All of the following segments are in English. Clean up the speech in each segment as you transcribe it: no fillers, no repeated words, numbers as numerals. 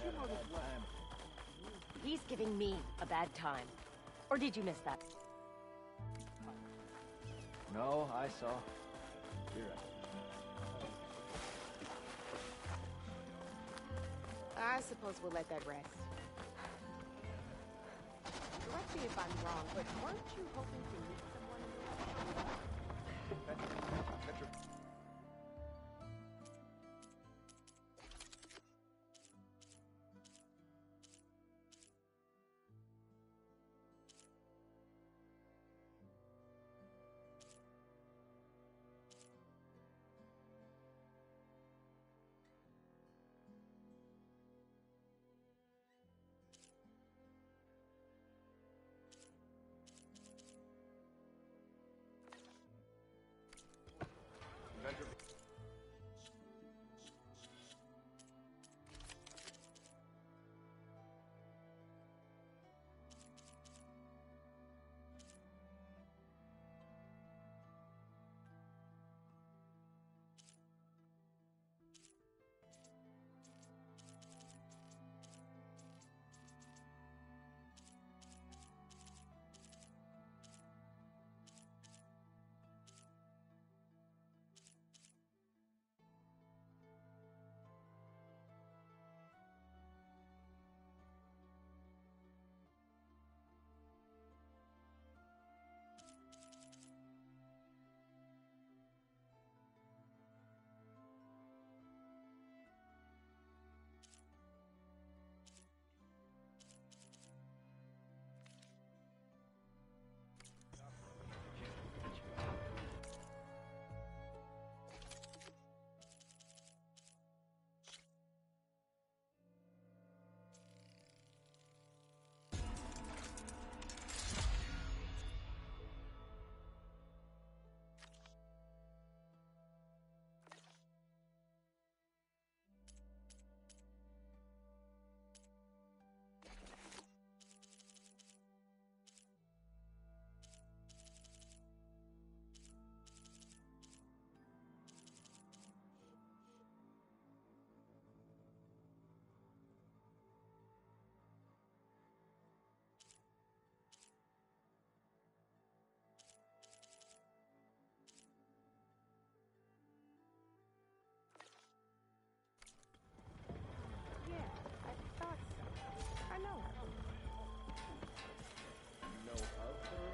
your motive was. He's giving me a bad time. Or did you miss that? No, I saw. You're right. I suppose we'll let that rest. Correct me if I'm wrong, but weren't you hoping to meet someone in the... I know her. You know of her?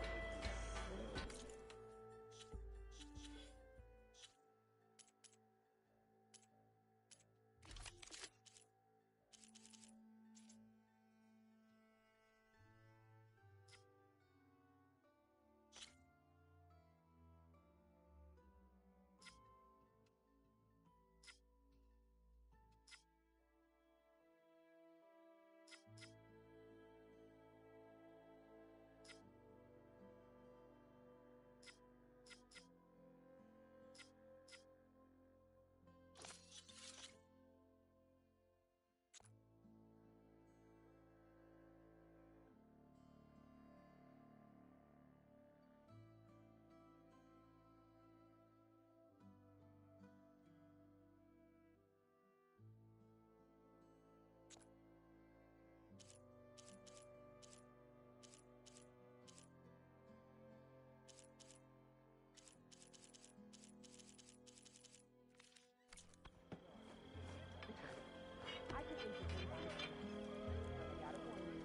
I could introduce you. But I gotta warn you,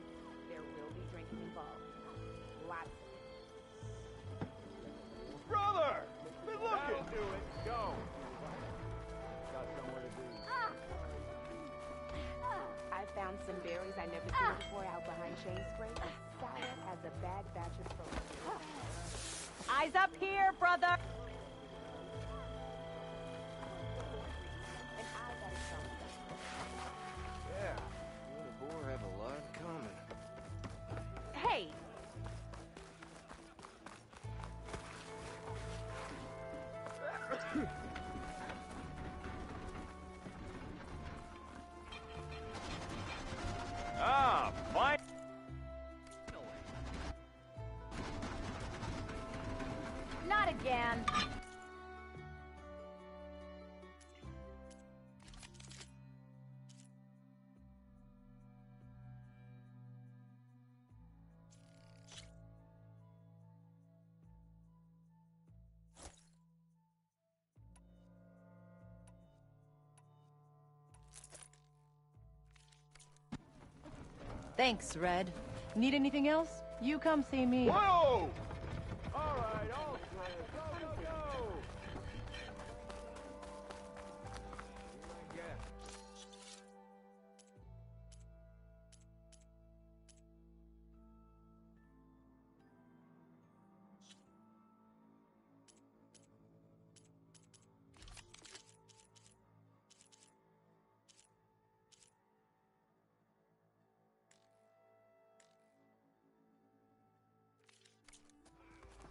there will be drinking involved. Lots of it. Brother! Been looking! That'll do it. Go. Got somewhere to be. I found some berries I never seen before out behind Shane's Spring. Sour as a bad batch of frozen. Eyes up here, brother! And I gotta show you. Yeah, you and a boar have a lot in common. Hey! Ah, fine. Not again! Thanks, Red. Need anything else? You come see me. Whoa! All right, all clear. Go, go, go! Yeah.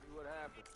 See what happens.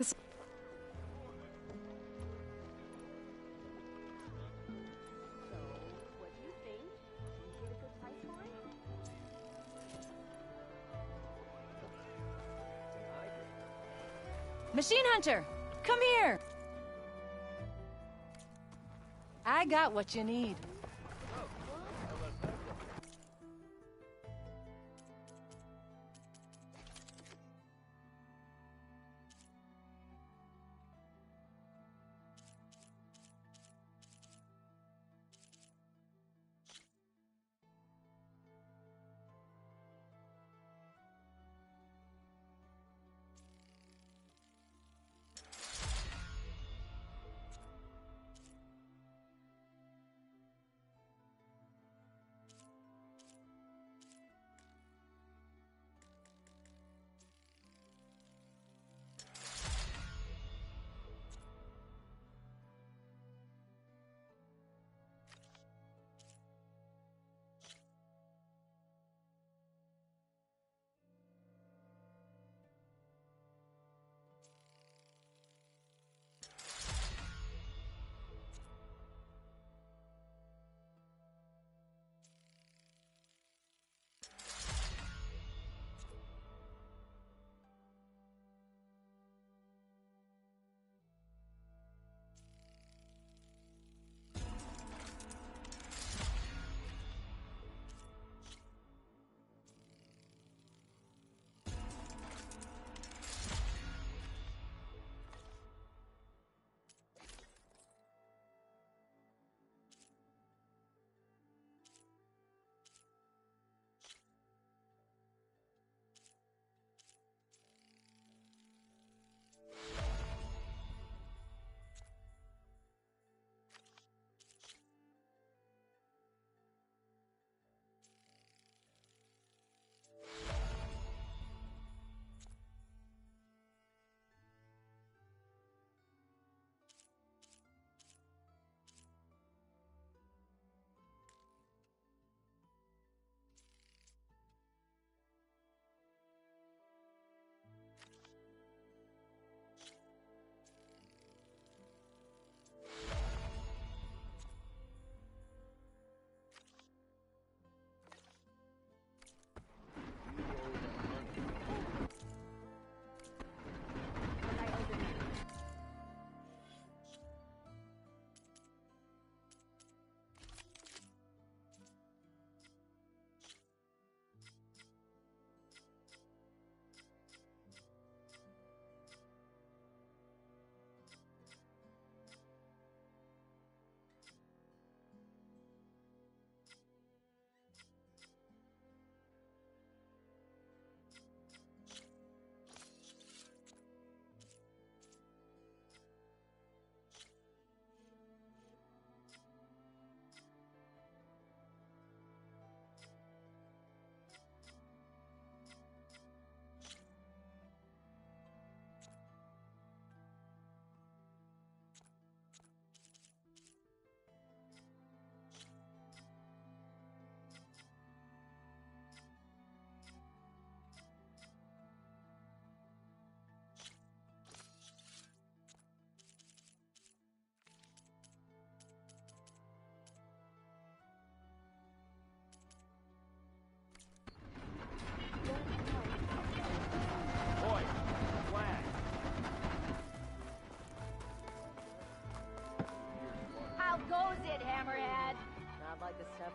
So, what do you think? Did you get a good price for it? Machine Hunter, come here! I got what you need.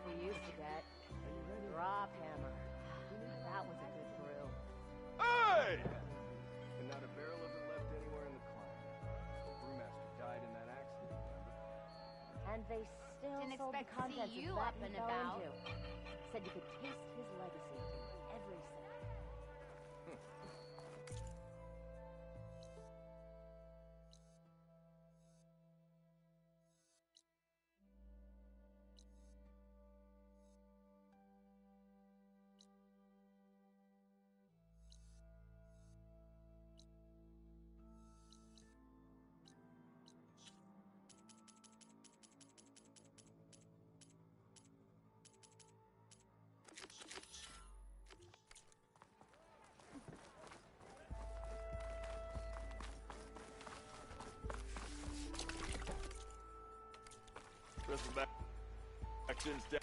we used to get. Drop hammer. That was a good brew. Hey! And not a barrel of it left anywhere in the climb. The brewmaster died in that accident, remember? And they still Didn't sold the expect to see contents you of that up and he fell about. into. Said you could taste his legacy in every sip. Press the back. Actions down.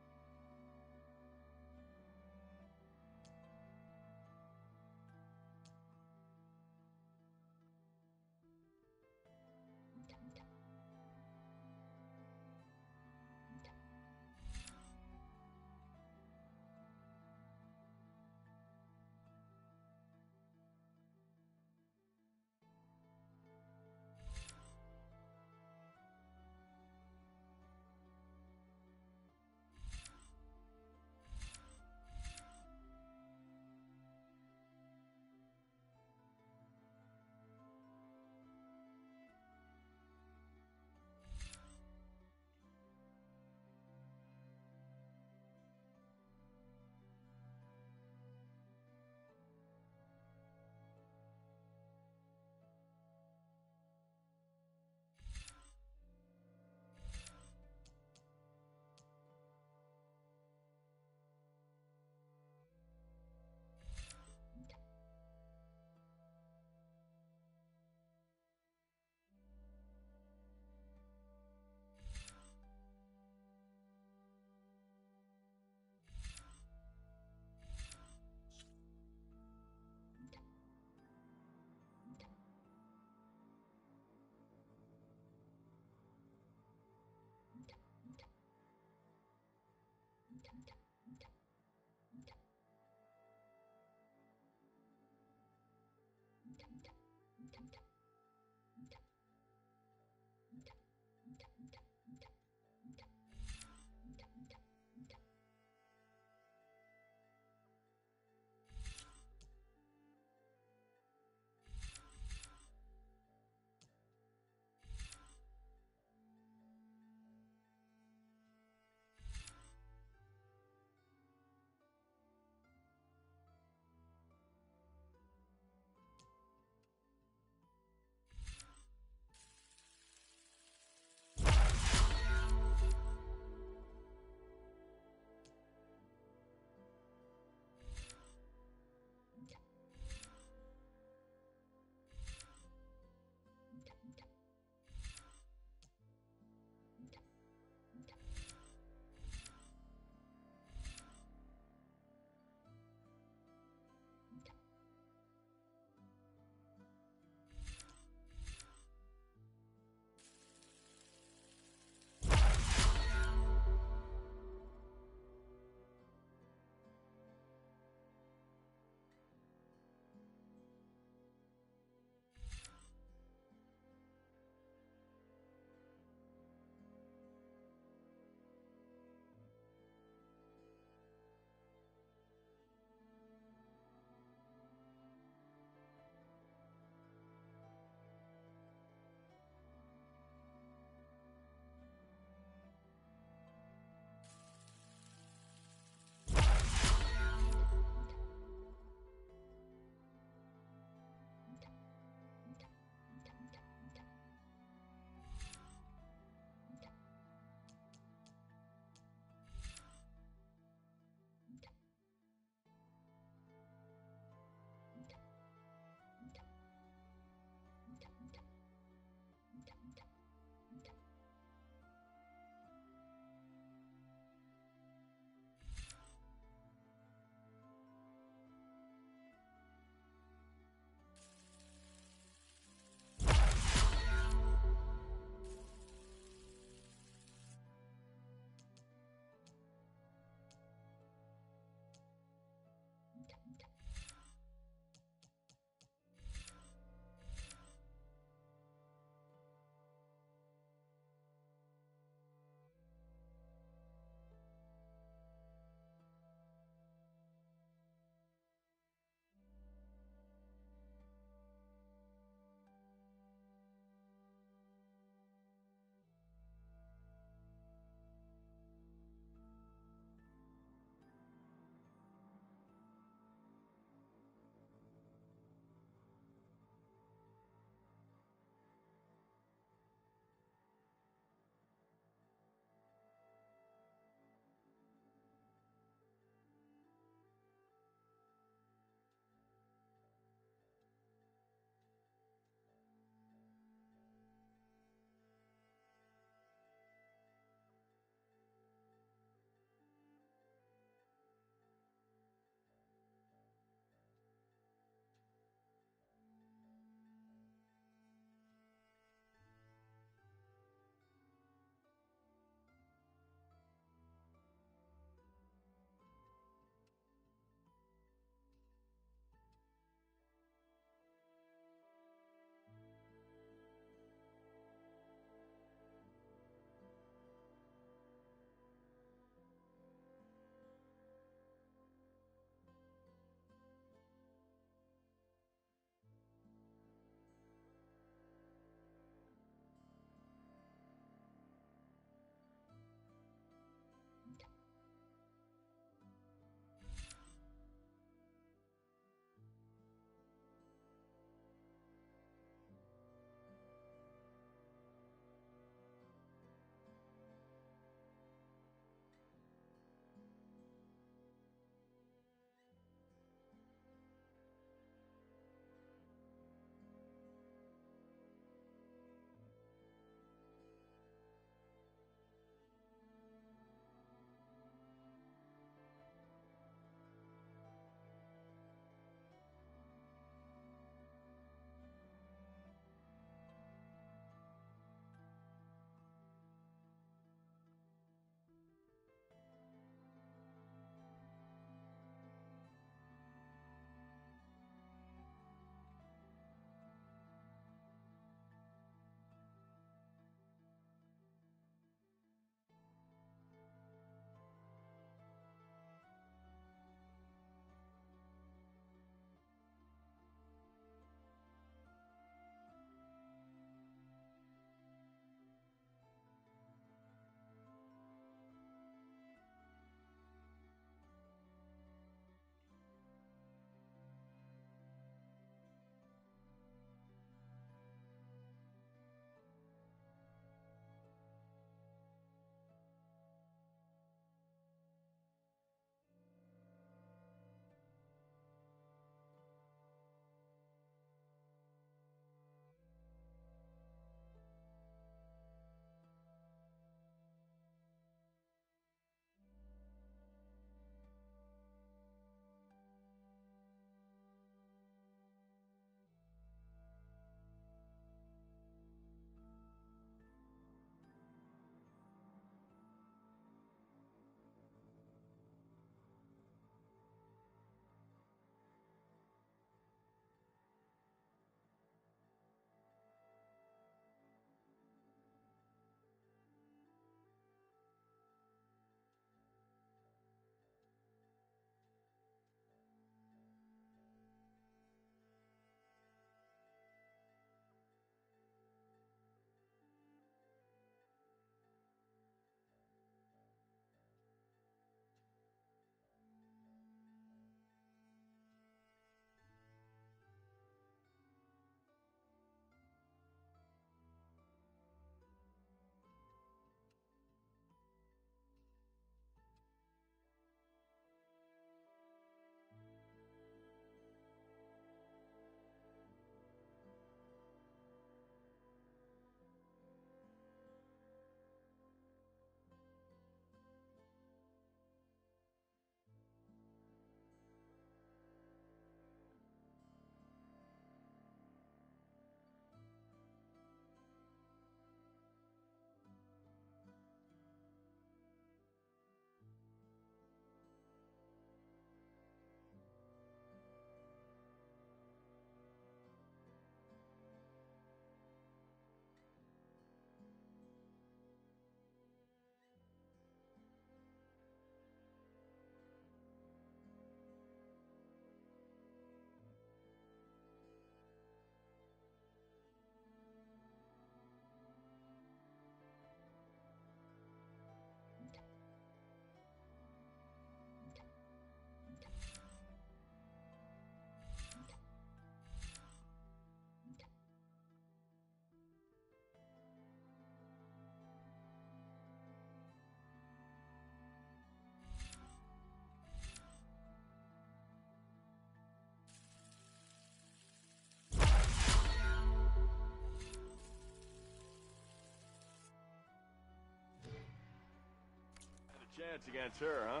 chance against her, huh?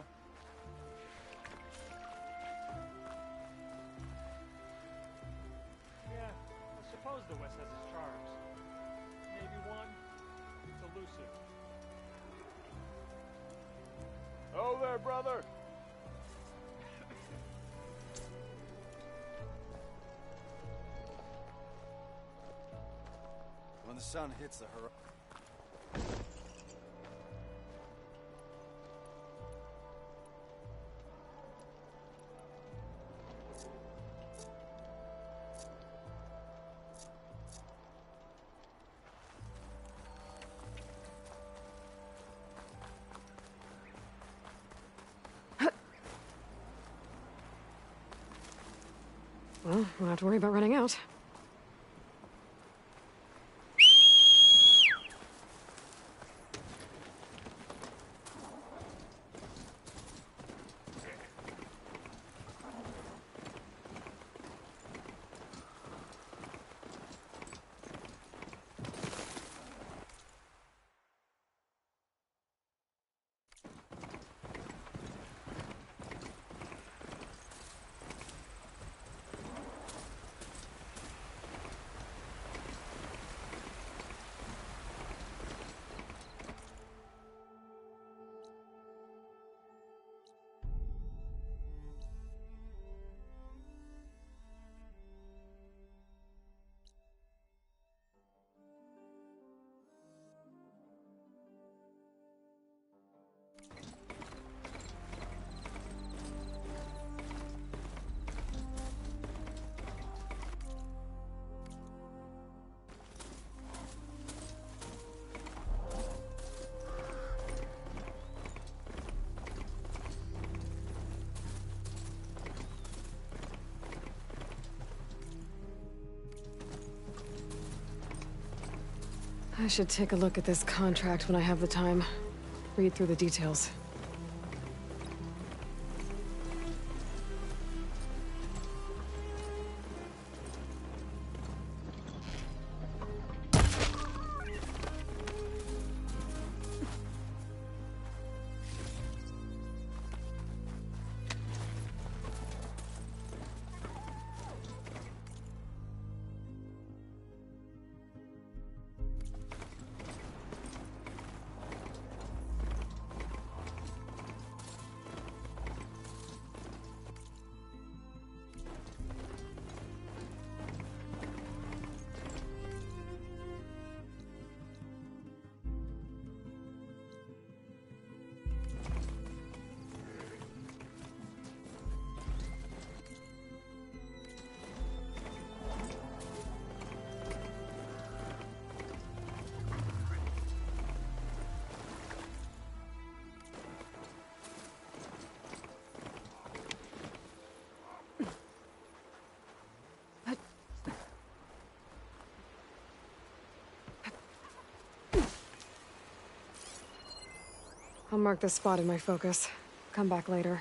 Yeah, I suppose the West has its charms. Maybe one. It's elusive. Oh there, brother! When the sun hits the horizon. Well, won't have to worry about running out. I should take a look at this contract when I have the time. Read through the details. I'll mark this spot in my focus. Come back later.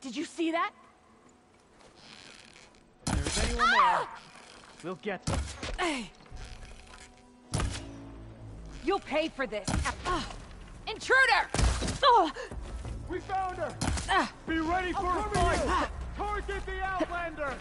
Did you see that? If there's anyone there, we'll get them. Hey. You'll pay for this. Intruder! We found her! Be ready for a fight! Target the Outlander!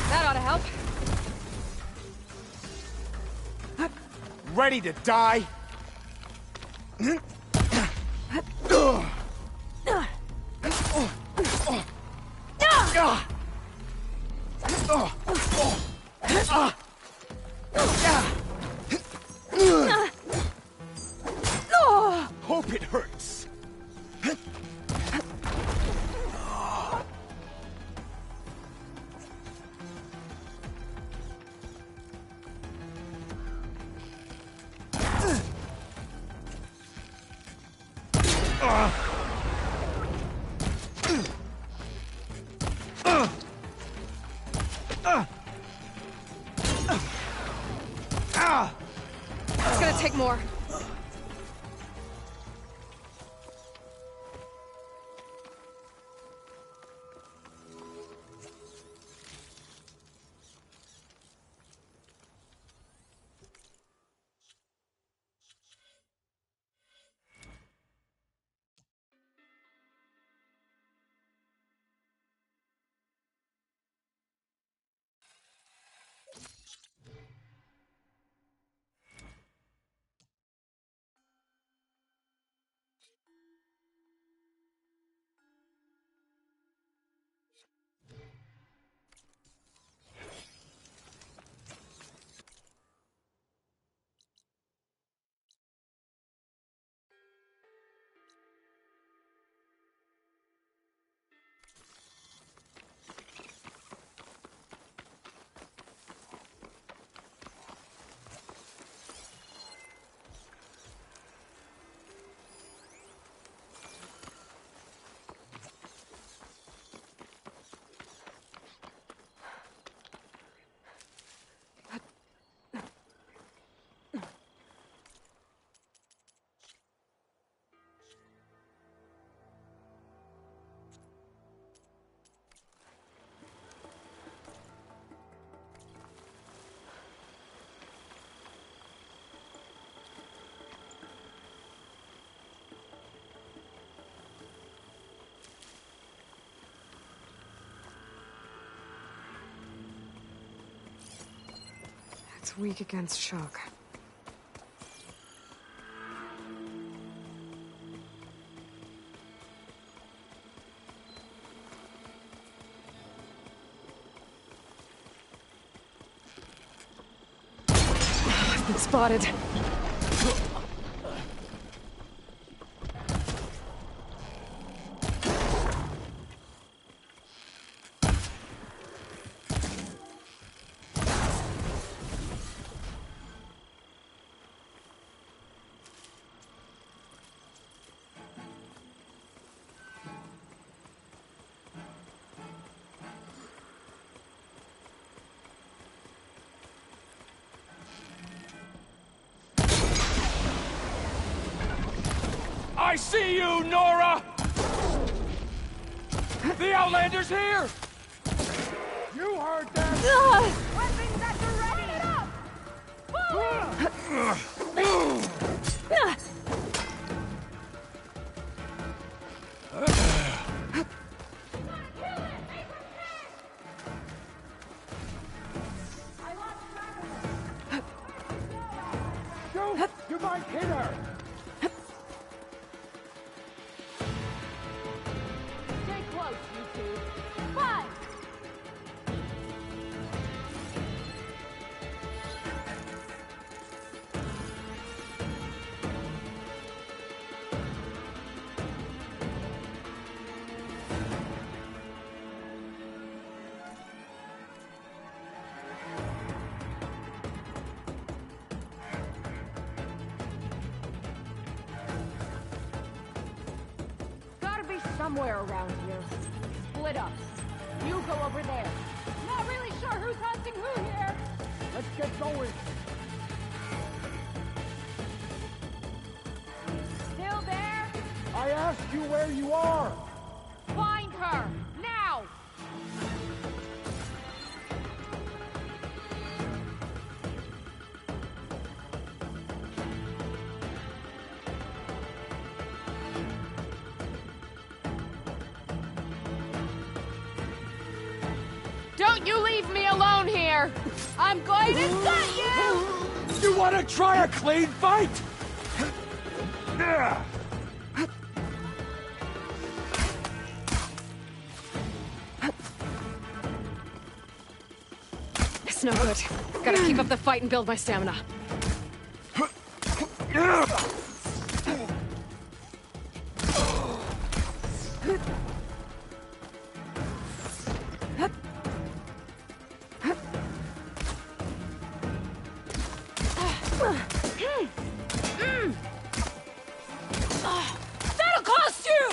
That ought to help. Ready to die? Hope it hurts. It's gonna take more. It's weak against shock. I've been spotted. I see you, Nora! The Outlander's here! You heard that! Weapons at the ready! Shoot! You might hit her! Stay close, you two. Five! Gotta be somewhere around here. Split up. You go over there. Not really sure who's hunting who here. Let's get going! Still there? I asked you where you are! Find her! Now! Don't you leave me alone here! I'm going to get you! You wanna try a clean fight? It's no good. Gotta keep up the fight and build my stamina. That'll cost you!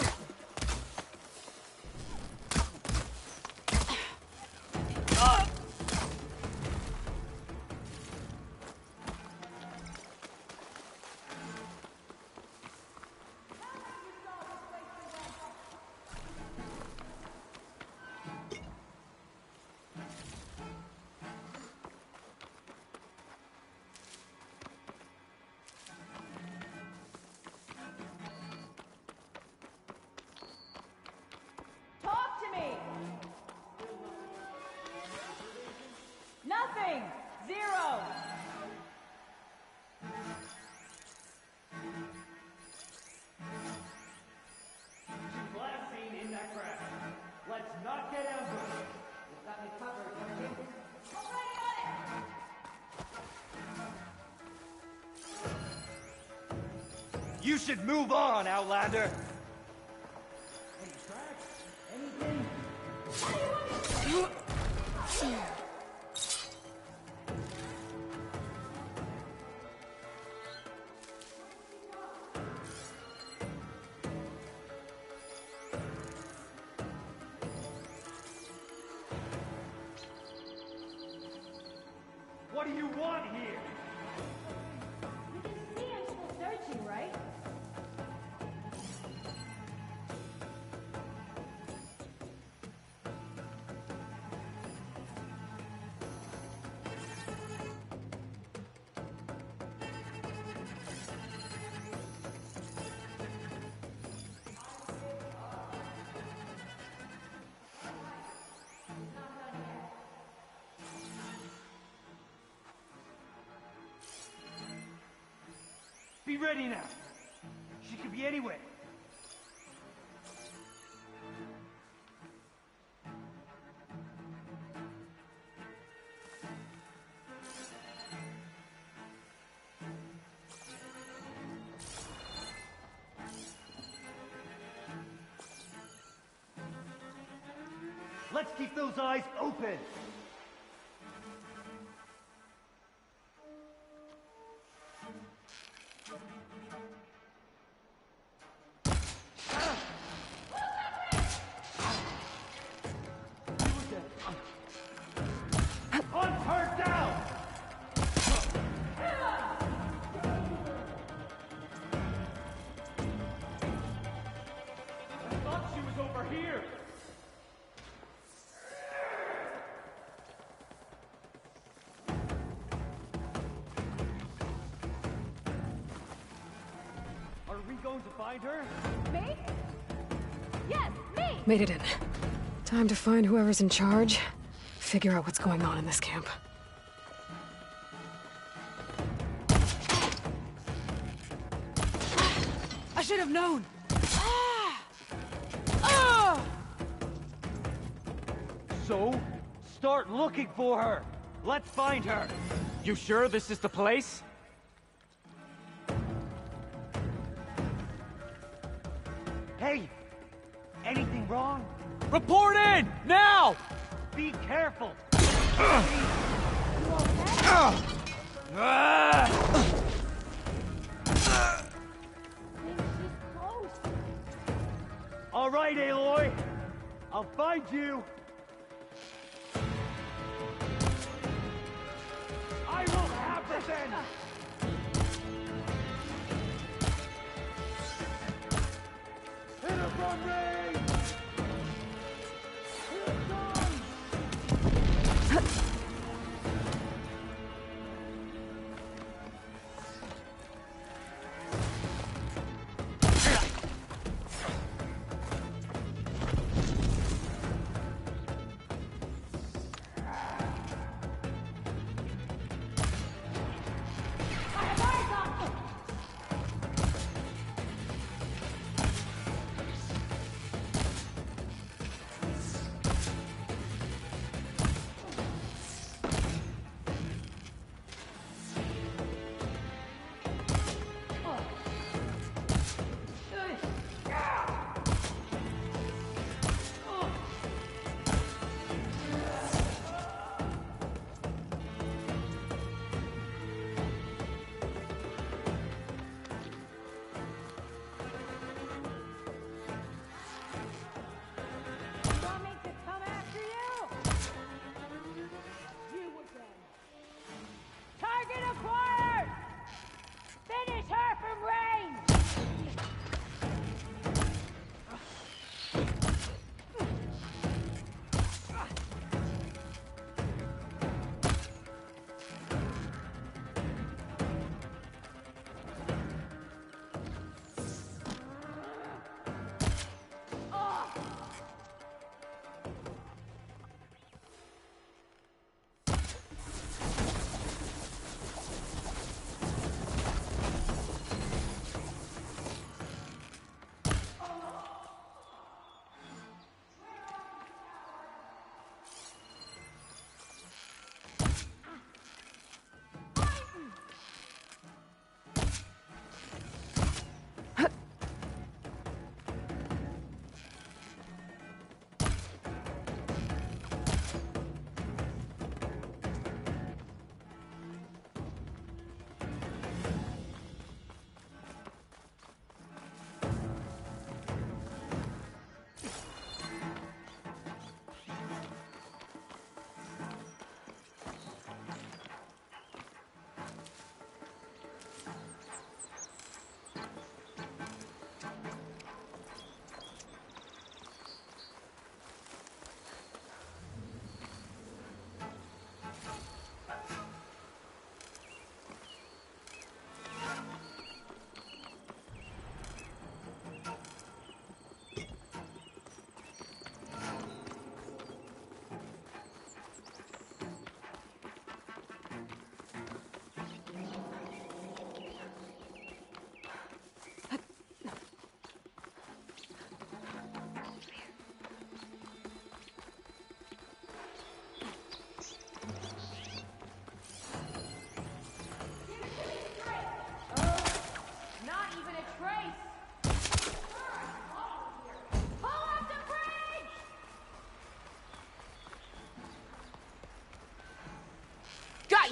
Warning! 0! Last scene in that crash. Let's not get ambushed. You've got me covered, Captain. You should move on, Outlander. What do you want here? You can see I'm still searching, right? Be ready now. She could be anywhere. Let's keep those eyes open. Hunt her down! I thought she was over here. Are we going to find her? Me? Yes, me! Made it in. Time to find whoever's in charge. Figure out what's going on in this camp. I should have known! So, start looking for her. Let's find her. You sure this is the place? Hey, anything wrong? Report in, now! Be careful. All right, Aloy. I'll find you. I will have her then. Hit her from range. Here it comes.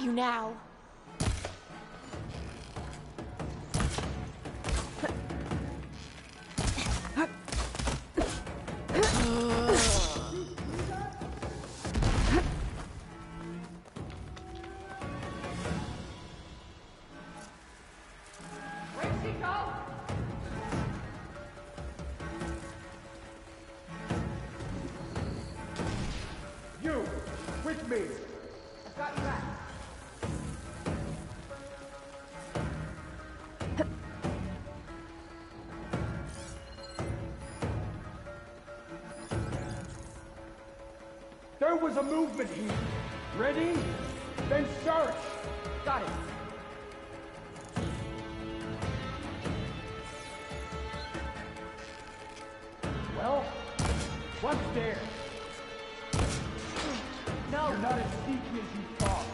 you now. You, with me. I've got you back. There was a movement here. Ready? Then search. Got it. Well, what's there? No. You're not as sneaky as you thought.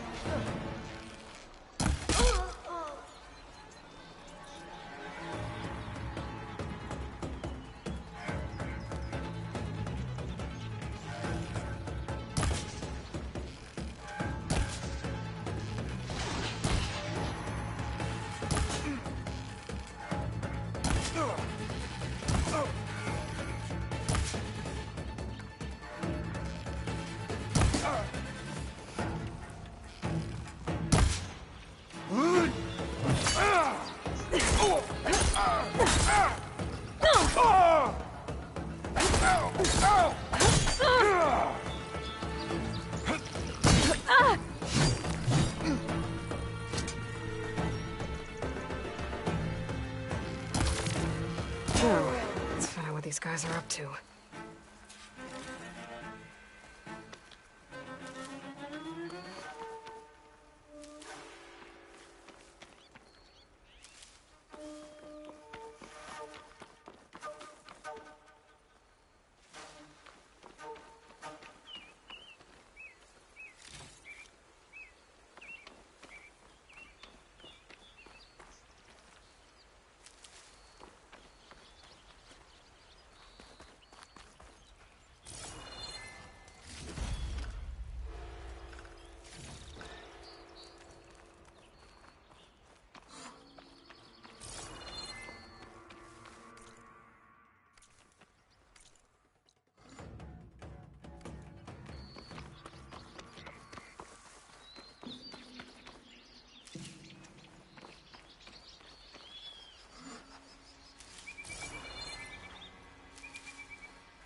Let's find out what these guys are up to.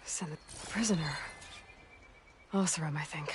Send the prisoner. Oseram, I think.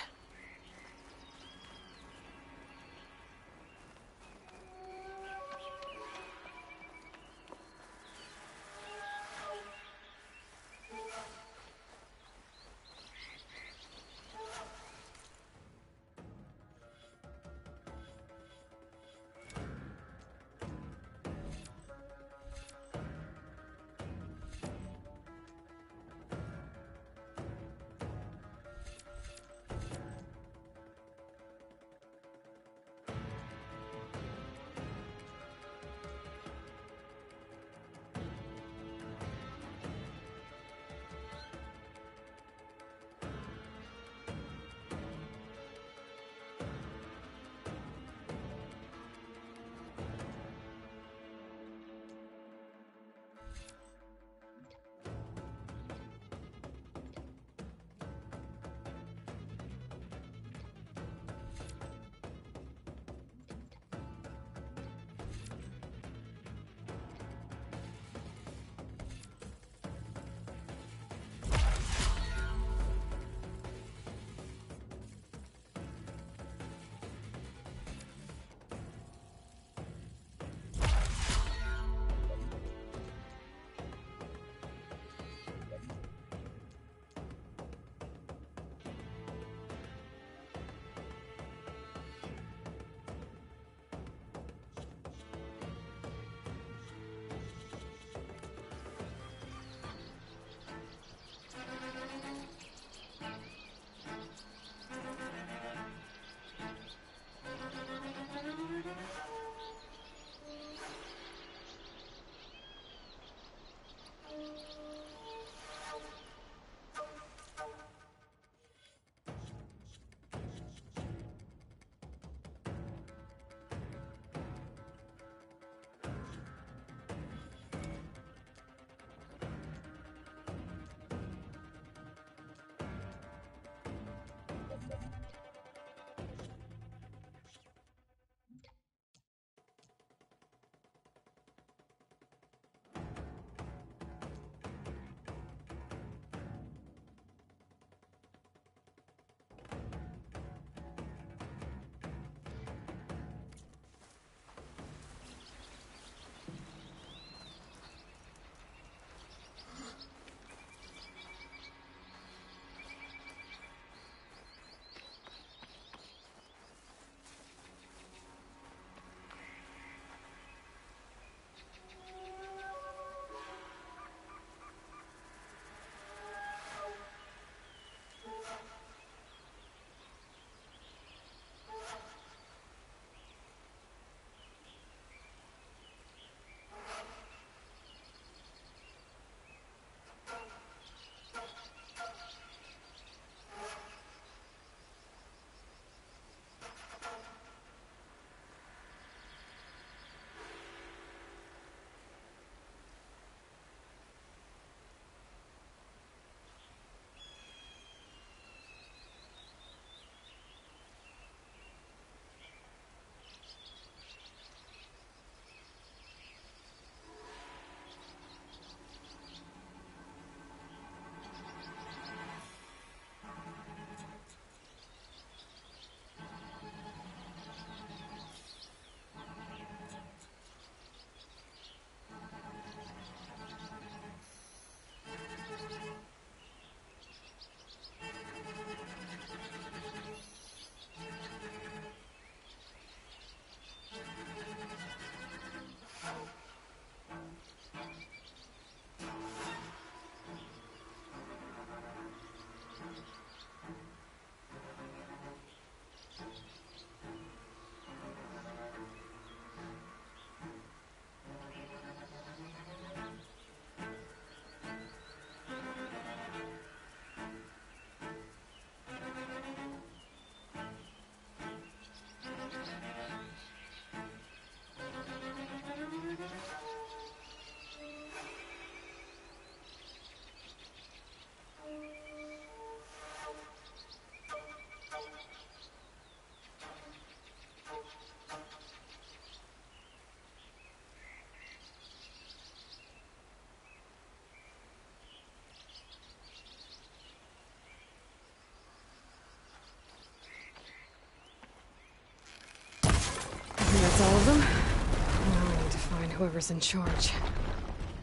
That's all of them? Now I need to find whoever's in charge.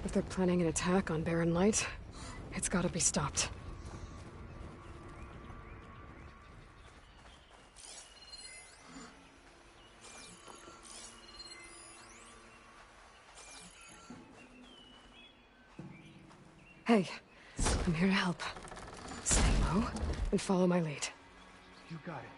If they're planning an attack on Barren Light, it's gotta be stopped. Hey, I'm here to help. Stay low and follow my lead. You got it.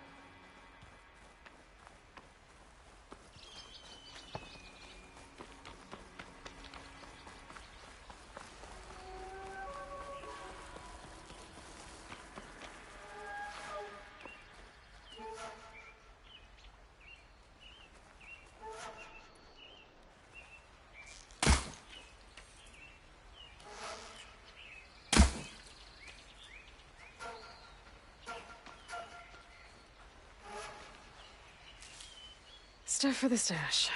Stuff for the stash.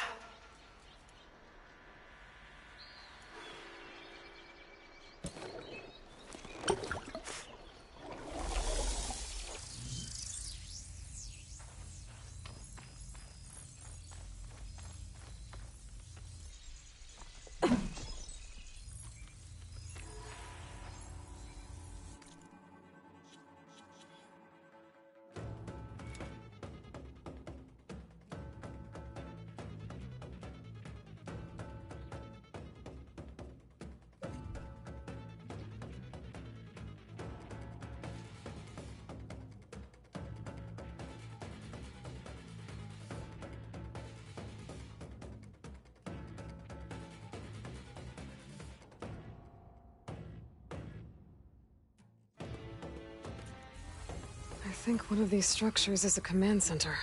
I think one of these structures is a command center.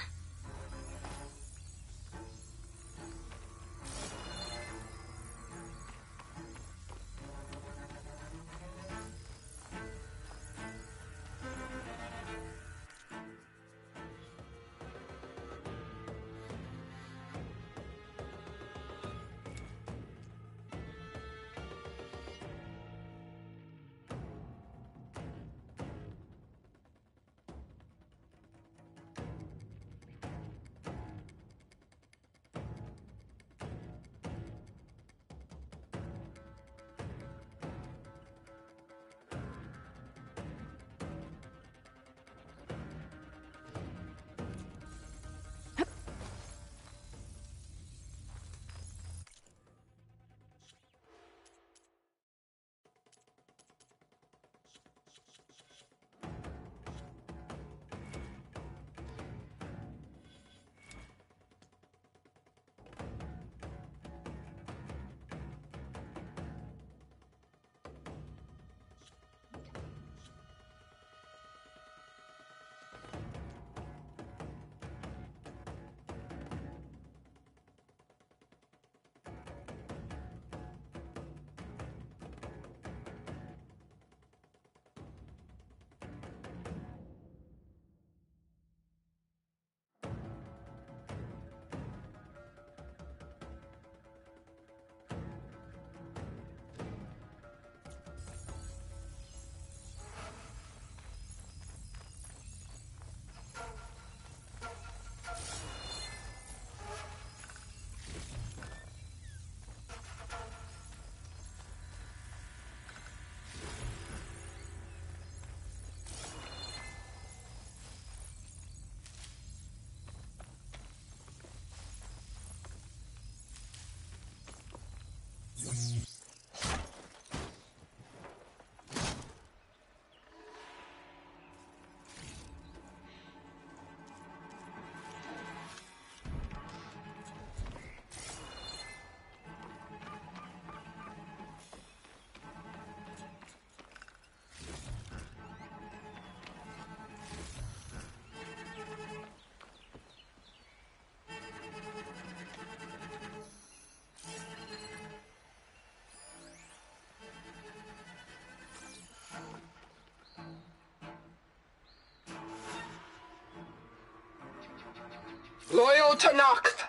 Loyal to Noct,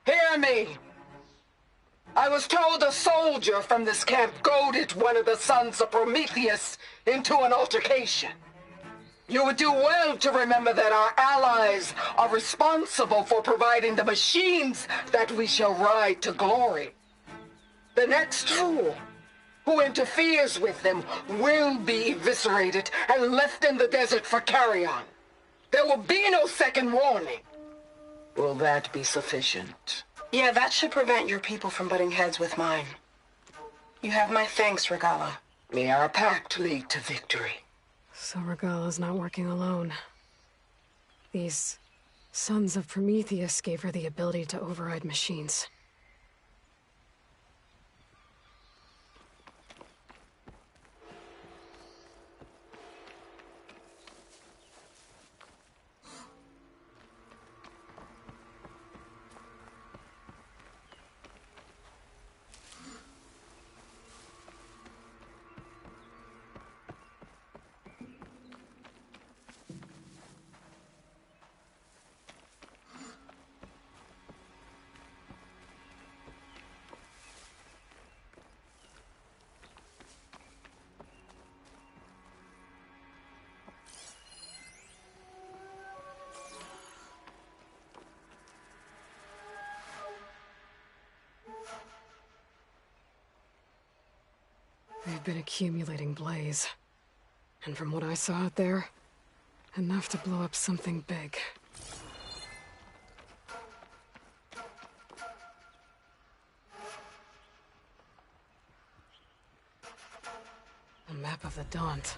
hear me. I was told a soldier from this camp goaded one of the sons of Prometheus into an altercation. You would do well to remember that our allies are responsible for providing the machines that we shall ride to glory. The next fool who interferes with them will be eviscerated and left in the desert for carrion. There will be no second warning. Will that be sufficient? Yeah, that should prevent your people from butting heads with mine. You have my thanks, Regala. May our pact lead to victory. So Regala's not working alone. These sons of Prometheus gave her the ability to override machines. They've been accumulating blaze. And from what I saw out there, enough to blow up something big. A map of the Daunt.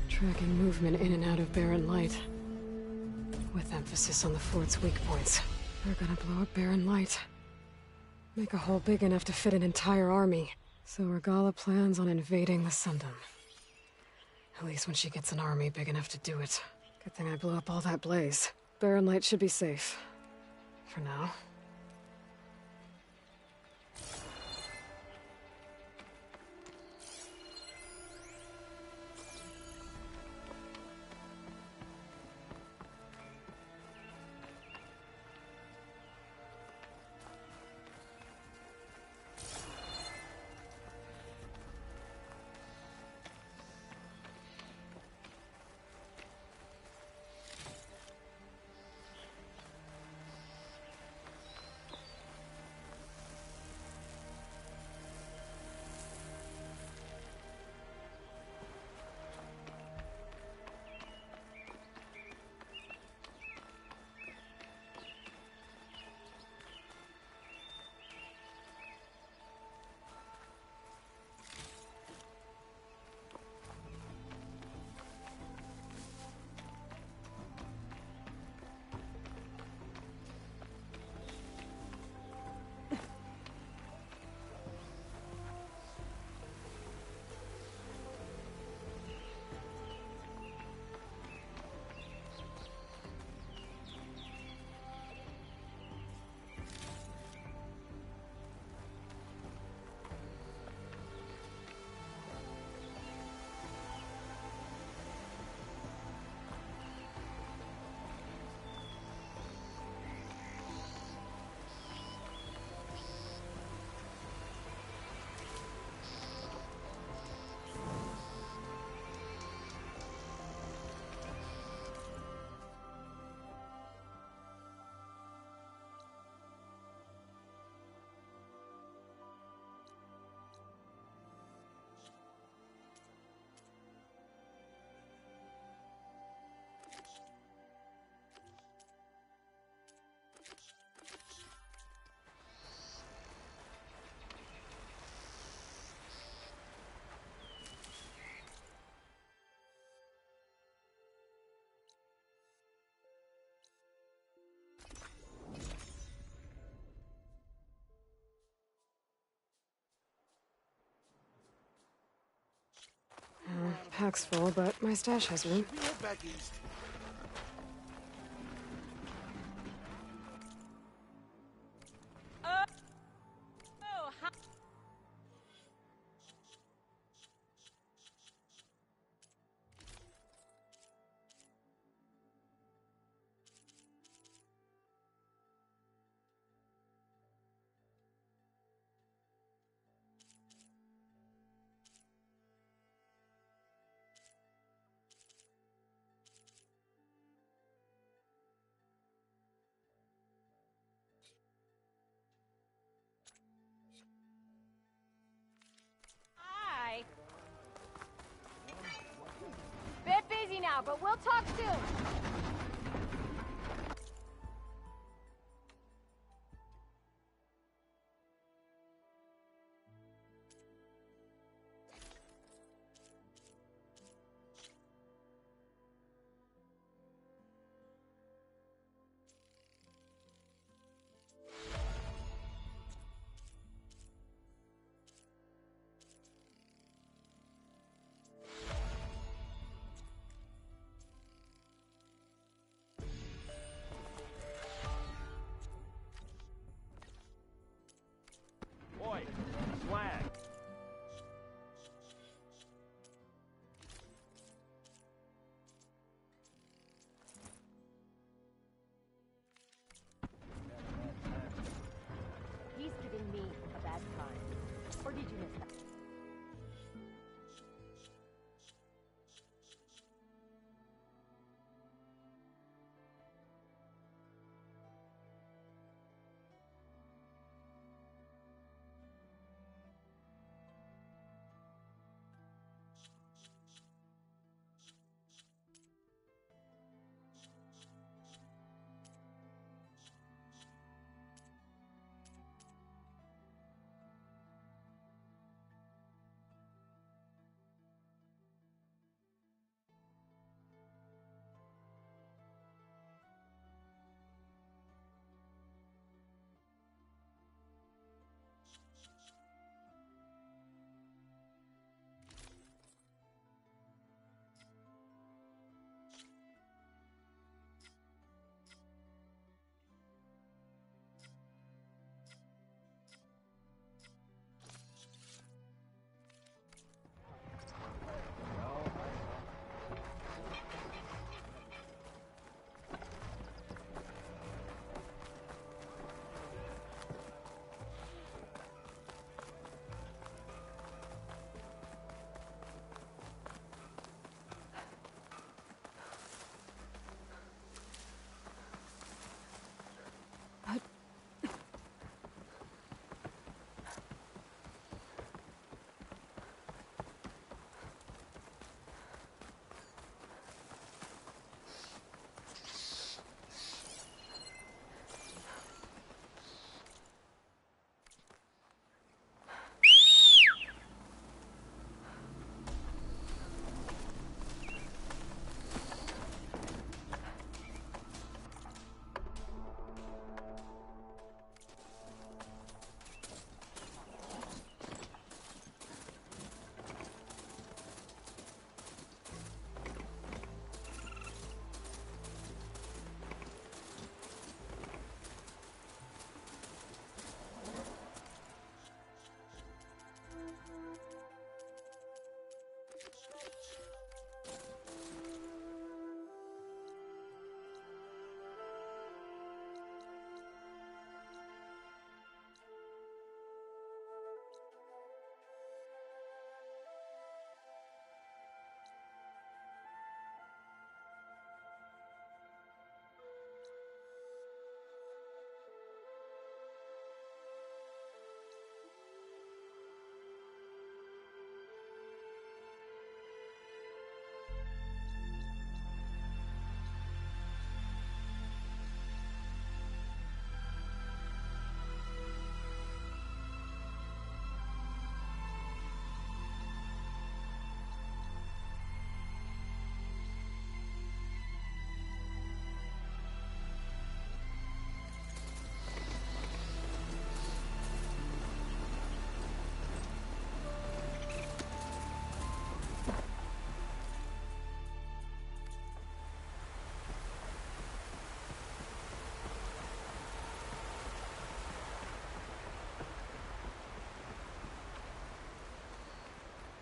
Tracking movement in and out of Barren Light. With emphasis on the fort's weak points. They're gonna blow up Barren Light. Make a hole big enough to fit an entire army. So Regala plans on invading the Sundom. At least when she gets an army big enough to do it. Good thing I blew up all that blaze. Barren Light should be safe. For now. Pack's full, but my stash has room. We head back east. now, but we'll talk soon! Boy, swag. He's giving me a bad time. Or did you miss that?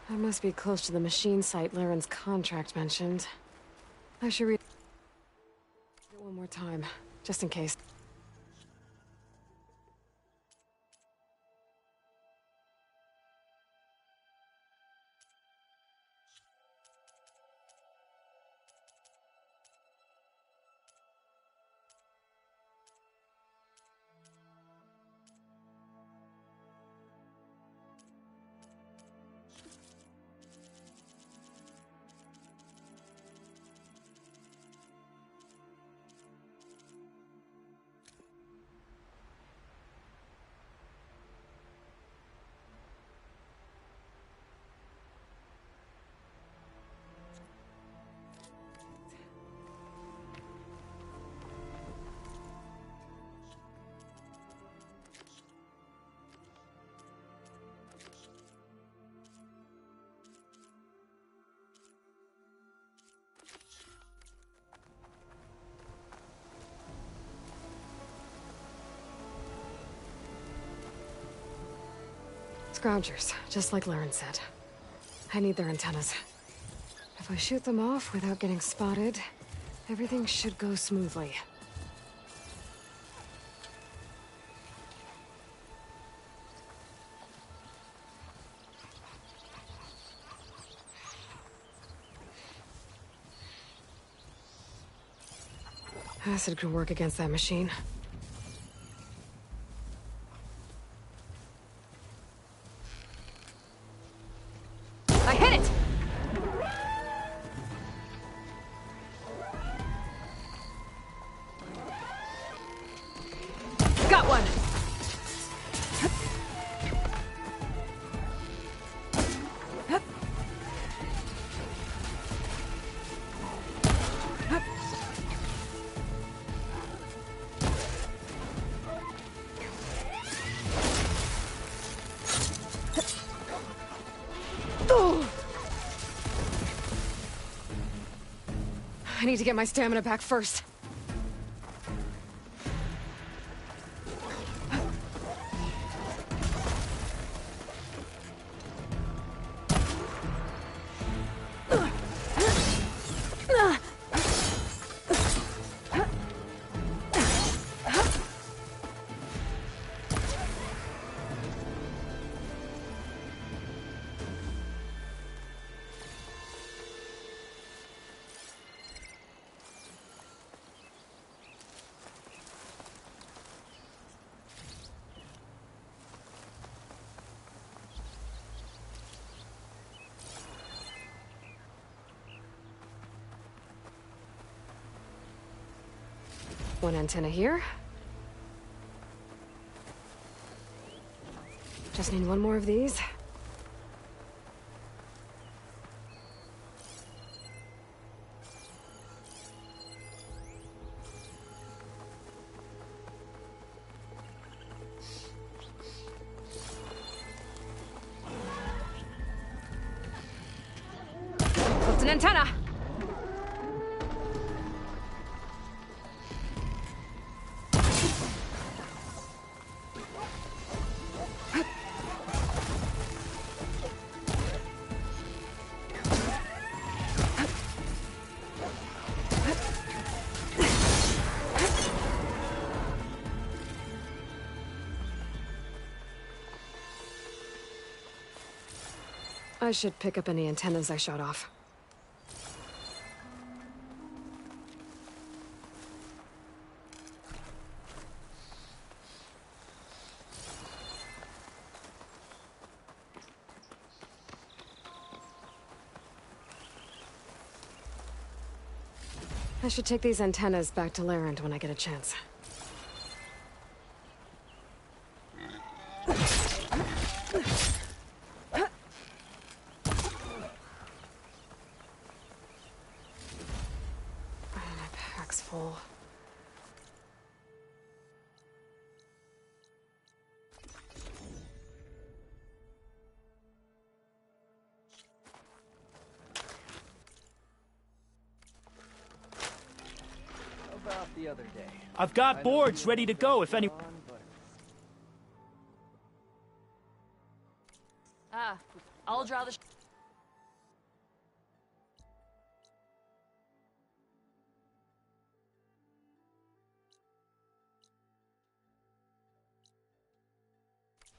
I must be close to the machine site Laren's contract mentioned. I should read it one more time, just in case. Scroungers, just like Laren said. I need their antennas. If I shoot them off without getting spotted, everything should go smoothly. Acid could work against that machine. I hit it! Got one! I need to get my stamina back first. One antenna here. Just need one more of these. It's an antenna! I should pick up any antennas I shot off. I should take these antennas back to Laren when I get a chance. Full. How about the other day? I've got boards ready to go if any... I'll draw the...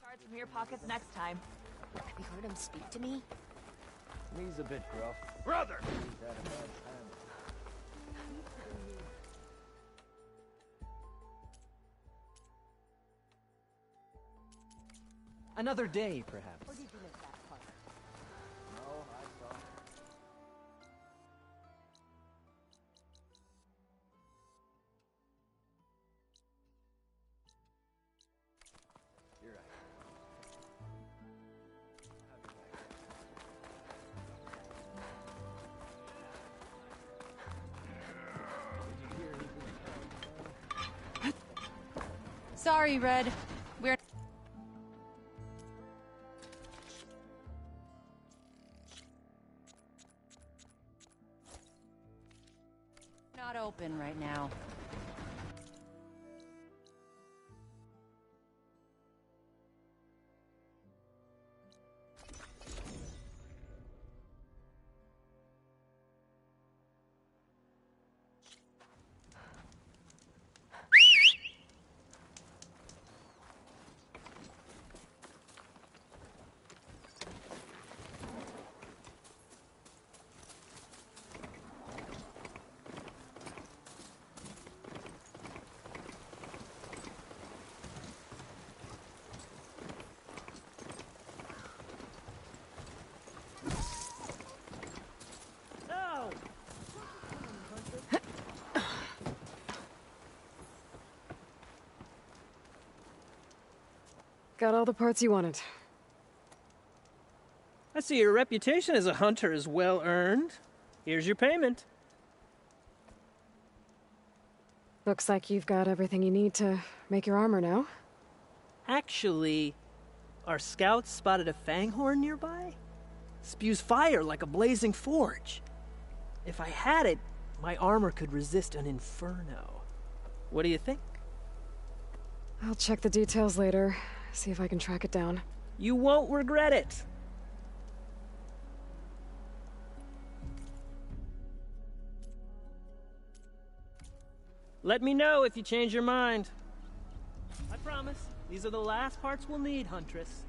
Cards from your pockets next time. Have you heard him speak to me? He's a bit gruff. Brother! He's had a bad time. Another day, perhaps. Or did you miss that part? No, I saw. You're right. I'll be back. Did you hear anything? Sorry, Red. We're... not open right now. Got all the parts you wanted. I see your reputation as a hunter is well earned. Here's your payment. Looks like you've got everything you need to make your armor now. Actually, our scouts spotted a fanghorn nearby. Spews fire like a blazing forge. If I had it, my armor could resist an inferno. What do you think? I'll check the details later, see if I can track it down. You won't regret it. Let me know if you change your mind. I promise, these are the last parts we'll need, Huntress.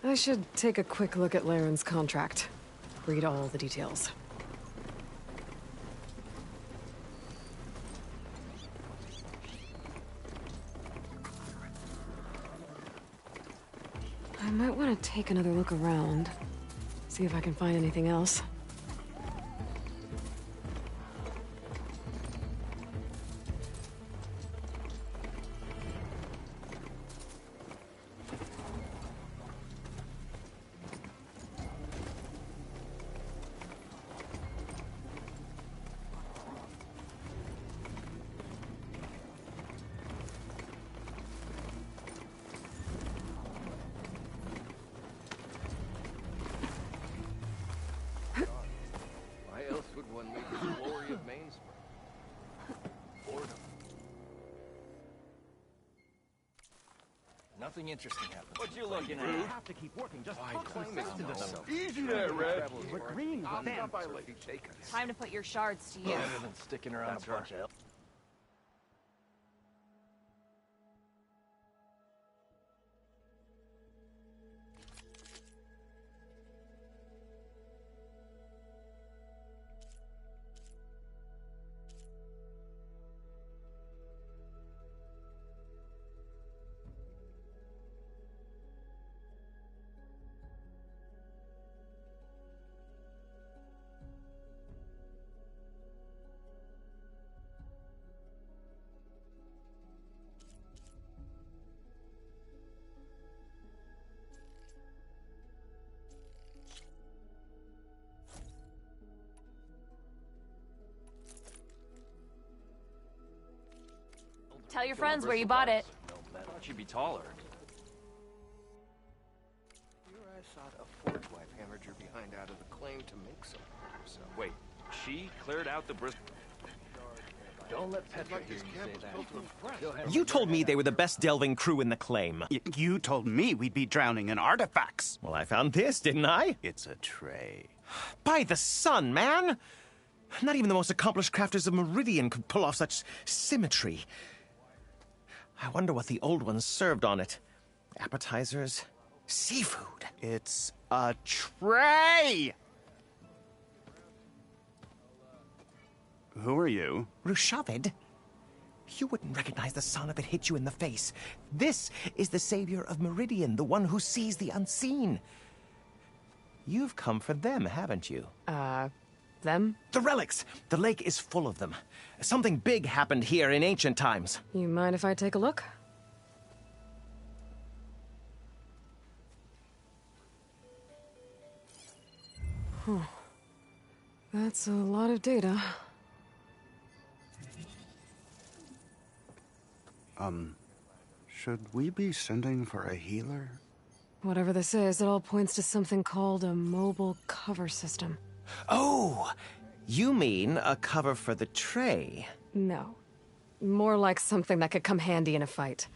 I should take a quick look at Laren's contract. Read all the details. I might want to take another look around. See if I can find anything else. Nothing interesting happened. What you looking at? You have to keep working. Just talk some sense into them. Easy there, Red. We're green with them. Time to put your shards to use. Better than sticking around a bunch of... Tell your friends where you bought it. I thought you'd be taller. Here I thought a forge wife hammered your behind out of the claim to make some so. Wait, she cleared out the bris... Don't let Petra hear you say that. You told me they were the best delving crew in the claim. You told me we'd be drowning in artifacts. Well, I found this, didn't I? It's a tray. By the sun, man! Not even the most accomplished crafters of Meridian could pull off such symmetry. I wonder what the old ones served on it. Appetizers? Seafood? It's a tray! Who are you? Rushavid? You wouldn't recognize the sun if it hit you in the face. This is the savior of Meridian, the one who sees the unseen. You've come for them, haven't you? Them? The relics! The lake is full of them. Something big happened here in ancient times. You mind if I take a look? That's a lot of data. Should we be sending for a healer? Whatever this is, it all points to something called a mobile cover system. Oh! You mean a cover for the tray? No. More like something that could come handy in a fight.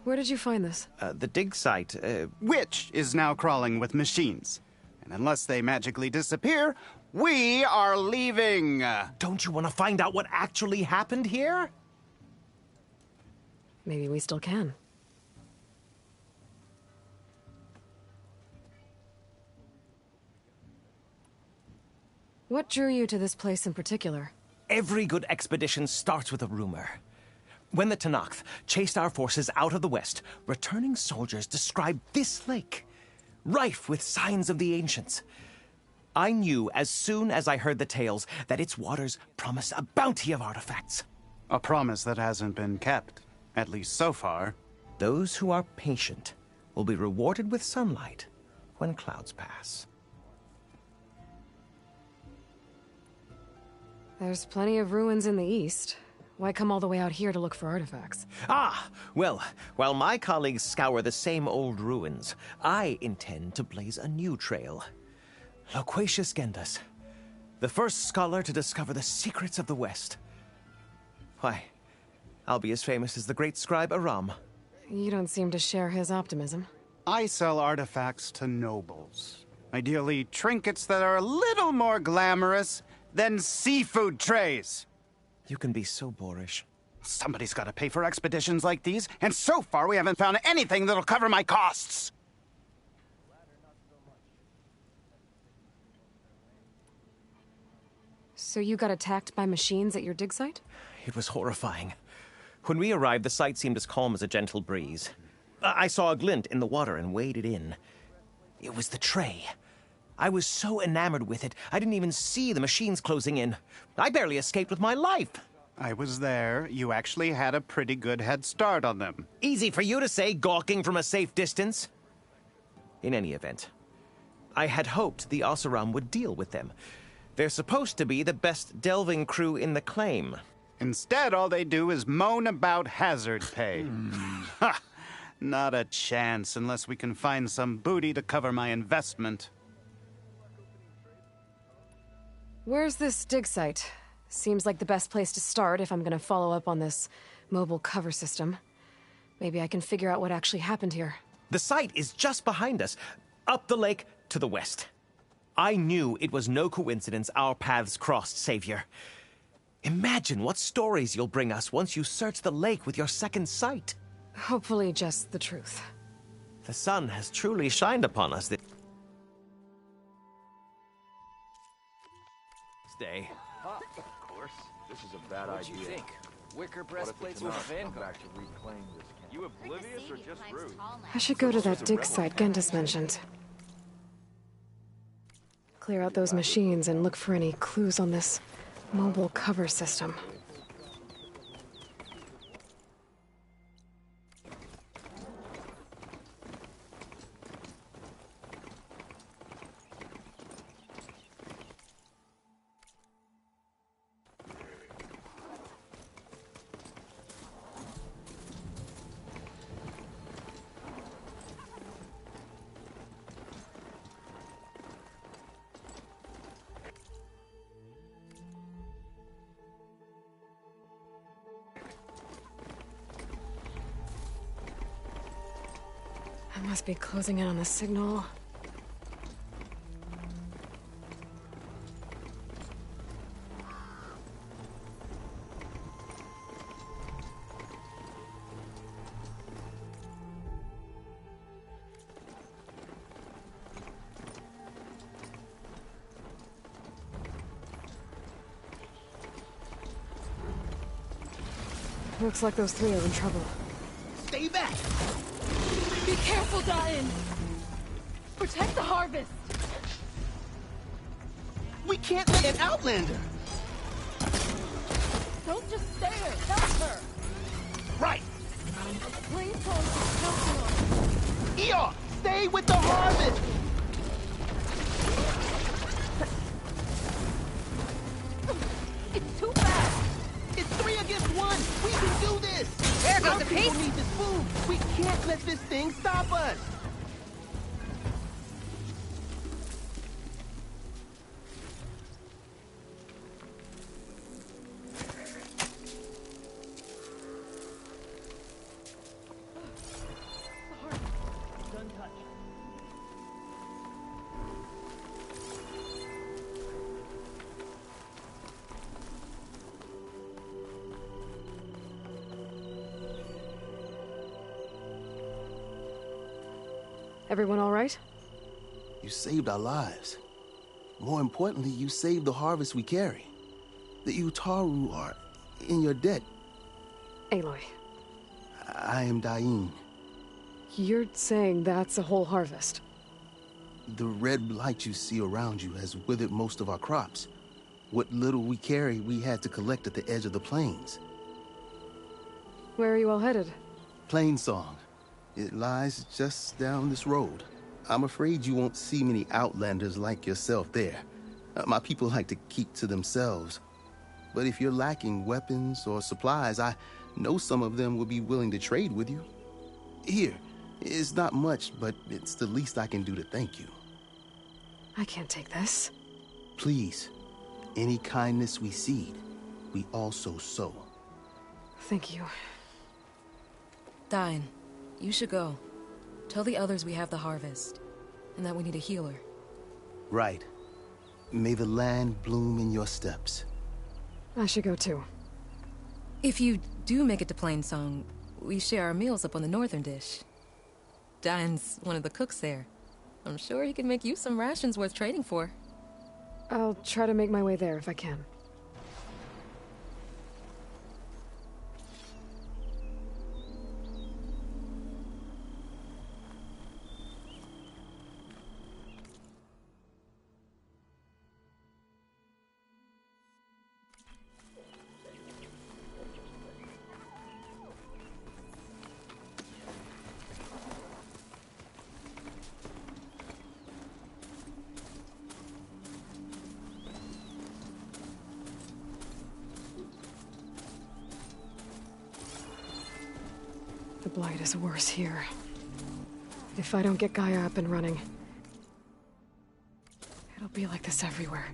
Where did you find this? The dig site, Which is now crawling with machines. And unless they magically disappear, we are leaving! Don't you want to find out what actually happened here? Maybe we still can. What drew you to this place in particular? Every good expedition starts with a rumor. When the Tenakth chased our forces out of the West, returning soldiers described this lake, rife with signs of the ancients. I knew as soon as I heard the tales that its waters promised a bounty of artifacts. A promise that hasn't been kept, at least so far. Those who are patient will be rewarded with sunlight when clouds pass. There's plenty of ruins in the east. Why come all the way out here to look for artifacts? Ah, well, while my colleagues scour the same old ruins, I intend to blaze a new trail. Loquacious Gendas, the first scholar to discover the secrets of the West. Why, I'll be as famous as the great scribe Aram. You don't seem to share his optimism. I sell artifacts to nobles. Ideally, trinkets that are a little more glamorous than seafood trays. You can be so boorish. Somebody's got to pay for expeditions like these, and so far we haven't found anything that'll cover my costs. So you got attacked by machines at your dig site? It was horrifying. When we arrived, the sight seemed as calm as a gentle breeze. I saw a glint in the water and waded in. It was the tray. I was so enamored with it, I didn't even see the machines closing in. I barely escaped with my life. I was there. You actually had a pretty good head start on them. Easy for you to say, gawking from a safe distance. In any event, I had hoped the Oseram would deal with them. They're supposed to be the best delving crew in the claim. Instead, all they do is moan about hazard pay. Ha! Not a chance unless we can find some booty to cover my investment. Where's this dig site? Seems like the best place to start if I'm gonna follow up on this mobile cover system. Maybe I can figure out what actually happened here. The site is just behind us, up the lake to the west. I knew it was no coincidence our paths crossed, Savior. Imagine what stories you'll bring us once you search the lake with your second sight. Hopefully just the truth. The sun has truly shined upon us this day. Of course. This is a bad idea. What do you think? Wicker breastplates with a vanguard. Back to reclaim this camp. You oblivious or just rude? I should go to that dig site Gendas mentioned. Clear out those machines and look for any clues on this mobile cover system. I must be closing in on the signal. Looks like those three are in trouble. Stay back! Be careful, Diane! Protect the harvest! We can't let an outlander! Don't just stare! Help her! Right! Please hold Eeyore! Stay with the harvest! goes apiece. People need this food. We can't let this thing stop us. Everyone all right? You saved our lives. More importantly, you saved the harvest we carry. The Utaru are in your debt. Aloy. I am Dain. You're saying that's a whole harvest? The red blight you see around you has withered most of our crops. What little we carry, we had to collect at the edge of the plains. Where are you all headed? Plainsong. It lies just down this road. I'm afraid you won't see many outlanders like yourself there. My people like to keep to themselves. But if you're lacking weapons or supplies, I know some of them will be willing to trade with you. Here, it's not much, but it's the least I can do to thank you. I can't take this. Please, any kindness we seed, we also sow. Thank you. Dain, you should go. Tell the others we have the harvest, and that we need a healer. Right. May the land bloom in your steps. I should go too. If you do make it to Plainsong, we share our meals up on the northern dish. Dain's one of the cooks there. I'm sure he can make you some rations worth trading for. I'll try to make my way there if I can. The blight is worse here. If I don't get Gaia up and running, it'll be like this everywhere.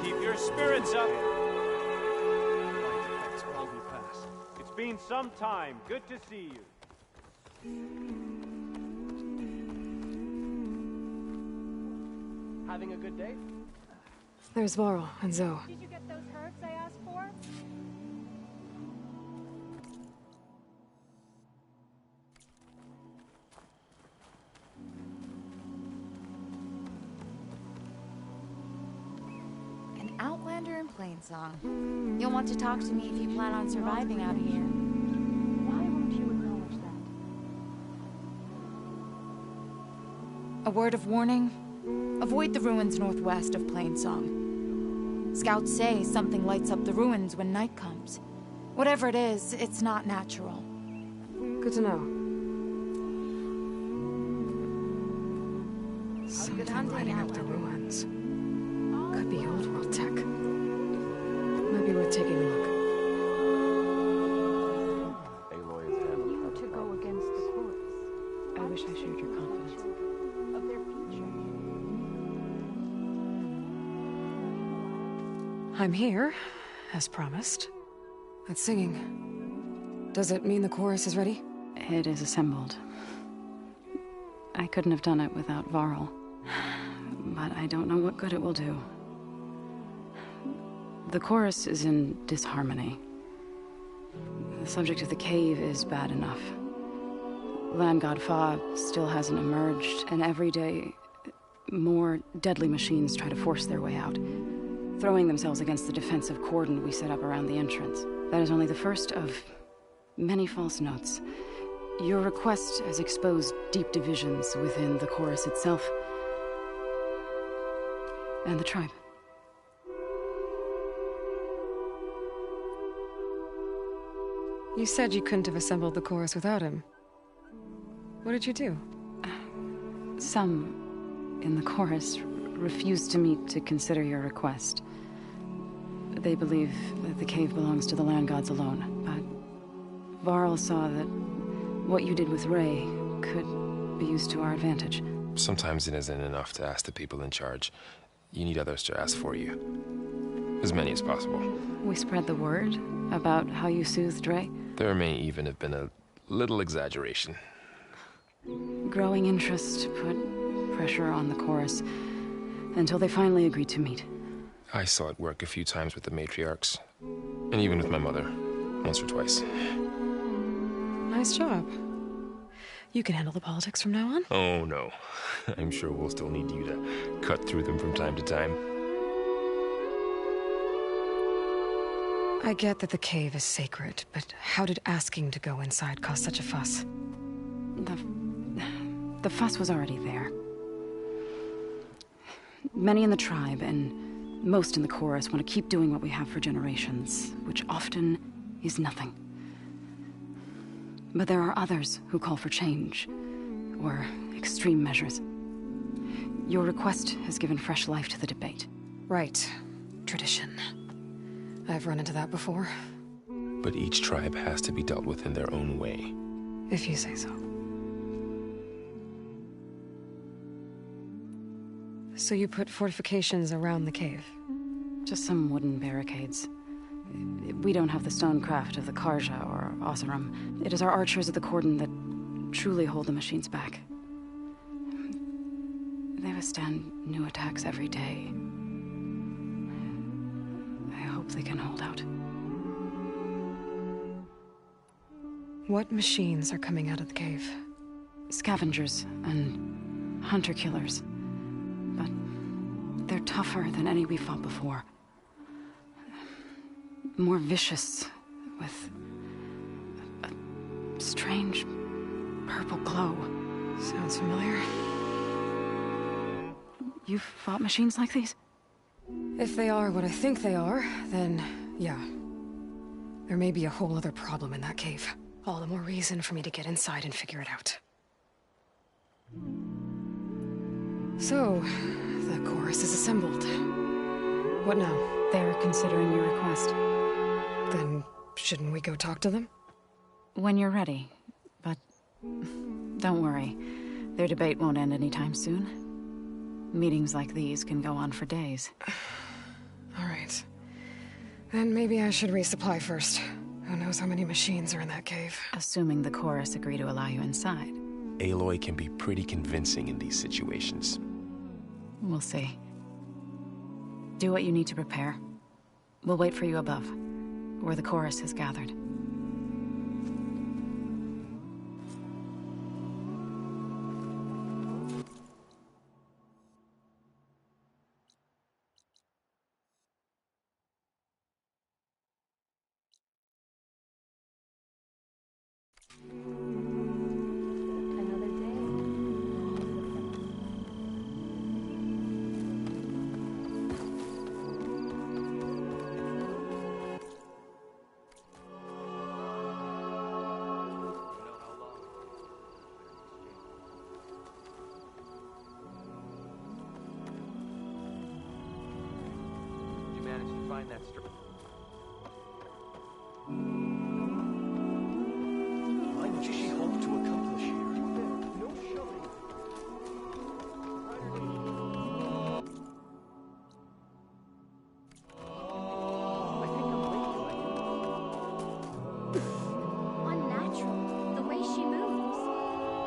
Keep your spirits up. Effects will be past. It's been some time. Good to see you. Having a good day? There's Varl and Zoe. Did you get those herbs I asked for? An outlander in Plainsong. You'll want to talk to me if you plan on surviving out here. Why won't you acknowledge that? A word of warning? Avoid the ruins northwest of Plainsong. Scouts say something lights up the ruins when night comes. Whatever it is, it's not natural. Good to know. Something lighting up the ruins. Could be old world tech. Might be worth taking a look. Aloy is handled To go against the corpse. I wish I shared your confidence. Of their future. I'm here, as promised. That's singing. Does it mean the chorus is ready? It is assembled. I couldn't have done it without Varl. But I don't know what good it will do. The chorus is in disharmony. The subject of the cave is bad enough. Land God Fa still hasn't emerged, and every day, more deadly machines try to force their way out, throwing themselves against the defensive cordon we set up around the entrance. That is only the first of many false notes. Your request has exposed deep divisions within the chorus itself and the tribe. You said you couldn't have assembled the chorus without him. What did you do? Some in the chorus refused to meet to consider your request. They believe that the cave belongs to the land gods alone, but Varl saw that what you did with Ray could be used to our advantage. Sometimes it isn't enough to ask the people in charge. You need others to ask for you. As many as possible. We spread the word about how you soothed Ray. There may even have been a little exaggeration. Growing interest put pressure on the chorus until they finally agreed to meet. I saw it work a few times with the matriarchs, and even with my mother, once or twice. Nice job. You can handle the politics from now on? Oh, no. I'm sure we'll still need you to cut through them from time to time. I get that the cave is sacred, but how did asking to go inside cause such a fuss? The fuss was already there. Many in the tribe, and most in the chorus, want to keep doing what we have for generations, which often is nothing. But there are others who call for change, or extreme measures. Your request has given fresh life to the debate. Right. Tradition. I've run into that before. But each tribe has to be dealt with in their own way. If you say so. So you put fortifications around the cave? Just some wooden barricades. We don't have the stonecraft of the Karja or Oseram. It is our archers at the cordon that truly hold the machines back. They withstand new attacks every day. I hope they can hold out. What machines are coming out of the cave? Scavengers and hunter-killers. But they're tougher than any we fought before. More vicious, with a strange purple glow. Sounds familiar. You've fought machines like these? If they are what I think they are, then yeah. There may be a whole other problem in that cave. All the more reason for me to get inside and figure it out. So, the chorus is assembled. What now? They're considering your request. Then, shouldn't we go talk to them? When you're ready. But don't worry. Their debate won't end anytime soon. Meetings like these can go on for days. All right. Then maybe I should resupply first. Who knows how many machines are in that cave? Assuming the chorus agree to allow you inside. Aloy can be pretty convincing in these situations. We'll see. Do what you need to prepare. We'll wait for you above, where the chorus has gathered.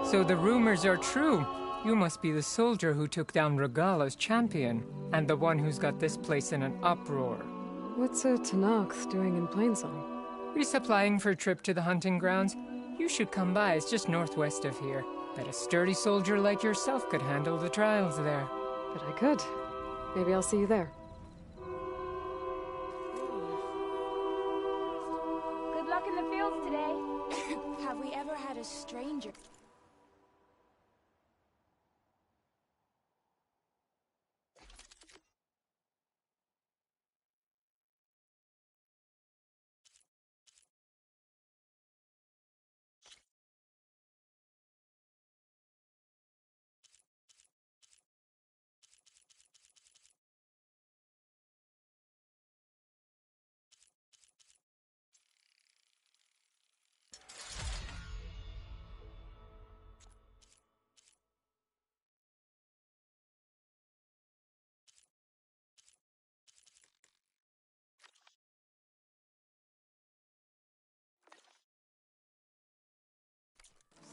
So the rumors are true. You must be the soldier who took down Regala's champion, and the one who's got this place in an uproar. What's a Tanakh's doing in Plainsong? Resupplying for a trip to the hunting grounds. You should come by. It's just northwest of here. Bet a sturdy soldier like yourself could handle the trials there. But I could. Maybe I'll see you there. Good luck in the fields today. Have we ever had a stranger?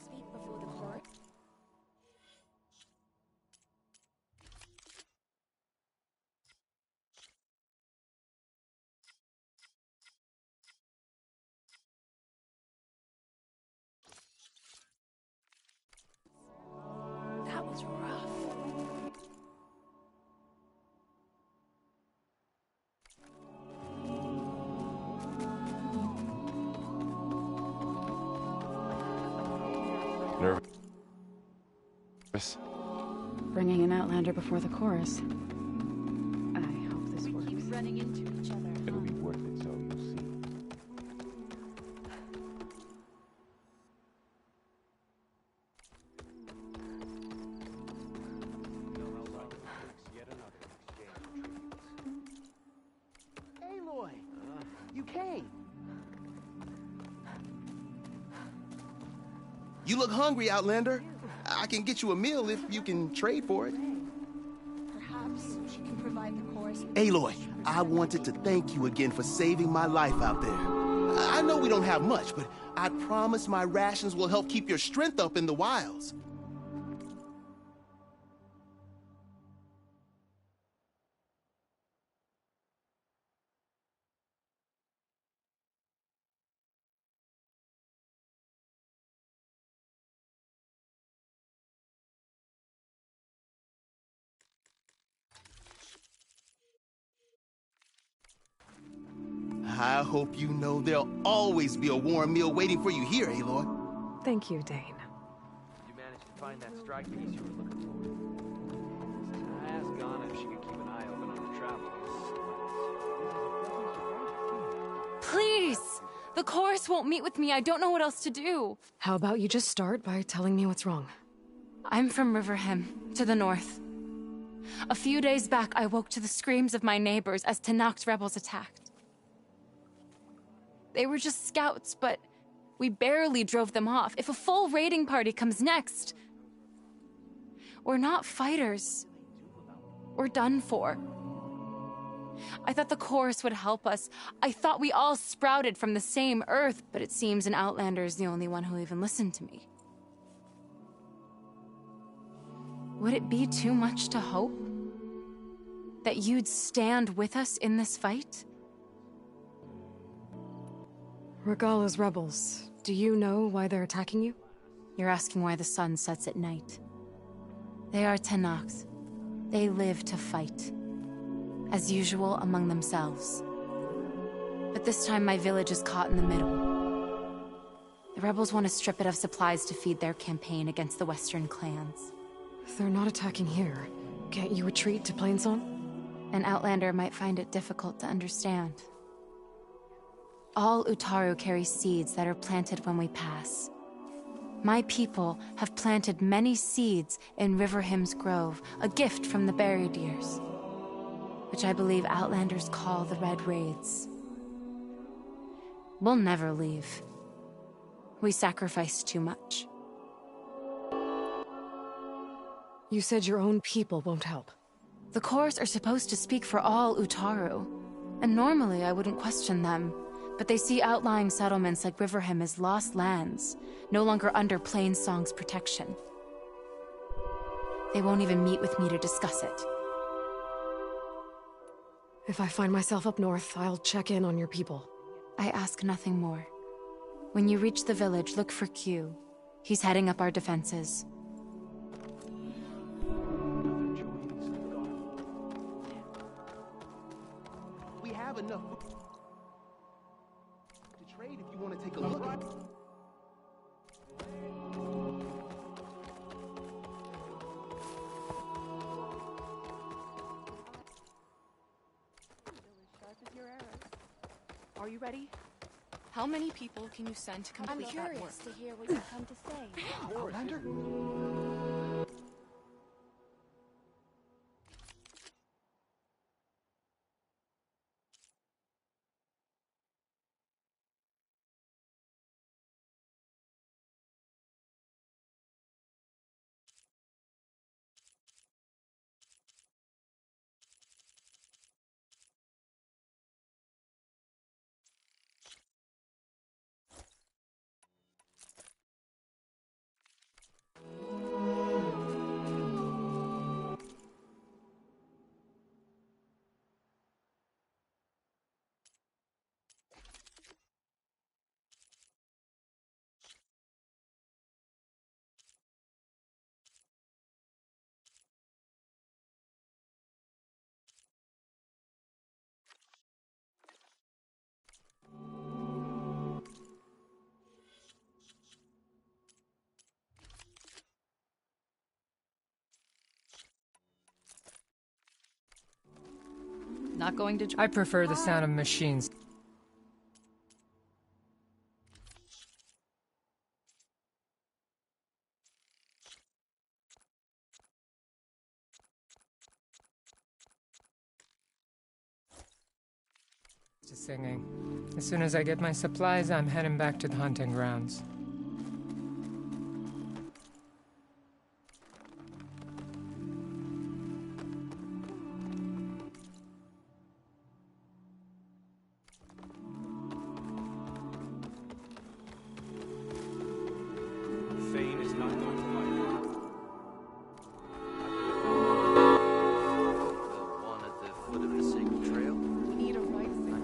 Speak before the chorus. That was rough. Nervous? Bringing an Outlander before the chorus. I hope this works. Keep running into each other. It'll be worth it, so you'll see. Aloy! You came! You look hungry, Outlander. I can get you a meal if you can trade for it. Perhaps she can provide the chorus. Aloy, I wanted to thank you again for saving my life out there. I know we don't have much, but I promise my rations will help keep your strength up in the wilds. I hope you know there'll always be a warm meal waiting for you here, Aloy. Thank you, Dane. You managed to find that strike piece you were looking for. I asked Ghana if she could keep an eye open on the travelers. Please! The chorus won't meet with me. I don't know what else to do. How about you just start by telling me what's wrong? I'm from Riverhim, to the north. A few days back, I woke to the screams of my neighbors as Tenak's rebels attacked. They were just scouts, but we barely drove them off. If a full raiding party comes next, we're not fighters. We're done for. I thought the chorus would help us. I thought we all sprouted from the same earth, but it seems an Outlander is the only one who'll even listen to me. Would it be too much to hope that you'd stand with us in this fight? Regala's rebels. Do you know why they're attacking you? You're asking why the sun sets at night. They are Tenaks. They live to fight. As usual, among themselves. But this time my village is caught in the middle. The rebels want to strip it of supplies to feed their campaign against the Western clans. If they're not attacking here, can't you retreat to Plainsong? An Outlander might find it difficult to understand. All Utaru carry seeds that are planted when we pass. My people have planted many seeds in Riverhim's Grove, a gift from the buried years, which I believe Outlanders call the Red Raids. We'll never leave. We sacrifice too much. You said your own people won't help. The chorus are supposed to speak for all Utaru, and normally I wouldn't question them. But they see outlying settlements like Riverhim as lost lands, no longer under Plainsong's protection. They won't even meet with me to discuss it. If I find myself up north, I'll check in on your people. I ask nothing more. When you reach the village, look for Q. He's heading up our defenses. We have enough to trade if you want to take a look at it. Are you ready? How many people can you send to complete that work? I'm curious to hear what you come to say. Outlander? Not going to... I prefer the sound of machines. To singing. As soon as I get my supplies, I'm heading back to the hunting grounds. Thane is not going to like it. The one at the foot of the sacred trail? We need a right signal.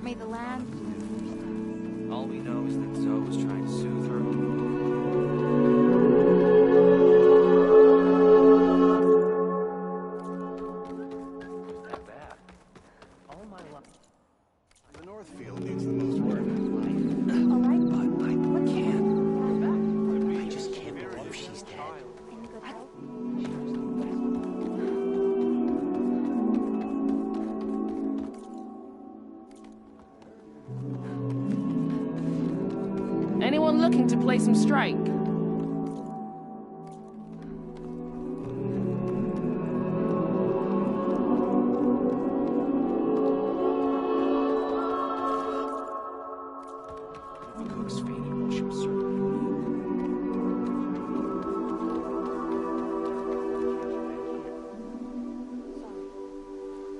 May the land... All we know is that Zoe was trying to soothe her. Not bad. All my life. The North Field needs the most work. But I can't. I just can't believe she's dead. Anyone looking to play some strike? The cook's fainted while she was serving.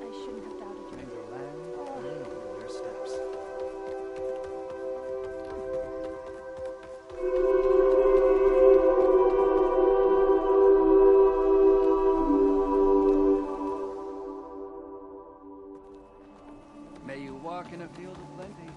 I shouldn't have doubted you. May the land lean in your steps. May you walk in a field of plenty.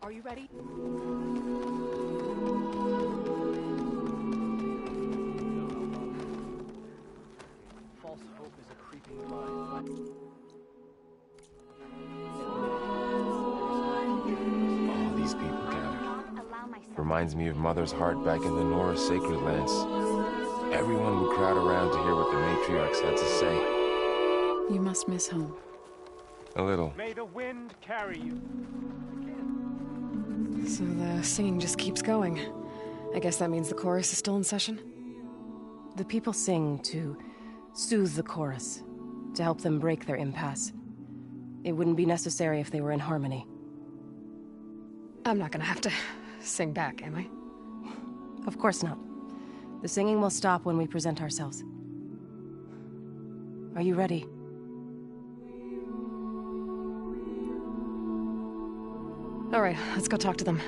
Are you ready? False hope is a creeping vine. All these people gathered. Reminds me of Mother's heart back in the Nora sacred lands. Everyone would crowd around to hear what the matriarchs had to say. You must miss home. A little. May the wind carry you. So the singing just keeps going. I guess that means the chorus is still in session? The people sing to soothe the chorus, to help them break their impasse. It wouldn't be necessary if they were in harmony. I'm not gonna have to sing back, am I? Of course not. The singing will stop when we present ourselves. Are you ready? All right, let's go talk to them.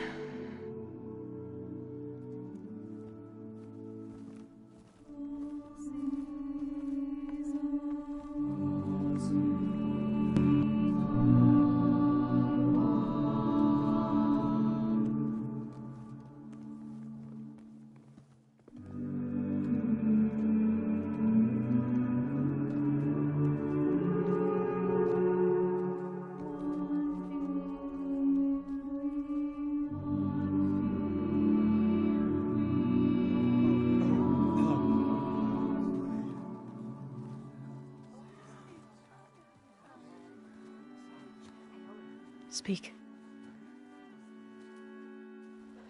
Speak.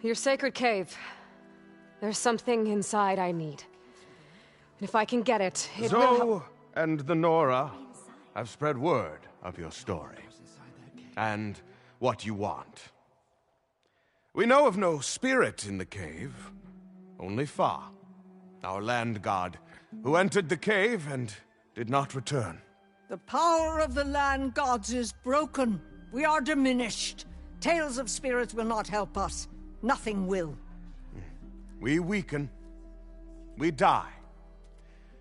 Your sacred cave. There's something inside I need. And if I can get it, it will Zoe and the Nora have spread word of your story. And what you want. We know of no spirit in the cave. Only Fa, our land god, who entered the cave and did not return. The power of the land gods is broken. We are diminished. Tales of spirits will not help us. Nothing will. We weaken. We die.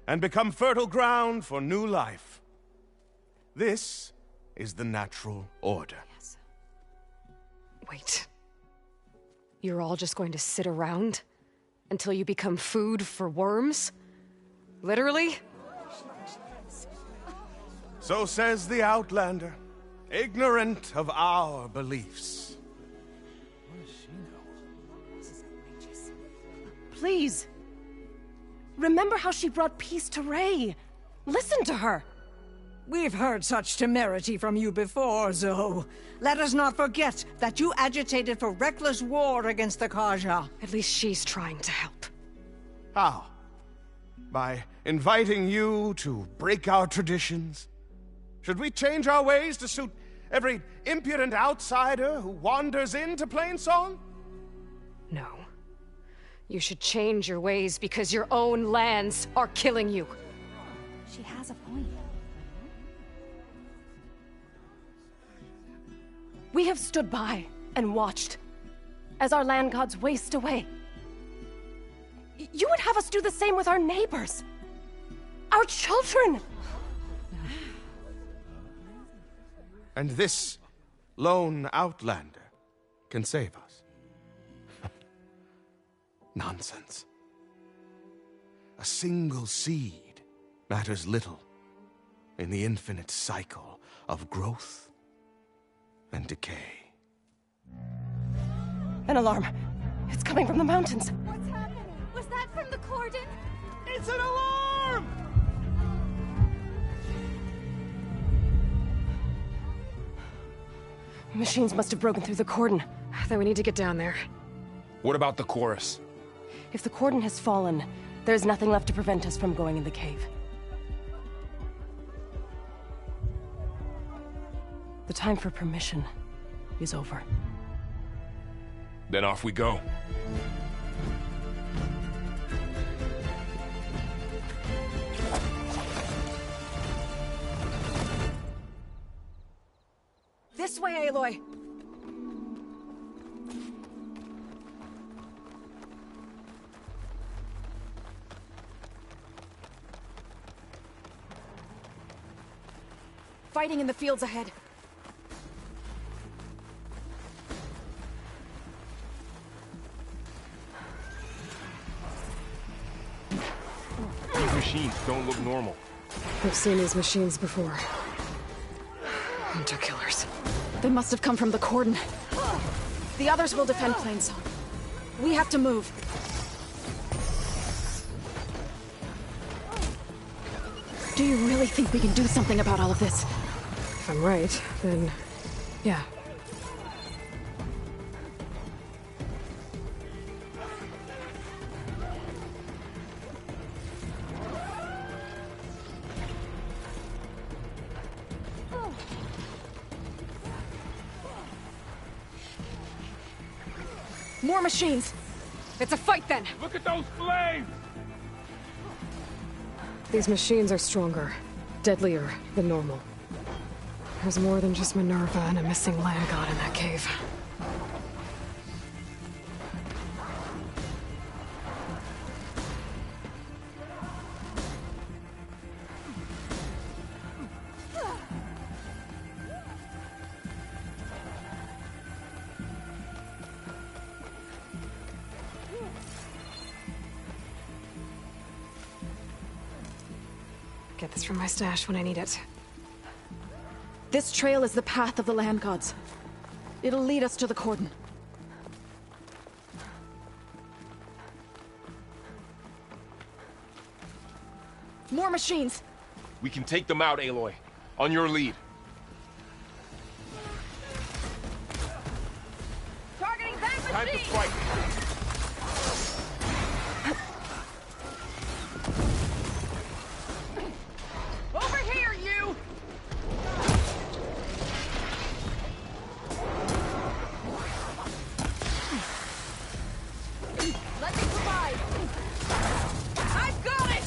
And become fertile ground for new life. This is the natural order. Yes. Wait. You're all just going to sit around until you become food for worms? Literally? So says the Outlander. Ignorant of our beliefs. What does she know? This is outrageous. Please. Remember how she brought peace to Ray. Listen to her. We've heard such temerity from you before, Zoe. Let us not forget that you agitated for reckless war against the Kaja. At least she's trying to help. How? By inviting you to break our traditions? Should we change our ways to suit every impudent outsider who wanders into Plainsong? No. You should change your ways because your own lands are killing you. She has a point. We have stood by and watched as our land gods waste away. You would have us do the same with our neighbors, our children. And this lone outlander can save us. Nonsense. A single seed matters little in the infinite cycle of growth and decay. An alarm. It's coming from the mountains. What's happening? Was that from the cordon? It's an alarm! Machines must have broken through the cordon. Then we need to get down there. What about the chorus? If the cordon has fallen, there's nothing left to prevent us from going in the cave. The time for permission is over. Then off we go. This way, Aloy! fighting in the fields ahead. These machines don't look normal. I've seen these machines before. Hunter killers. They must have come from the cordon. The others will defend Plainsong. We have to move. Do you really think we can do something about all of this? If I'm right, then... yeah. More machines! It's a fight then! Look at those flames! These machines are stronger, deadlier than normal. There's more than just Minerva and a missing land god in that cave. Get this from my stash when I need it. This trail is the path of the land gods. It'll lead us to the cordon. More machines! We can take them out, Aloy. On your lead. Targeting that machine! Time to fight! Over here, you! Let me provide! I've got it!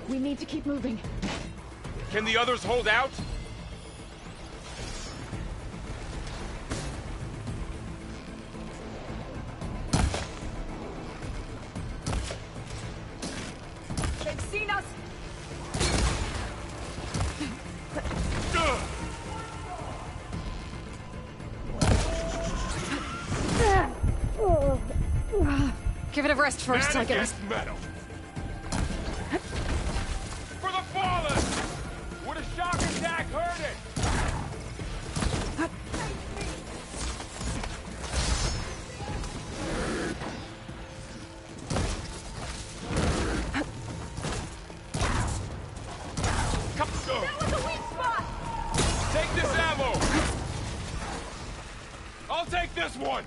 We need to keep moving. Can the others hold out? They've seen us! Give it a rest first, Man I guess. against metal. For the fallen! Would a shock attack hurt it? Come go! That was a weak spot! Take this ammo! I'll take this one!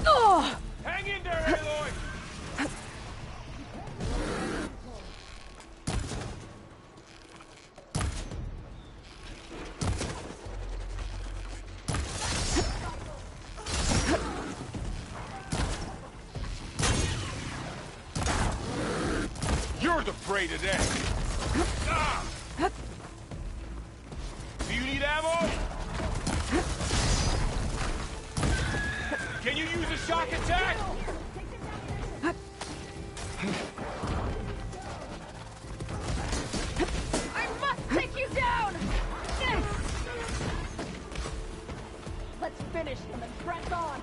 Oh! Hang in there, Aloy! You're the prey today! Ah! Do you need ammo? Can you use a shock attack? I must take you down! Let's finish them and press on!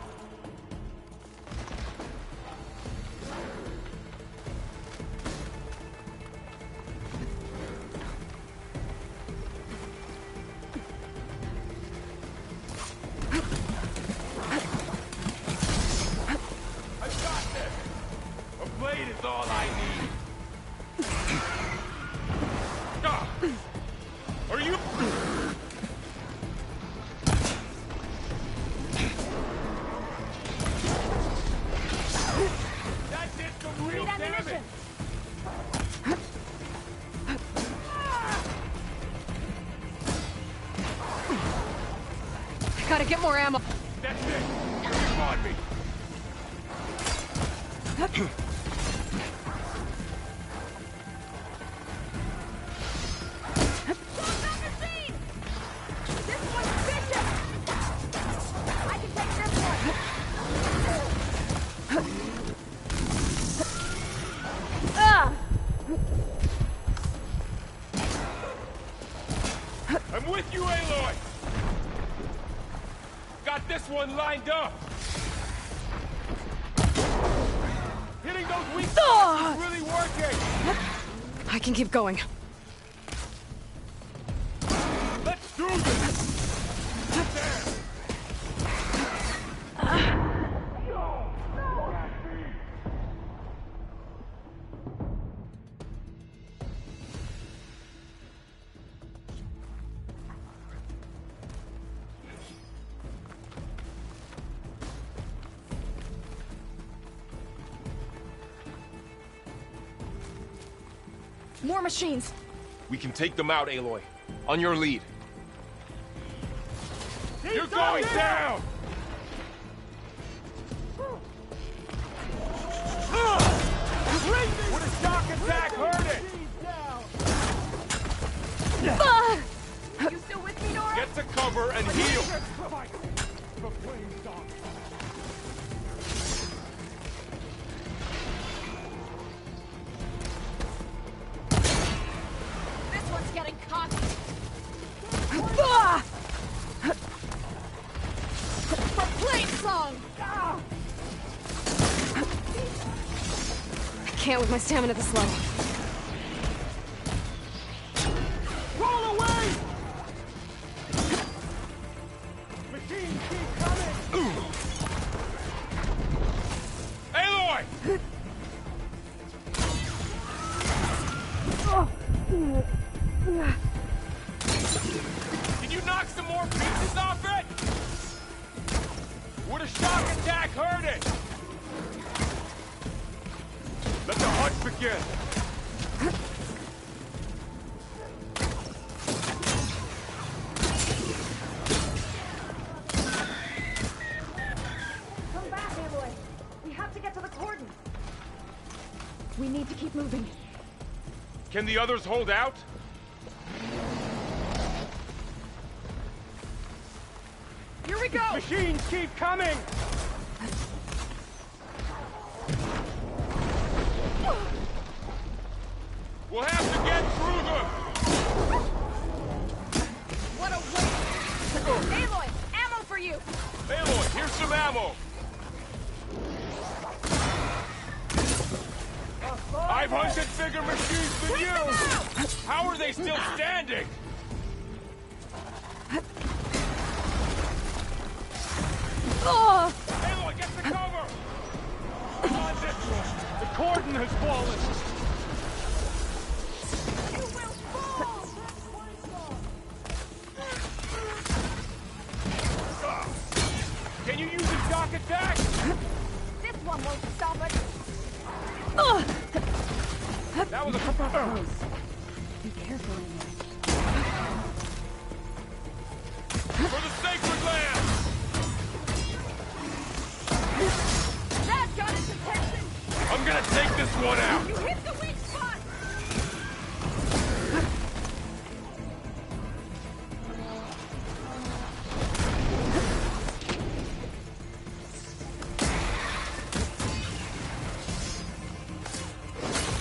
I've got get more ammo. That's it! Come on me! I'm with you, Aloy! Got this one lined up! Hitting those weak spots is really working! I can keep going. Let's do this! More machines. We can take them out, Aloy. On your lead. You're going down! Would a shock attack hurt it? You still with me, Nora? Get to cover and heal! This one's getting cocky. For plane song! I can't with my stamina this low. Roll away! Machines keep coming! Aloy! Can you knock some more pieces off it? Would a shock attack hurt it? Let the hunt begin! Come back, Aloy. We have to get to the cordon. We need to keep moving. Can the others hold out? Here we go! Machines keep coming! We'll have to get through them! What a waste! Aloy, ammo for you! Aloy, here's some ammo! I've hunted bigger machines than you! How are they still standing? Aloy, get the cover! Come on, this one! The cordon has fallen! You will fall! Can you use a shock attack? This one won't stop us. That was a... Be careful, For the sacred land! That got its attention! I'm gonna take this one out! You hit the weak spot!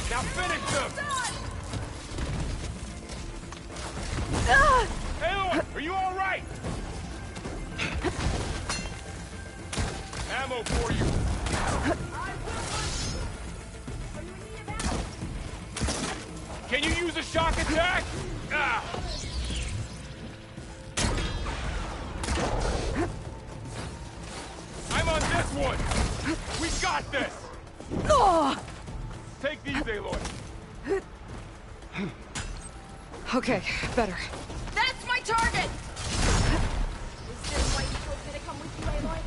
Now finish them! Aloy, are you all right? Ammo for you. Can you use a shock attack? Ah. I'm on this one. We got this. Take these, Aloy. Okay, better. That's my target! Is this why you told me to come with you, Aloy?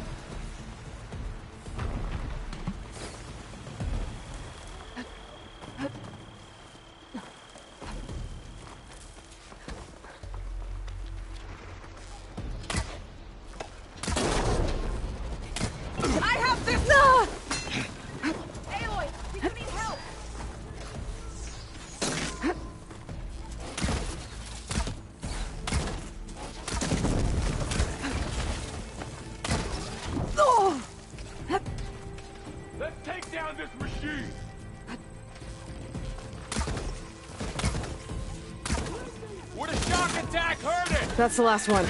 attack! Heard it! That's the last one.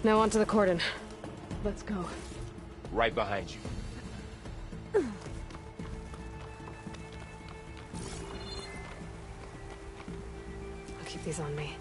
Now onto the cordon. Let's go. Right behind you. I'll keep these on me.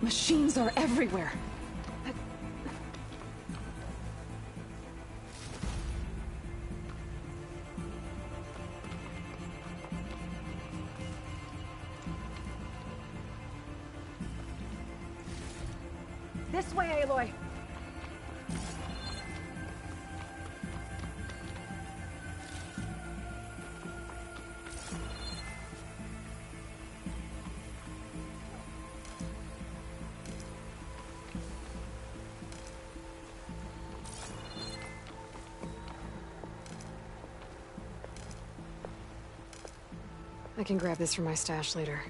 Machines are everywhere. This way, Aloy. I can grab this from my stash later.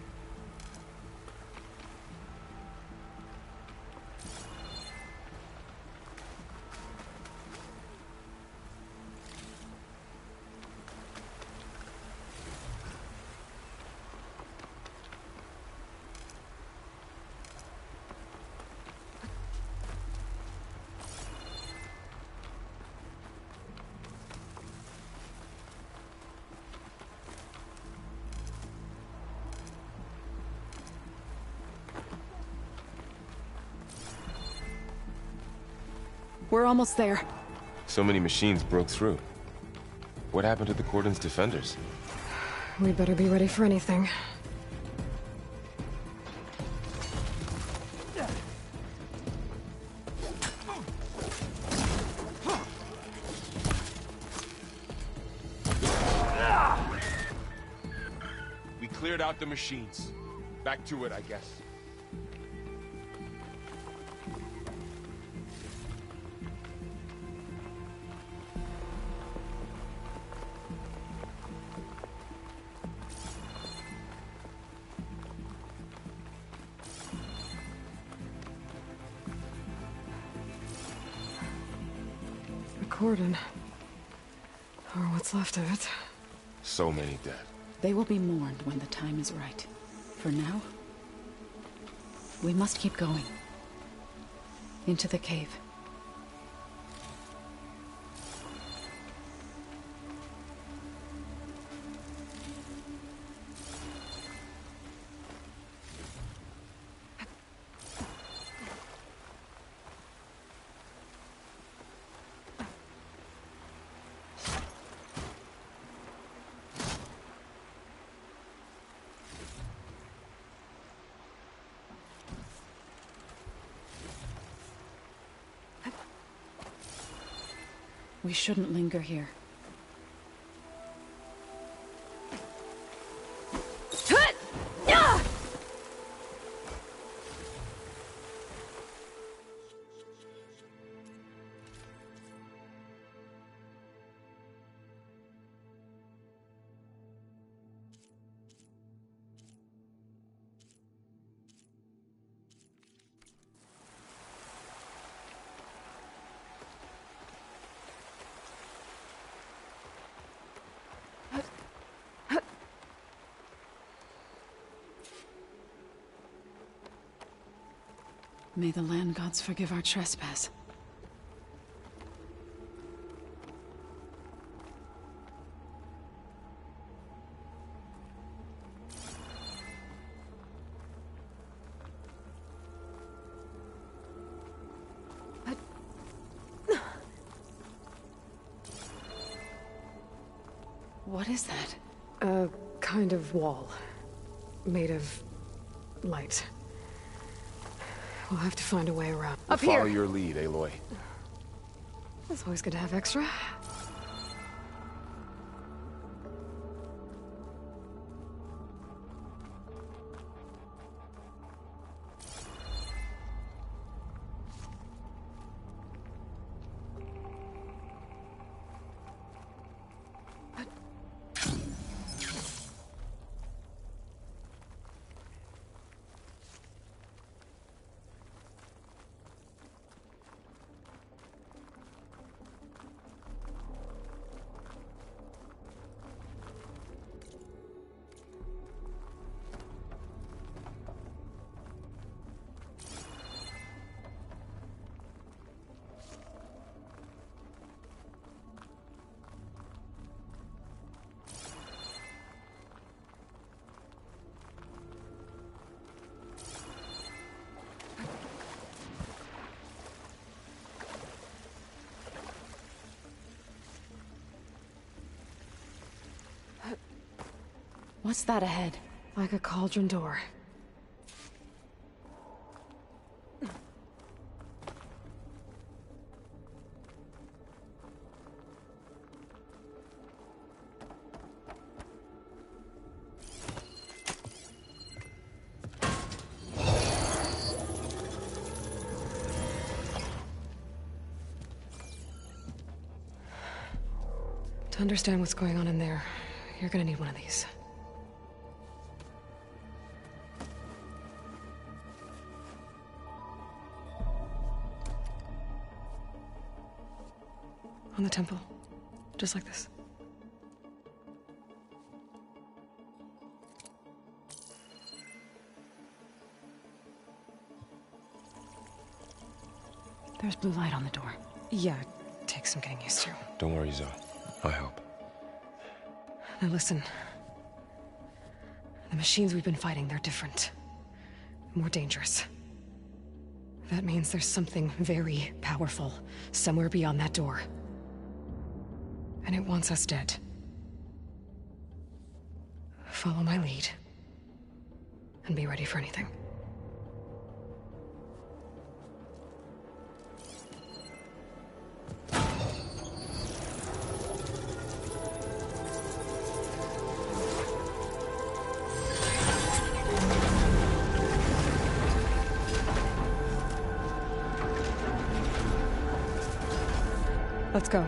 We're almost there. So many machines broke through. What happened to the Cordon's defenders? We'd better be ready for anything. We cleared out the machines. Back to it, I guess. Cordon. Or what's left of it. So many dead. They will be mourned when the time is right. For now, we must keep going. Into the cave. We shouldn't linger here. May the land gods forgive our trespass. What is that? A kind of wall. Made of light. We'll have to find a way around. We'll follow your lead, Aloy. It's always good to have extra. What's that ahead? Like a cauldron door. To understand what's going on in there, you're gonna need one of these. On the temple. Just like this. There's blue light on the door. Yeah, it takes some getting used to. Don't worry, Zoe. I help. Now listen. The machines we've been fighting, they're different. More dangerous. That means there's something very powerful somewhere beyond that door. And it wants us dead. Follow my lead. And be ready for anything. Let's go.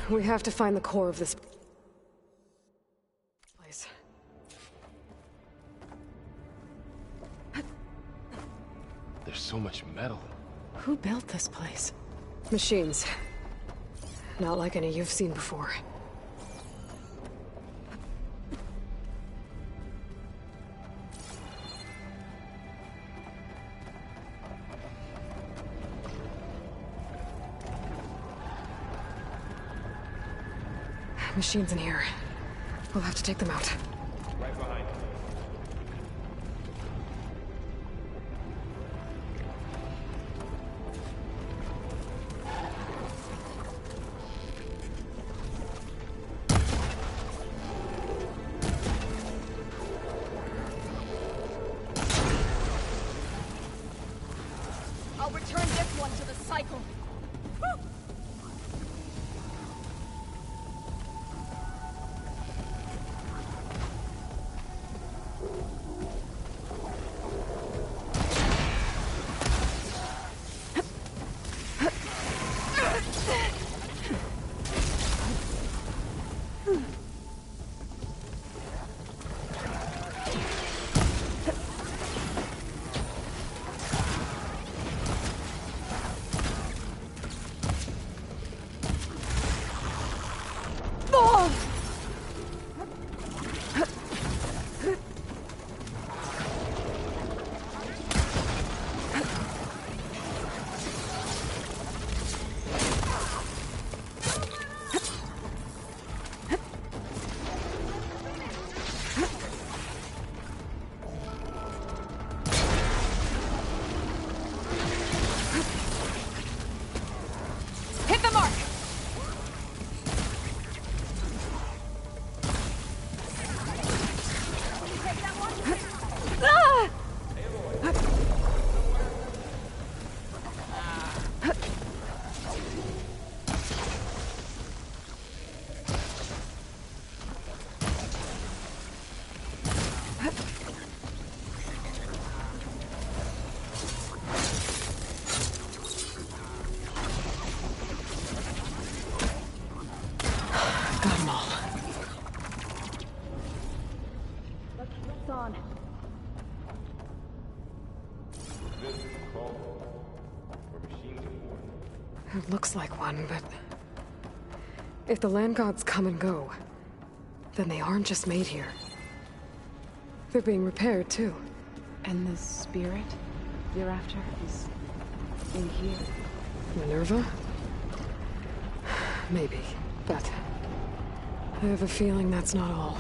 We have to find the core of this place. There's so much metal. Who built this place? Machines. Not like any you've seen before. Machines in here. We'll have to take them out. Right behind. I'll return this one to the cycle. It looks like one, but if the land gods come and go, then they aren't just made here. They're being repaired, too. And the spirit you're after is in here? Minerva? Maybe, but I have a feeling that's not all.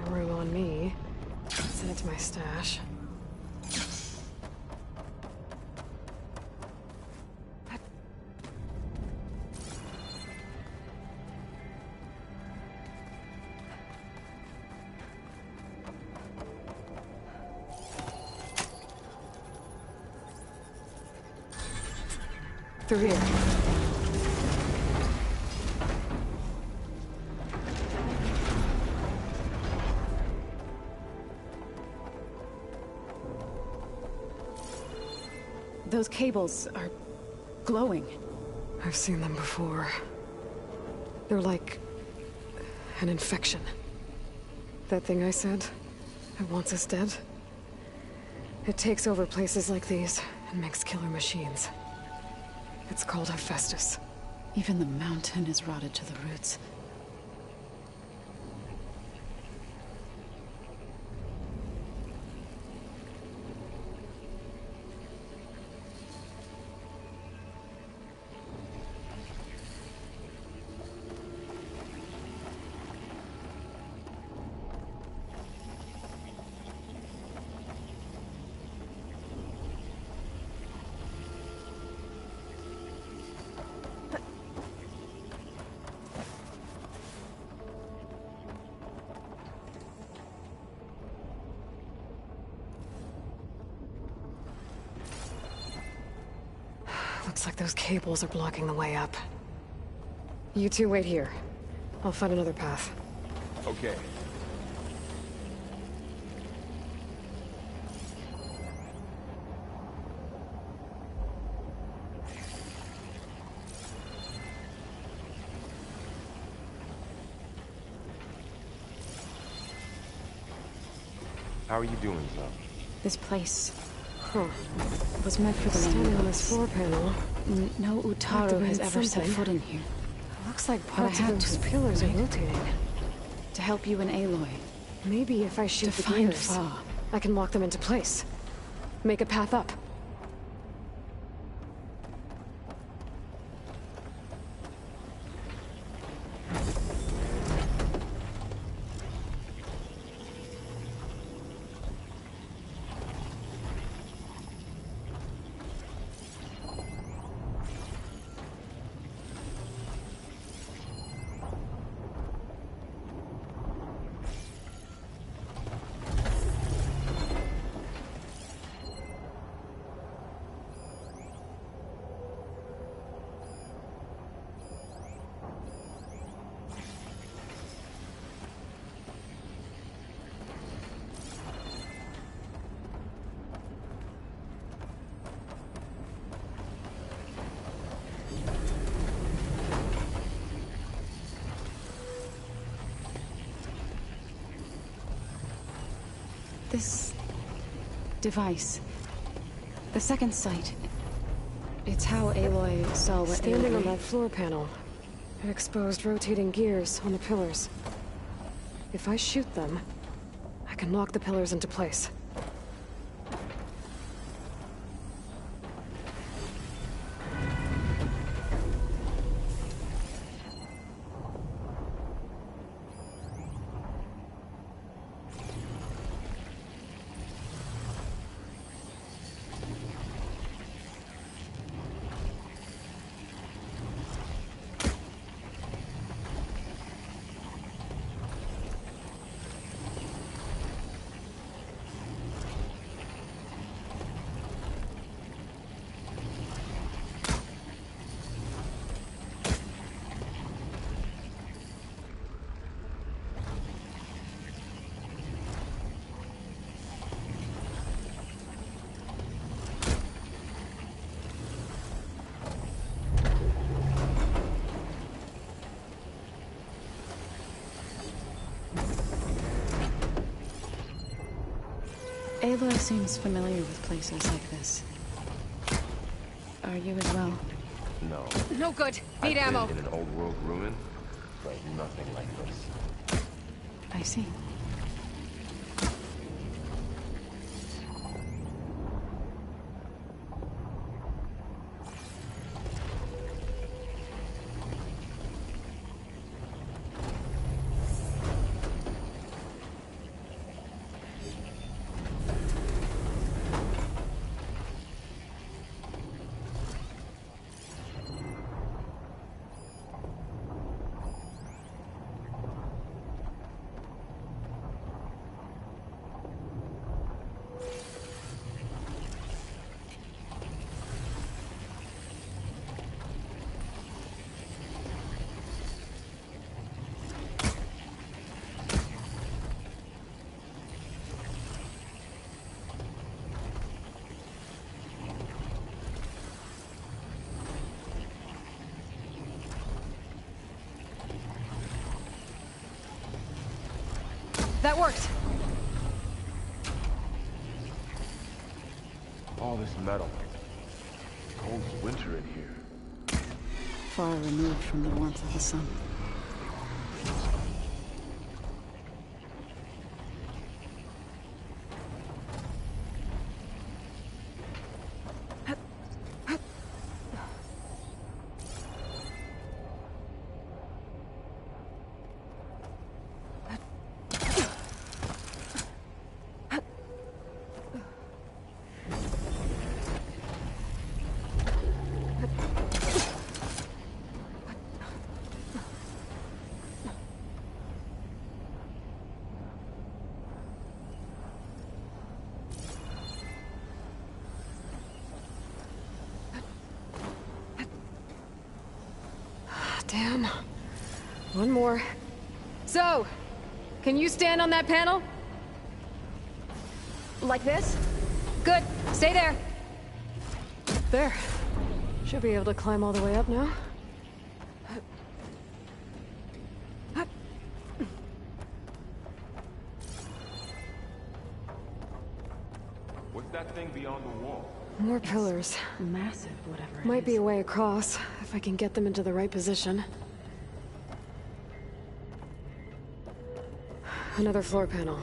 A room on me. Send it to my stash. Through here. Those cables are glowing. I've seen them before. They're like an infection. That thing I said, that wants us dead. It takes over places like these and makes killer machines. It's called Hephaestus. Even the mountain is rotted to the roots. Looks like those cables are blocking the way up. You two wait here. I'll find another path. Okay. How are you doing, Zoe? This place... was meant for the Standing on this floor panel. No Utaru has ever set foot in here. Looks like parts of those pillars are rotating. To help you and Aloy. Maybe if I shoot the find gears, Fa. I can lock them into place. Make a path up. This device, the second sight, it's how Aloy saw what Standing on Aloy... that floor panel, it exposed rotating gears on the pillars. If I shoot them, I can lock the pillars into place. Aloy seems familiar with places like this. Are you as well? No. No good. Need I've ammo. been in an old world ruin, but nothing like this. I see. That worked. All this metal. Cold as winter in here. Far removed from the warmth of the sun. Damn. One more. So, can you stand on that panel? Like this? Good. Stay there. There. Should be able to climb all the way up now. What's that thing beyond the wall? More pillars. Massive, whatever it Might be is. a way across, if I can get them into the right position. Another floor panel.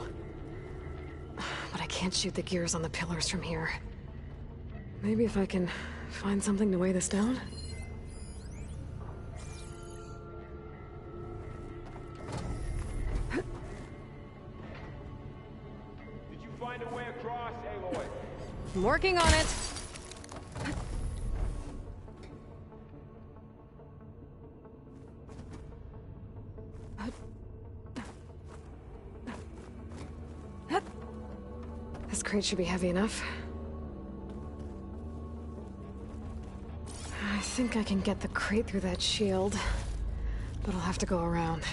But I can't shoot the gears on the pillars from here. Maybe if I can find something to weigh this down? Did you find a way across, Aloy? I'm working on it. This crate should be heavy enough. I think I can get the crate through that shield, but I'll have to go around.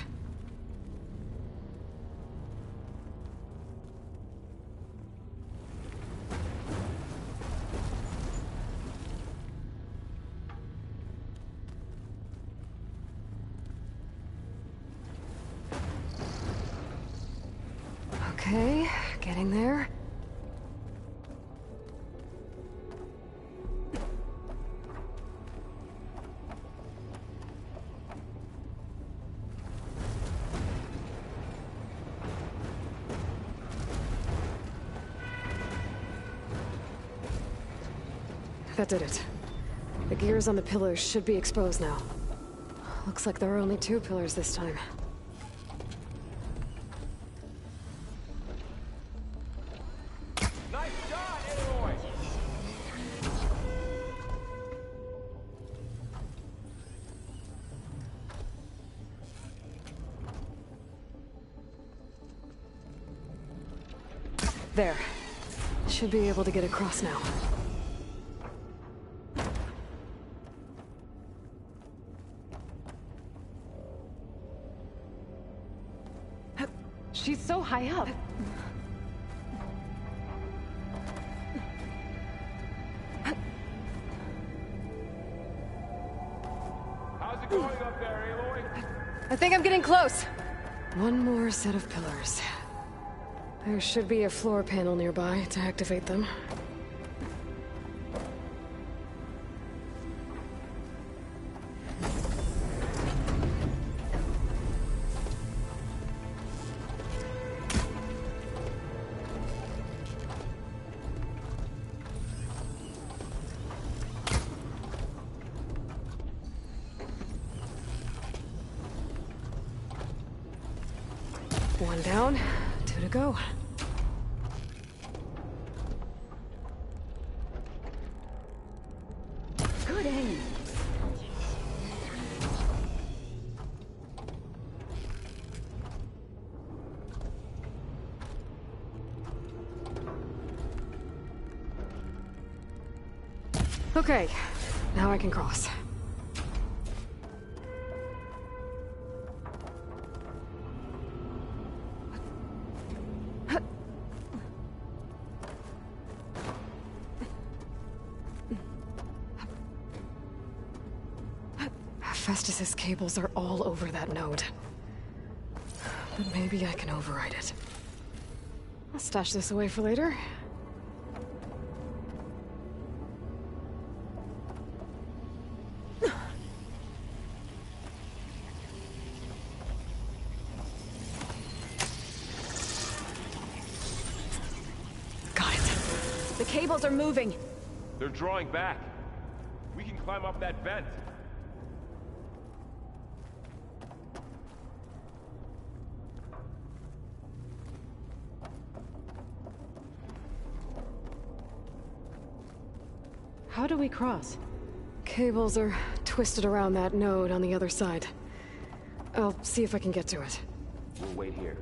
Okay, getting there. That did it. The gears on the pillars should be exposed now. Looks like there are only 2 pillars this time. Nice shot, Aloy! There. Should be able to get across now. She's so high up. How's it going up there, Aloy? I think I'm getting close. One more set of pillars. There should be a floor panel nearby to activate them. One down, 2 to go. Good aim. Okay, now I can cross. Festus's cables are all over that node. But maybe I can override it. I'll stash this away for later. Got it. The cables are moving. They're drawing back. We can climb up that vent. How do we cross? Cables are twisted around that node on the other side. I'll see if I can get to it. We'll wait here.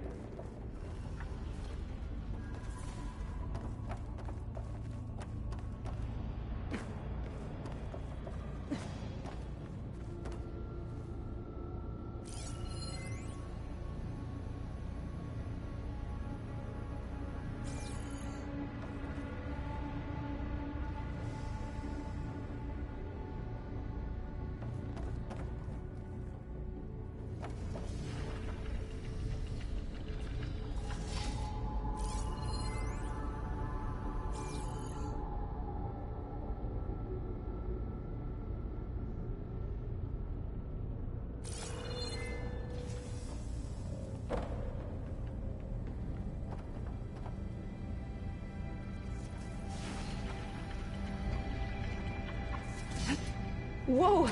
Whoa!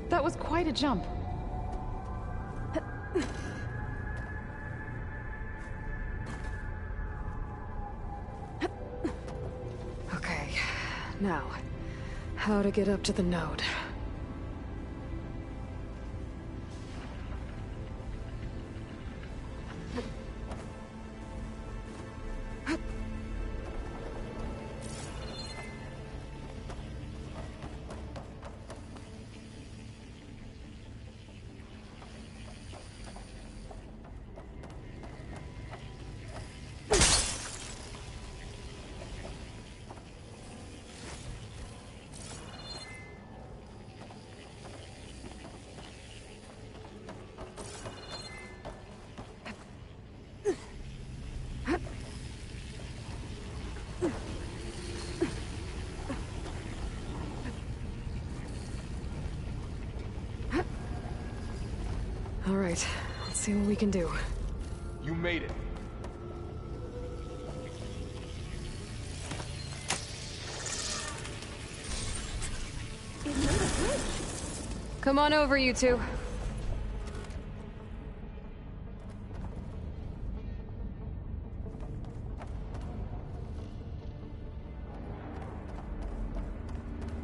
That was quite a jump. Okay, now, how to get up to the node. All right, let's see what we can do. You made it. Come on over, you two.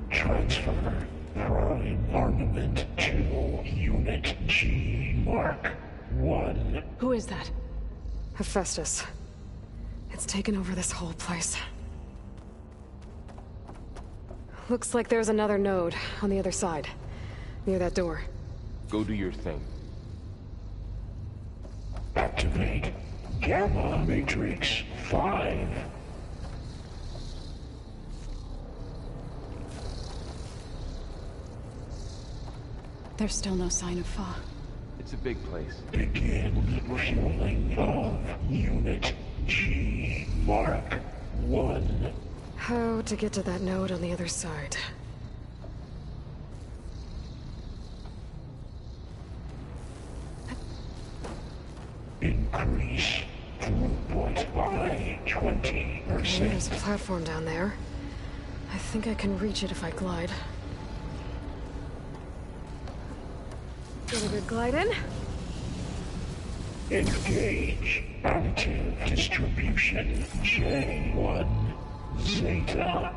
Transfer prime armament to Unit G Mark 1. Who is that? Hephaestus. It's taken over this whole place. Looks like there's another node on the other side, near that door. Go do your thing. Activate Gamma Matrix 5. There's still no sign of Fa. It's a big place. Begin refueling of Unit G Mark 1. How to get to that node on the other side? Increase throughput by 20%. Okay, there's a platform down there. I think I can reach it if I glide. Get a good glide in. Engage active distribution J1 Zeta.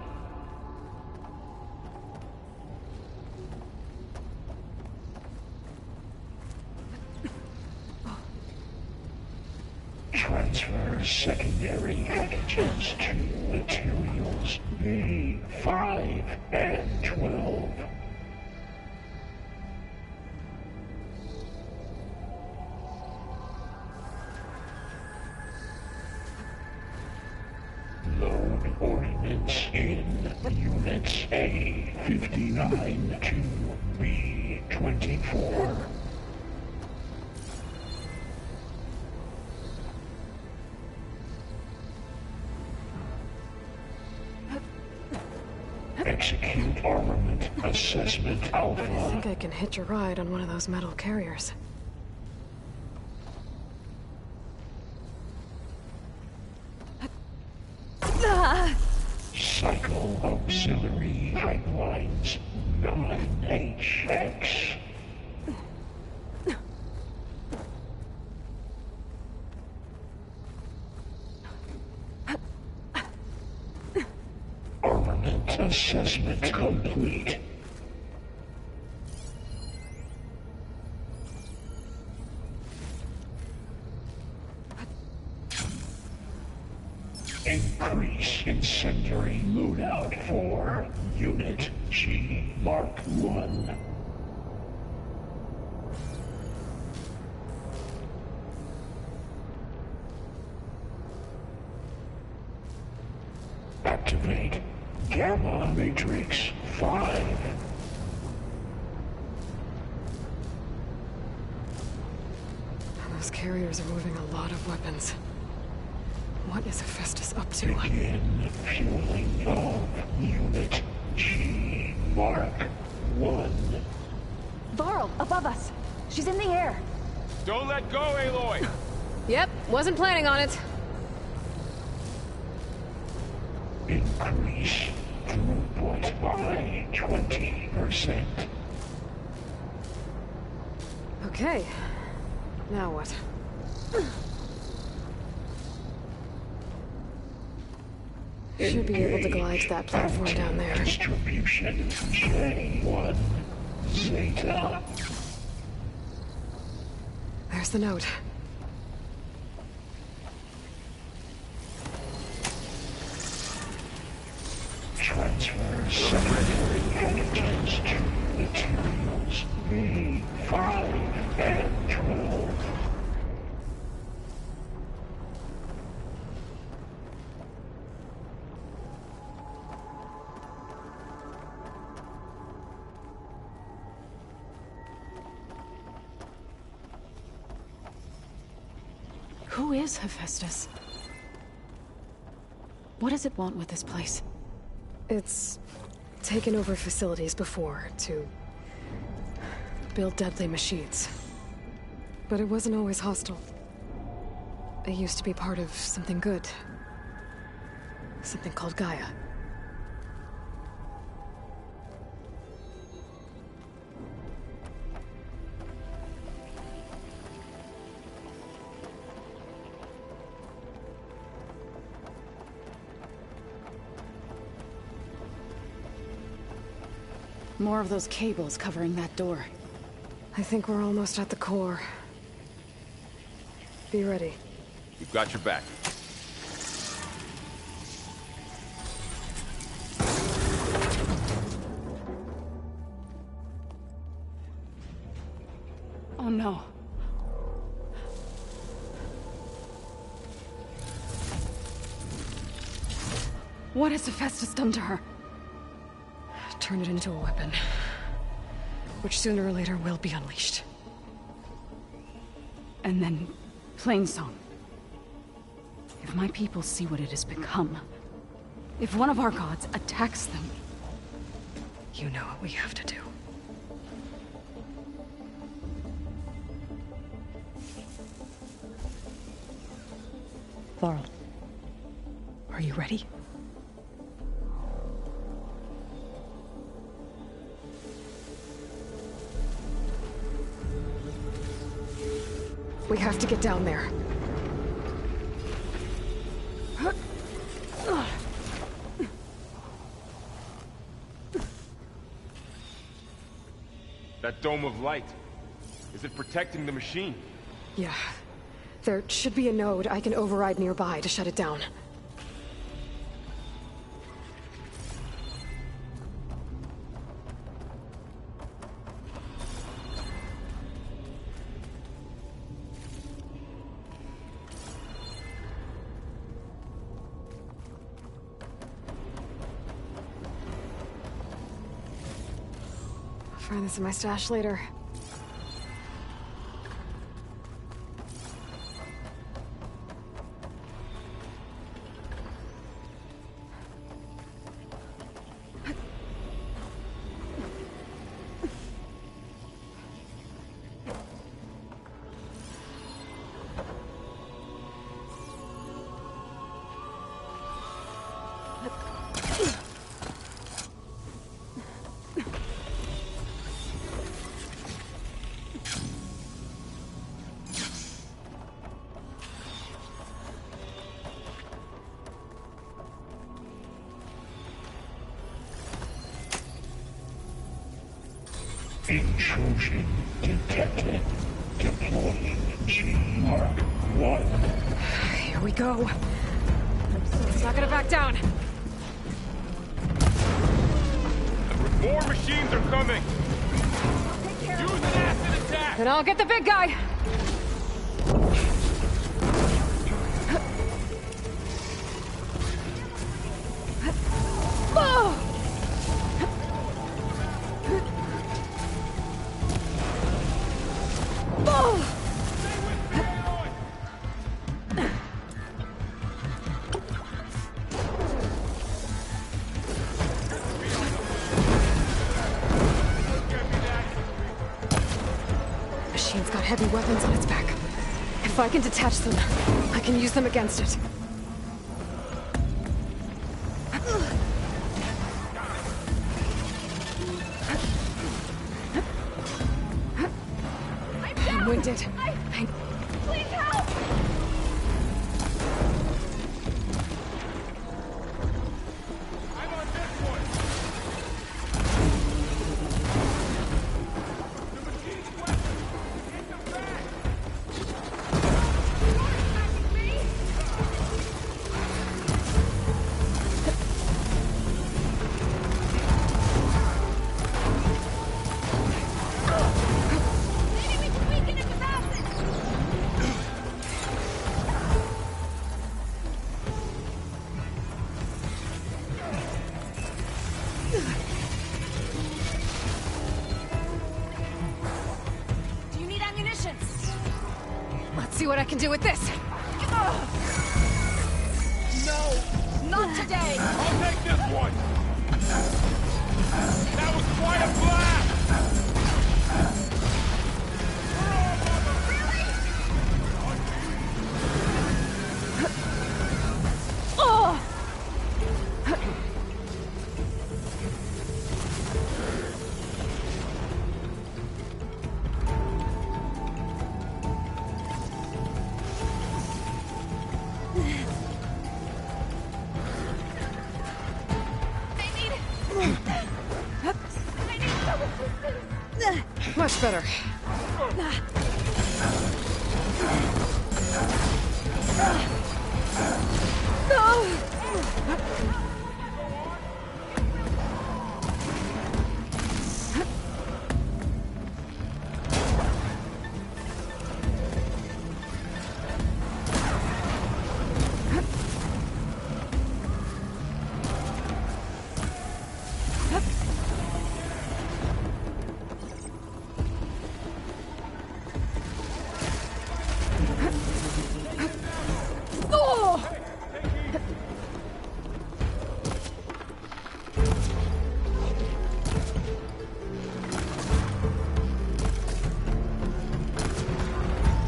Transfer secondary packages to materials B5 and 12. Load ordnance in Units A59 to B24. Execute armament assessment I alpha. think I can hitch a ride on one of those metal carriers. Cycle auxiliary pipelines 9HX. Armament assessment complete. Increase incendiary loadout for Unit G Mark 1. Activate Gamma Matrix 5. Those carriers are moving a lot of weapons. What is Hephaestus up to? Begin fueling of Unit G Mark 1. Varl, above us. She's in the air. Don't let go, Aloy! Yep, wasn't planning on it. Increase throughput by 20%. Okay. Now what? Should be able to glide to that platform down there. Distribution J1 Zeta. There's the note. Transfer secondary packages to materials B5 and 12. Who is Hephaestus? What does it want with this place? It's taken over facilities before to build deadly machines. But it wasn't always hostile. It used to be part of something good. Something called Gaia. More of those cables covering that door. I think we're almost at the core. Be ready. We've got your back. Oh no. What has Hephaestus done to her? Turn it into a weapon. Which sooner or later will be unleashed. And then, Plainsong. If my people see what it has become, if one of our gods attacks them... You know what we have to do. Varl, are you ready? We have to get down there. That dome of light. Is it protecting the machine? Yeah. There should be a node I can override nearby to shut it down. I'll find this in my stash later. Intrusion detected. Deploying G-Mark 1. Here we go. It's not gonna back down. More machines are coming! Use an acid attack! Then I'll get the big guy! Oh! Oh! Machine's got heavy weapons on its back. If I can detach them, I can use them against it. I'm winded. Please help! Do you need ammunition? Let's see what I can do with this. No! Not today! I'll take this one! That was quite a blast! Oh! Much better.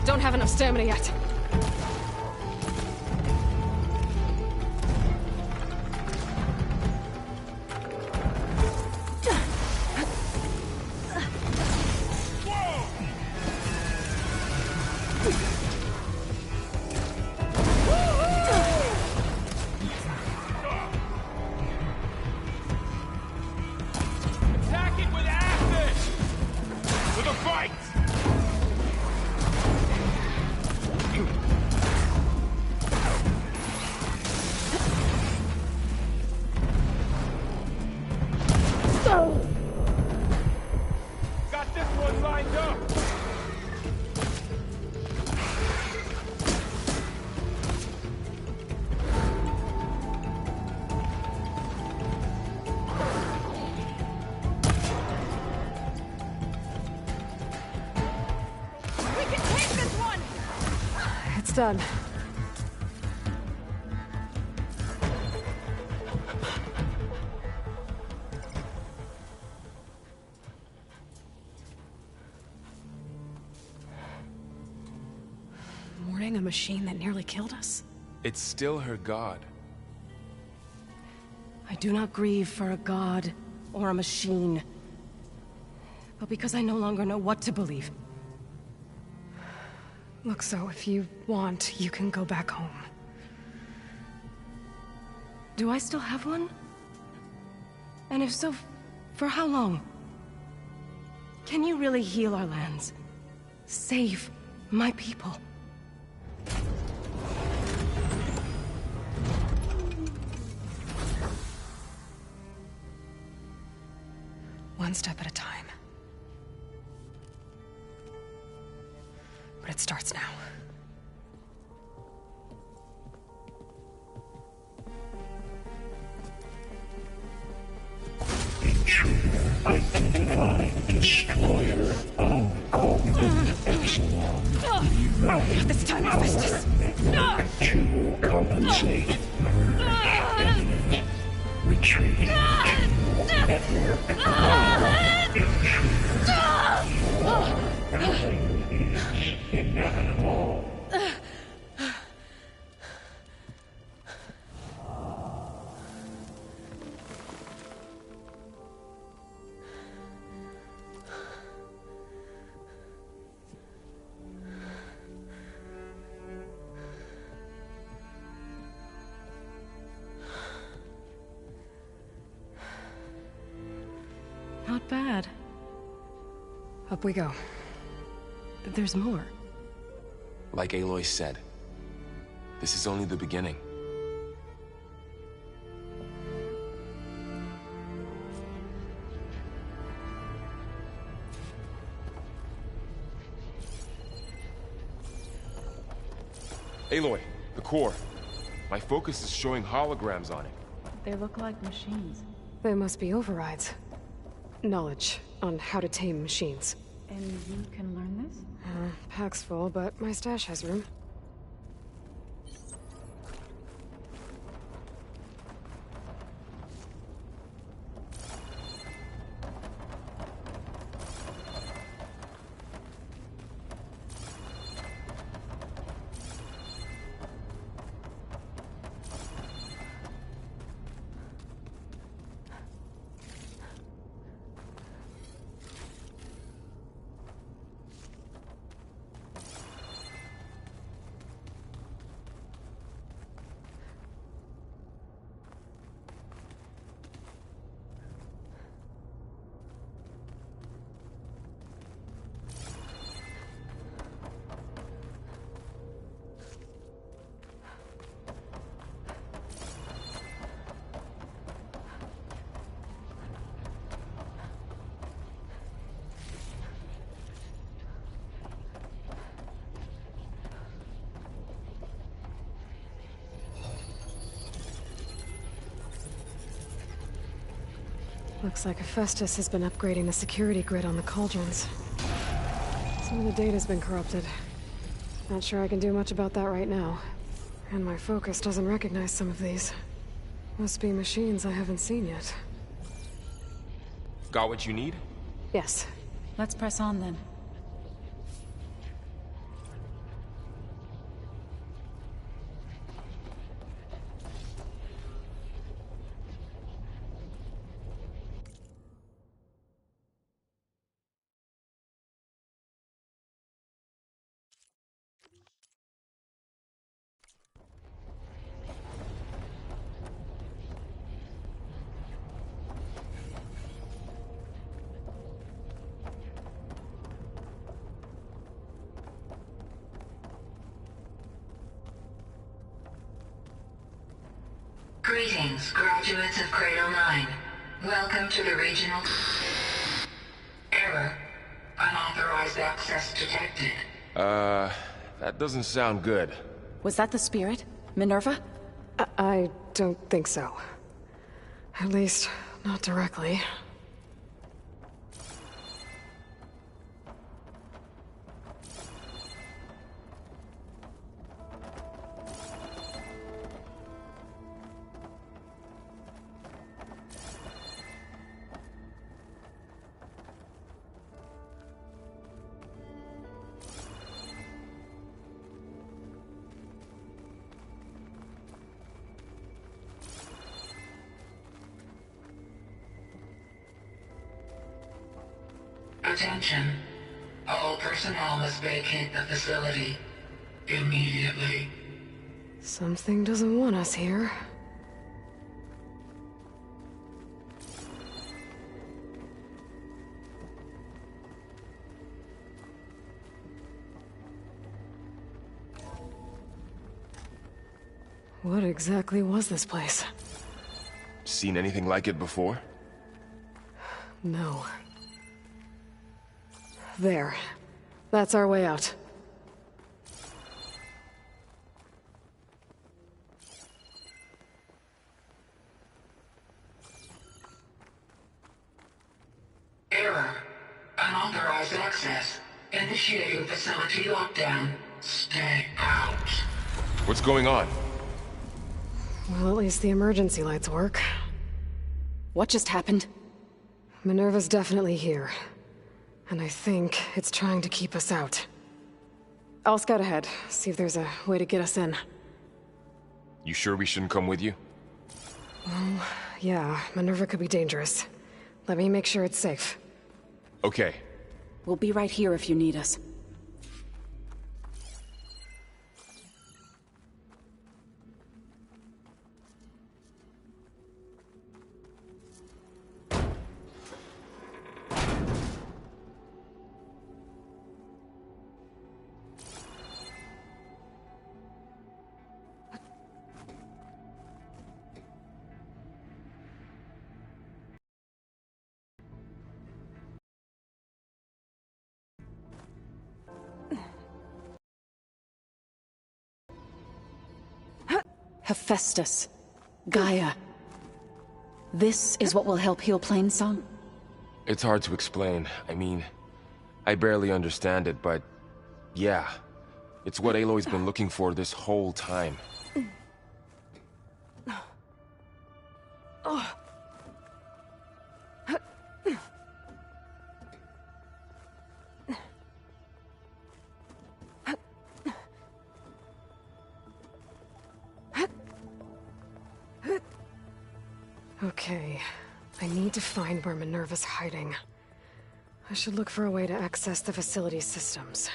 Don't have enough stamina yet. Attack it with acid! With a fight! Got this one lined up! We can take this one! It's done. Mourning a machine that nearly killed us? It's still her god. I do not grieve for a god or a machine, but because I no longer know what to believe. Look, so if you want, you can go back home. Do I still have one? And if so, for how long? Can you really heal our lands? Save my people? One step at a time. But it starts now. Identify destroyer. I'll call them Epsilon. This time, Hephaestus! To compensate. Imminent. Retreat. Is inevitable. Not bad. Up we go. There's more. Like Aloy said, this is only the beginning. Aloy, the core. My focus is showing holograms on it. They look like machines. They must be overrides. Knowledge on how to tame machines. And you can learn this? Pack's full, but my stash has room. Looks like Hephaestus has been upgrading the security grid on the cauldrons. Some of the data's been corrupted. Not sure I can do much about that right now. And my focus doesn't recognize some of these. Must be machines I haven't seen yet. Got what you need? Yes. Let's press on then. Greetings, graduates of Cradle 9. Welcome to the regional... Error. Unauthorized access detected. That doesn't sound good. Was that the spirit? Minerva? I don't think so. At least, not directly. Attention. All personnel must vacate the facility immediately. Something doesn't want us here. What exactly was this place? Seen anything like it before? No. There. That's our way out. Error. Unauthorized access. Initiating facility lockdown. Stay out. What's going on? Well, at least the emergency lights work. What just happened? Minerva's definitely here. And I think it's trying to keep us out. I'll scout ahead, see if there's a way to get us in. You sure we shouldn't come with you? Well, yeah, Minerva could be dangerous. Let me make sure it's safe. Okay. We'll be right here if you need us. Hephaestus. Gaia. This is what will help heal Plainsong? It's hard to explain. I mean, I barely understand it, but yeah. It's what Aloy's been looking for this whole time. Okay, I need to find where Minerva's hiding. I should look for a way to access the facility's systems.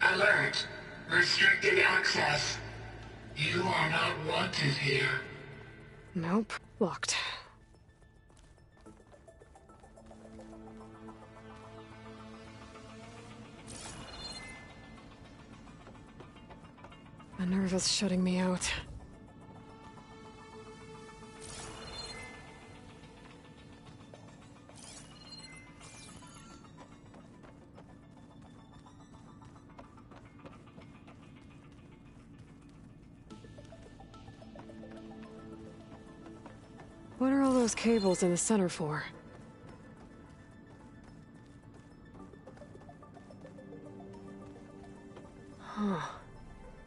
Alert. Restricted access. You are not wanted here. Nope, locked. Minerva's shutting me out. What are all those cables in the center for? Huh.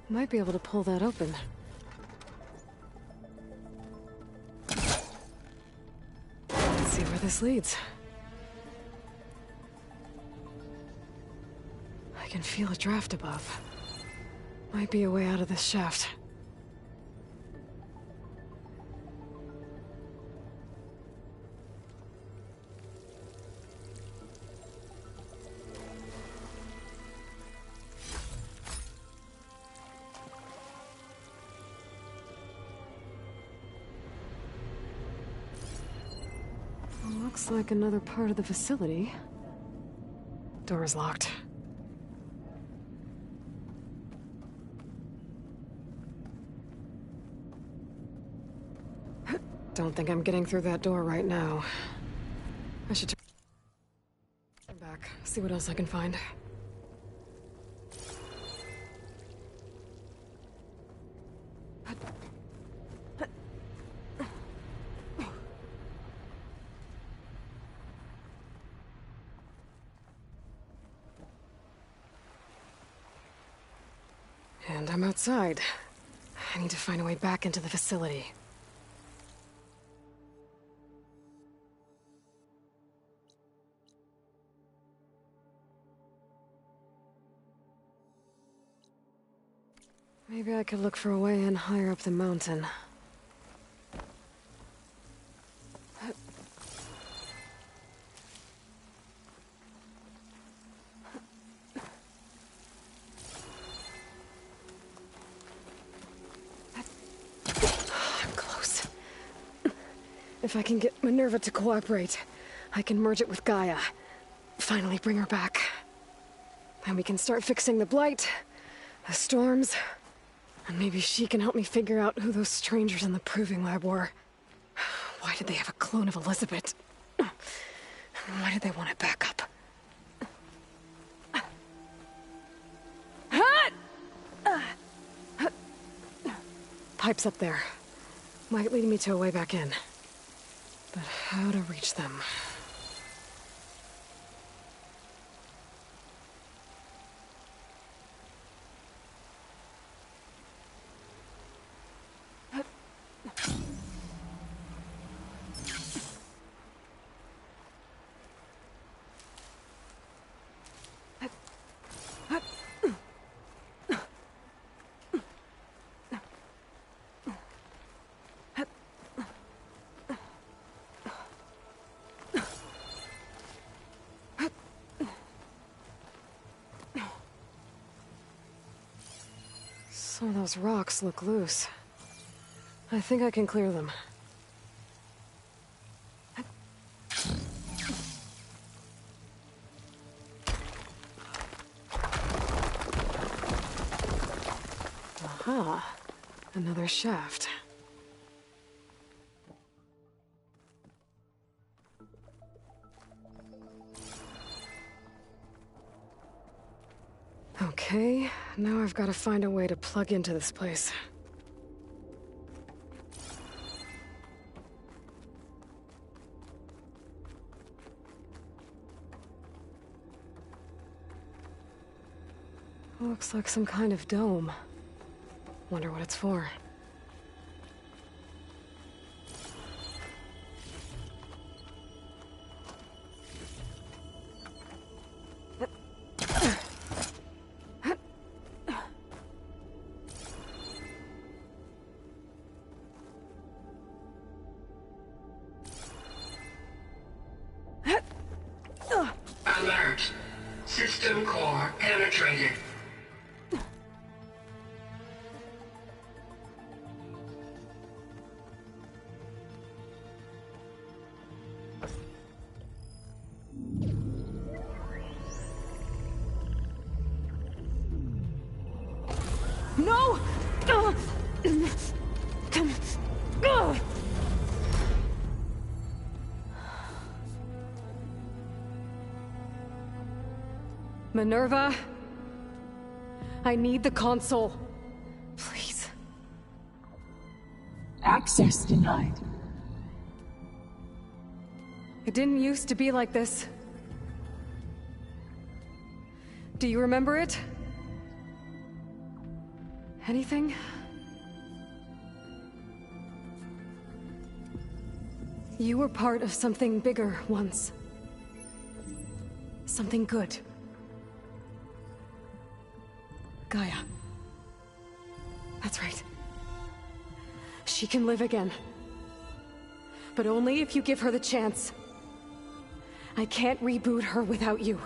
Might be able to pull that open. Let's see where this leads. I can feel a draft above. Might be a way out of this shaft. Looks like another part of the facility. Door is locked. Don't think I'm getting through that door right now. I should turn back, see what else I can find. And I'm outside. I need to find a way back into the facility. Maybe I could look for a way in higher up the mountain. If I can get Minerva to cooperate, I can merge it with Gaia. Finally bring her back. Then we can start fixing the Blight, the storms, and maybe she can help me figure out who those strangers in the Proving Lab were. Why did they have a clone of Elizabeth? Why did they want it back up? Pipes up there. Might lead me to a way back in. But how to reach them? Some of those rocks look loose. I think I can clear them. Aha! Another shaft. Okay, now I've got to find a way to plug into this place. Looks like some kind of dome. Wonder what it's for. Alert. System core penetrated. No! Minerva, I need the console. Please. Access denied. It didn't used to be like this. Do you remember it? Anything? You were part of something bigger once. Something good. Gaia. That's right. She can live again. But only if you give her the chance. I can't reboot her without you.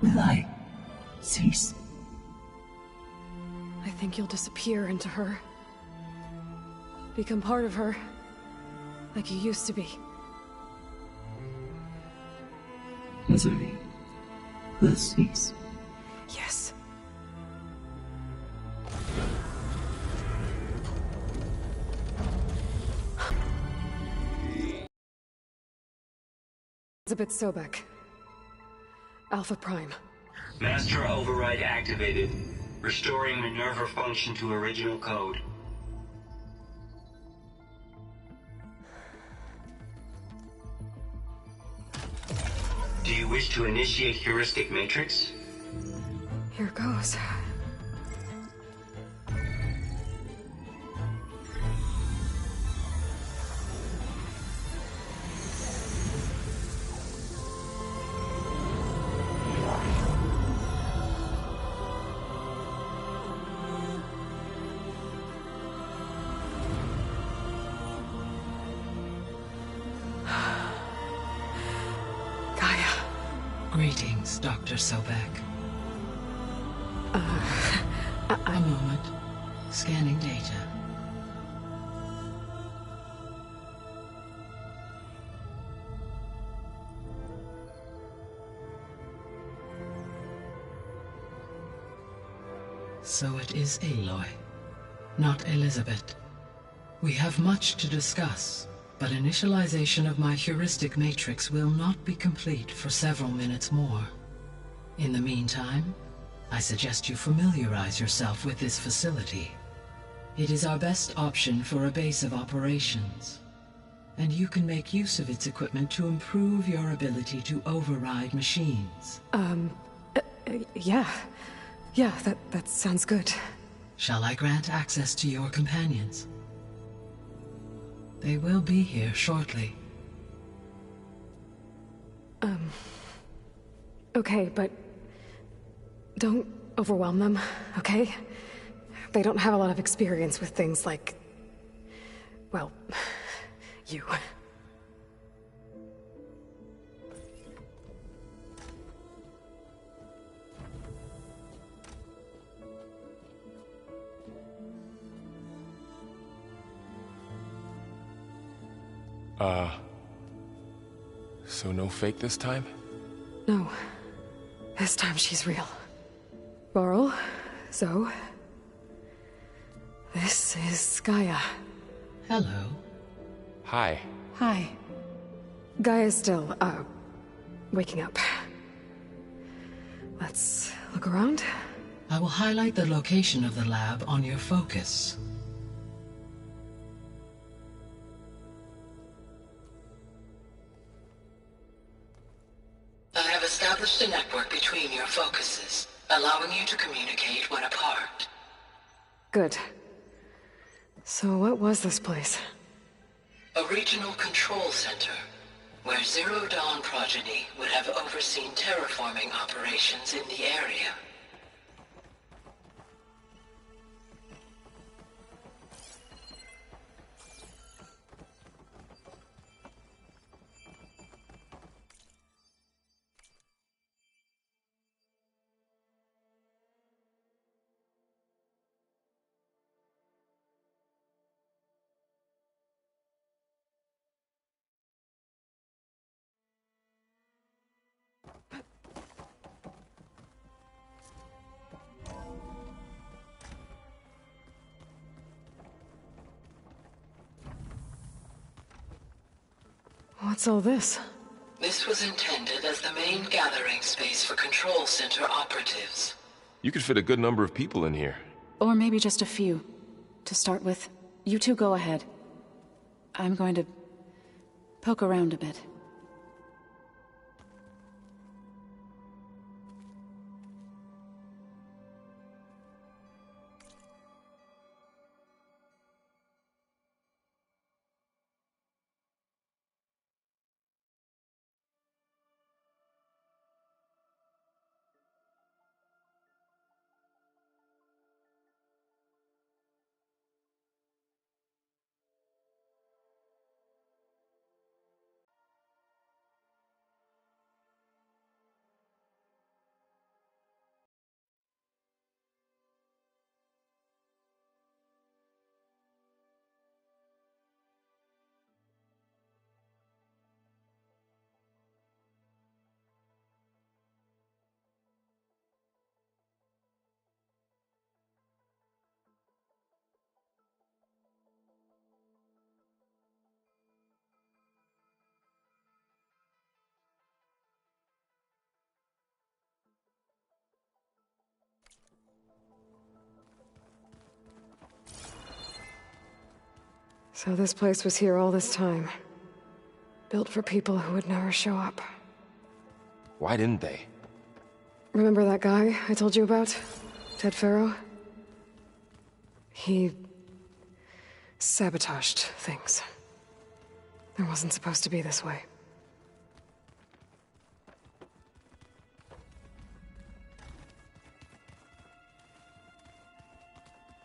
Will I cease? I think you'll disappear into her. Become part of her. Like you used to be. Misery will cease. Yes. Elizabeth Sobek. Alpha Prime. Master override activated. Restoring Minerva function to original code. Do you wish to initiate heuristic matrix? Here goes. Greetings, Dr. Sobek. A moment. Scanning data. So it is Aloy, not Elizabeth. We have much to discuss, but initialization of my heuristic matrix will not be complete for several minutes more. In the meantime, I suggest you familiarize yourself with this facility. It is our best option for a base of operations, and you can make use of its equipment to improve your ability to override machines. Yeah. Yeah, that sounds good. Shall I grant access to your companions? They will be here shortly. Okay, but don't overwhelm them, okay? They don't have a lot of experience with things like, well, you. So no fake this time? No. This time she's real. Varl, Zoe. This is Gaia. Hello. Hi. Hi. Gaia's still, waking up. Let's look around. I will highlight the location of the lab on your focus. I have established a network between your focuses, allowing you to communicate when apart. Good. So what was this place? A regional control center, where Zero Dawn progeny would have overseen terraforming operations in the area. What's all this? This was intended as the main gathering space for control center operatives. You could fit a good number of people in here. Or maybe just a few. To start with, you two go ahead. I'm going to poke around a bit. So this place was here all this time. Built for people who would never show up. Why didn't they? Remember that guy I told you about? Ted Farrow? He sabotaged things. It wasn't supposed to be this way.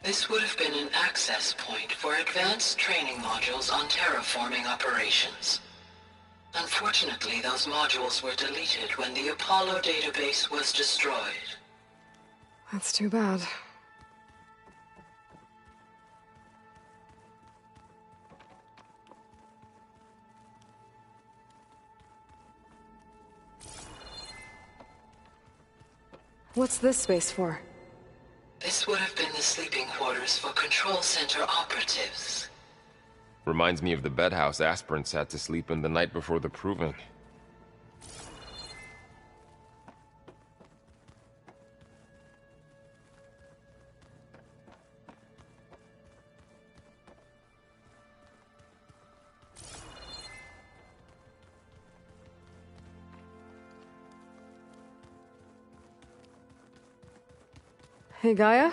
This would have been an access point for advanced training modules on terraforming operations. Unfortunately, those modules were deleted when the Apollo database was destroyed. That's too bad. What's this space for? This would have been the sleeping quarters for Control Center operatives. Reminds me of the bedhouse aspirants had to sleep in the night before the proving. Hey, Gaia?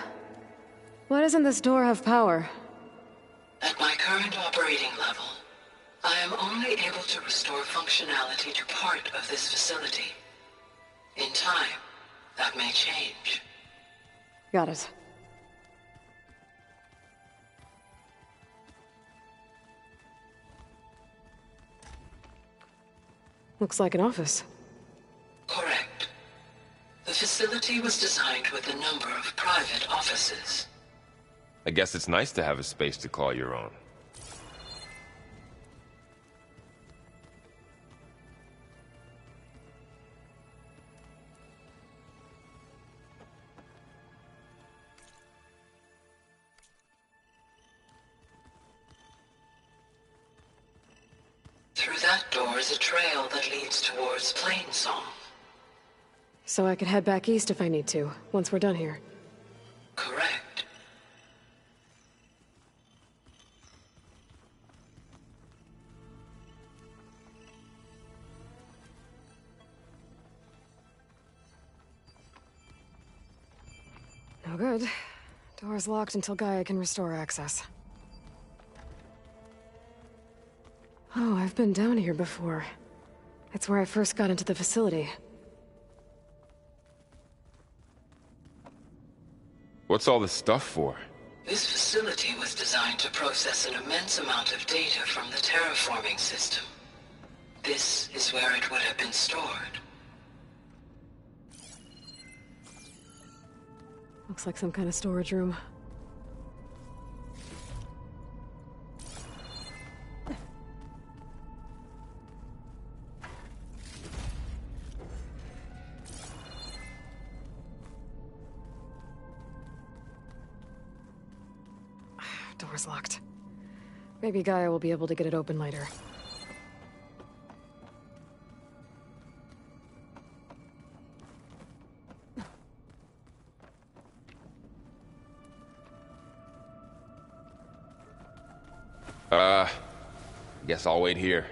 Why doesn't this door have power? At my current operating level, I am only able to restore functionality to part of this facility. In time, that may change. Got it. Looks like an office. Correct. The facility was designed with a number of private offices. I guess it's nice to have a space to call your own. Through that door is a trail that leads towards Plainsong. So I could head back east if I need to, once we're done here. Correct. No good. Door's locked until Gaia can restore access. Oh, I've been down here before. It's where I first got into the facility. What's all this stuff for? This facility was designed to process an immense amount of data from the terraforming system. This is where it would have been stored. Looks like some kind of storage room. Door's locked. Maybe Gaia will be able to get it open later. Guess I'll wait here.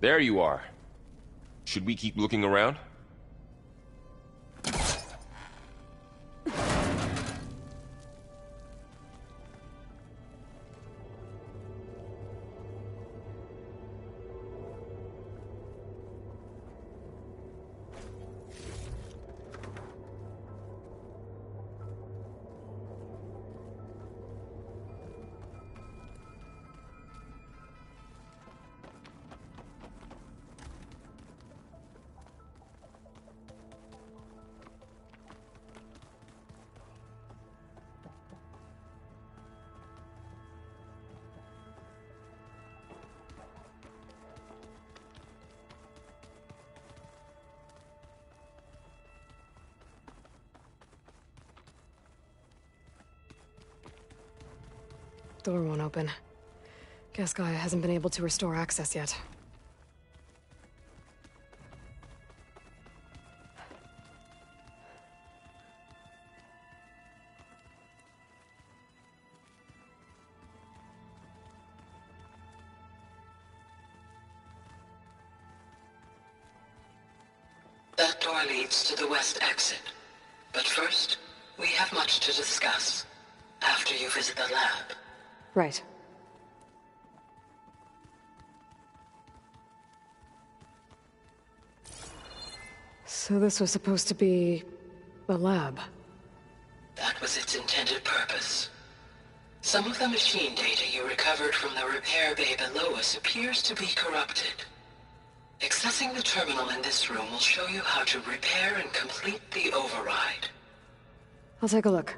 There you are. Should we keep looking around? Door won't open. Guess Gaia hasn't been able to restore access yet. That door leads to the west exit. But first, we have much to discuss. After you visit the lab. Right. So this was supposed to be a lab. That was its intended purpose. Some of the machine data you recovered from the repair bay below us appears to be corrupted. Accessing the terminal in this room will show you how to repair and complete the override. I'll take a look.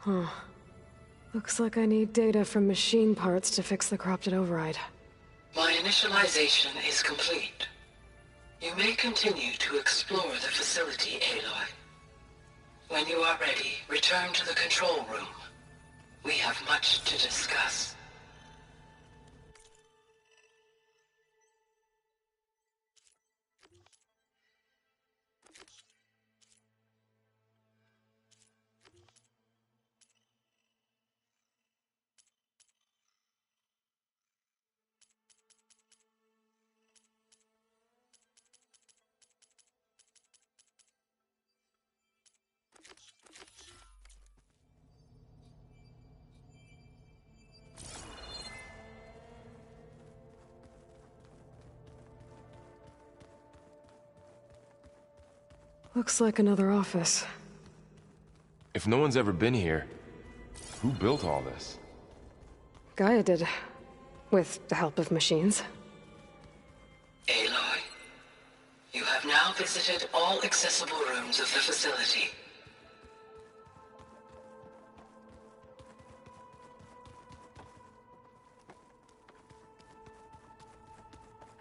Huh. Looks like I need data from machine parts to fix the corrupted override. My initialization is complete. You may continue to explore the facility, Aloy. When you are ready, return to the control room. We have much to discuss. Looks like another office. If no one's ever been here, who built all this? Gaia did. With the help of machines. Aloy, you have now visited all accessible rooms of the facility.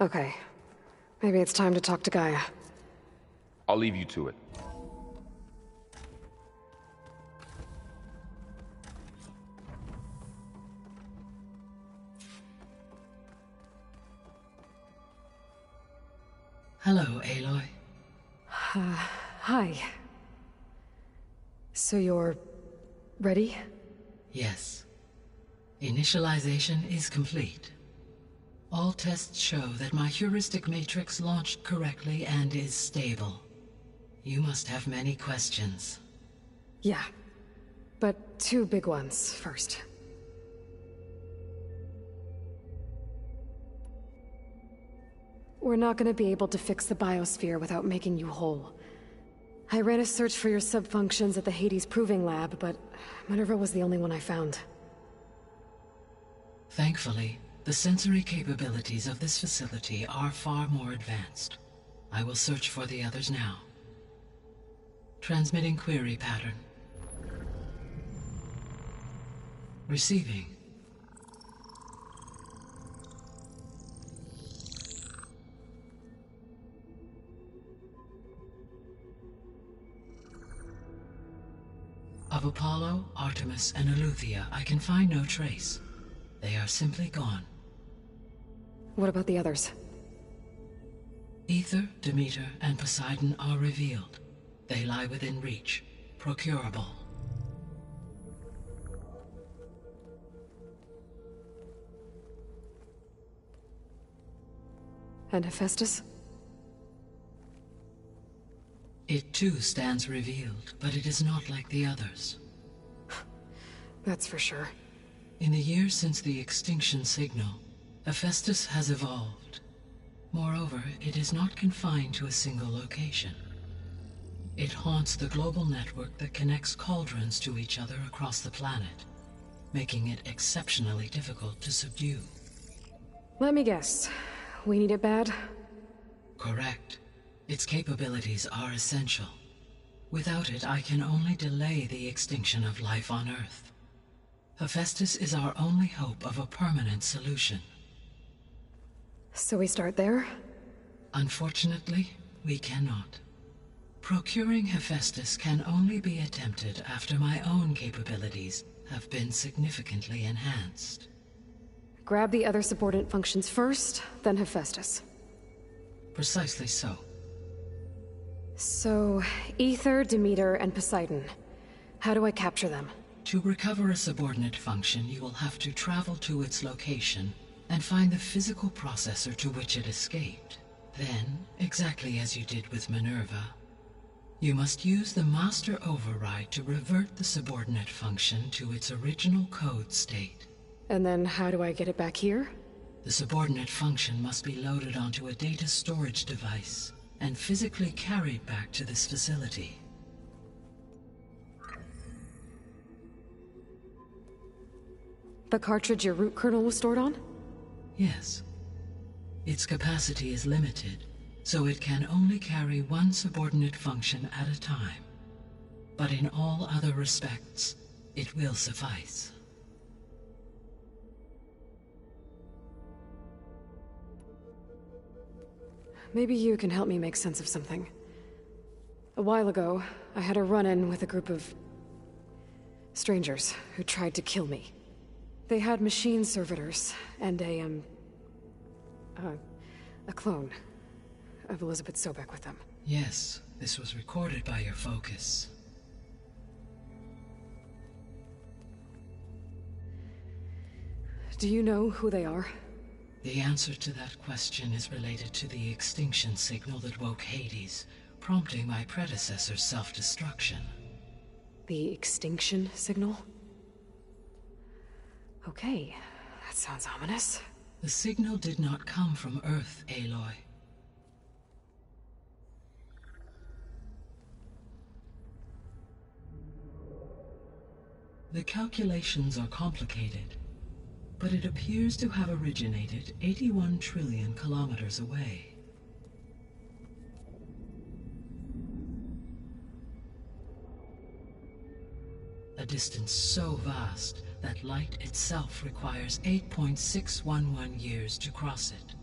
Okay. Maybe it's time to talk to Gaia. I'll leave you to it. Hello, Aloy. Hi. So you're... ready? Yes. Initialization is complete. All tests show that my heuristic matrix launched correctly and is stable. You must have many questions. Yeah. But two big ones first. We're not gonna be able to fix the biosphere without making you whole. I ran a search for your subfunctions at the Hades Proving Lab, but Minerva was the only one I found. Thankfully, the sensory capabilities of this facility are far more advanced. I will search for the others now. Transmitting query pattern. Receiving. Of Apollo, Artemis, and Eleuthia, I can find no trace. They are simply gone. What about the others? Ether, Demeter, and Poseidon are revealed. They lie within reach, procurable. And Hephaestus? It too stands revealed, but it is not like the others. That's for sure. In the years since the extinction signal, Hephaestus has evolved. Moreover, it is not confined to a single location. It haunts the global network that connects cauldrons to each other across the planet, making it exceptionally difficult to subdue. Let me guess. We need it bad? Correct. Its capabilities are essential. Without it, I can only delay the extinction of life on Earth. Hephaestus is our only hope of a permanent solution. So we start there? Unfortunately, we cannot. Procuring Hephaestus can only be attempted after my own capabilities have been significantly enhanced. Grab the other subordinate functions first, then Hephaestus. Precisely so. So, Ether, Demeter, and Poseidon. How do I capture them? To recover a subordinate function, you will have to travel to its location and find the physical processor to which it escaped. Then, exactly as you did with Minerva, you must use the master override to revert the subordinate function to its original code state. And then how do I get it back here? The subordinate function must be loaded onto a data storage device and physically carried back to this facility. The cartridge your root kernel was stored on? Yes. Its capacity is limited, so it can only carry one subordinate function at a time. But in all other respects, it will suffice. Maybe you can help me make sense of something. A while ago, I had a run-in with a group of strangers who tried to kill me. They had machine servitors and a clone of Elizabeth Sobek with them. Yes, this was recorded by your focus. Do you know who they are? The answer to that question is related to the extinction signal that woke Hades, prompting my predecessor's self-destruction. The extinction signal? Okay, that sounds ominous. The signal did not come from Earth, Aloy. The calculations are complicated, but it appears to have originated 81 trillion kilometers away. A distance so vast that light itself requires 8.611 years to cross it.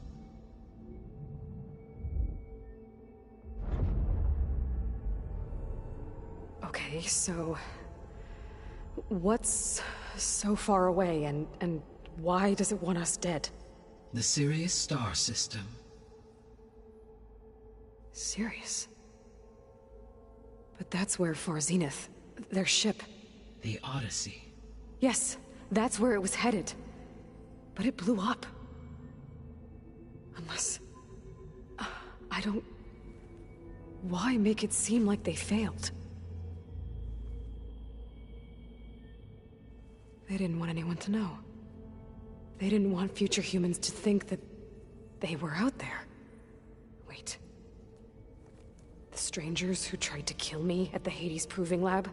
Okay, so what's so far away and why does it want us dead? The Sirius star system. Sirius? But that's where Far Zenith, their ship. The Odyssey. Yes, that's where it was headed. But it blew up. Unless... I don't... Why make it seem like they failed? They didn't want anyone to know. They didn't want future humans to think that they were out there. Wait. The strangers who tried to kill me at the Hades Proving Lab?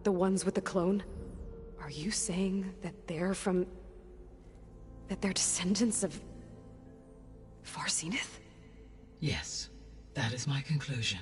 The ones with the clone? Are you saying that they're from... that they're descendants of... Far Zenith? Yes, that is my conclusion.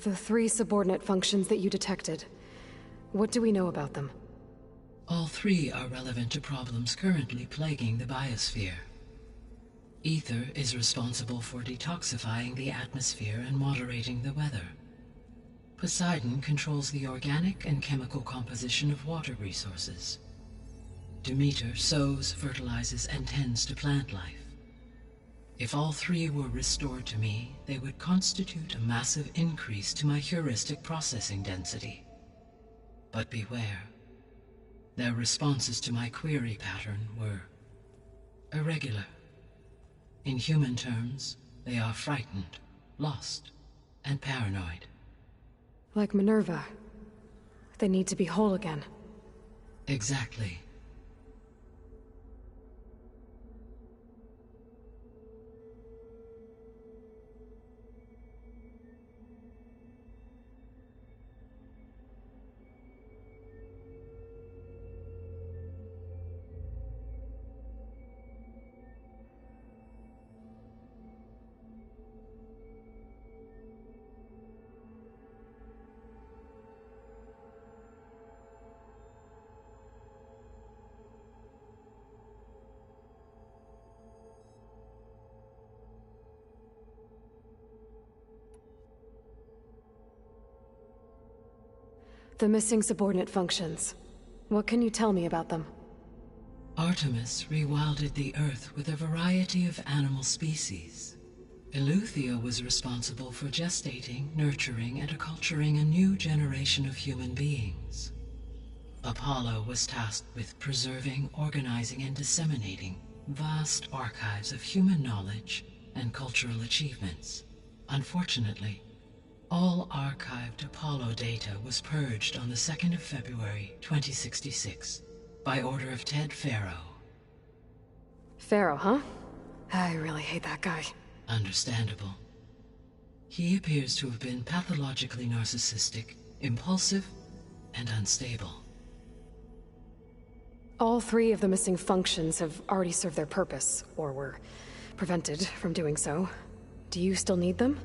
The 3 subordinate functions that you detected, what do we know about them? All 3 are relevant to problems currently plaguing the biosphere. Ether is responsible for detoxifying the atmosphere and moderating the weather. Poseidon controls the organic and chemical composition of water resources. Demeter sows, fertilizes, and tends to plant life. If all 3 were restored to me, they would constitute a massive increase to my heuristic processing density. But beware. Their responses to my query pattern were irregular. In human terms, they are frightened, lost, and paranoid. Like Minerva. They need to be whole again. Exactly. The missing subordinate functions. What can you tell me about them? Artemis rewilded the Earth with a variety of animal species. Eleuthia was responsible for gestating, nurturing, and acculturating a new generation of human beings. Apollo was tasked with preserving, organizing, and disseminating vast archives of human knowledge and cultural achievements. Unfortunately, all archived Apollo data was purged on the 2nd of February, 2066, by order of Ted Faro. Faro, huh? I really hate that guy. Understandable. He appears to have been pathologically narcissistic, impulsive, and unstable. All 3 of the missing functions have already served their purpose, or were prevented from doing so. Do you still need them?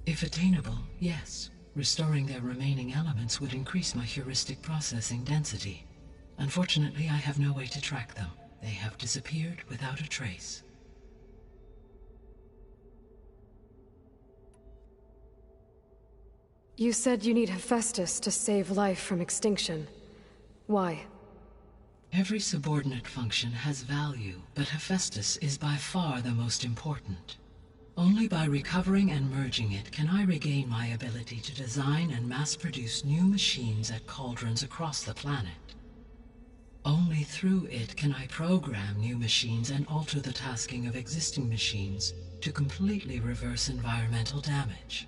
If attainable, yes. Restoring their remaining elements would increase my heuristic processing density. Unfortunately, I have no way to track them. They have disappeared without a trace. You said you need Hephaestus to save life from extinction. Why? Every subordinate function has value, but Hephaestus is by far the most important. Only by recovering and merging it can I regain my ability to design and mass-produce new machines at cauldrons across the planet. Only through it can I program new machines and alter the tasking of existing machines to completely reverse environmental damage.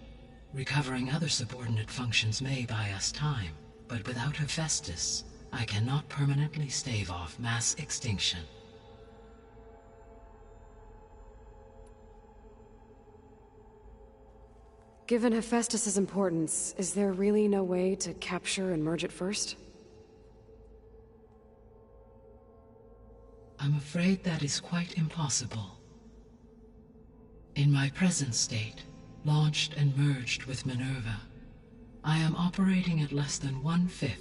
Recovering other subordinate functions may buy us time, but without Hephaestus, I cannot permanently stave off mass extinction. Given Hephaestus's importance, is there really no way to capture and merge it first? I'm afraid that is quite impossible. In my present state, launched and merged with Minerva, I am operating at less than 1/5,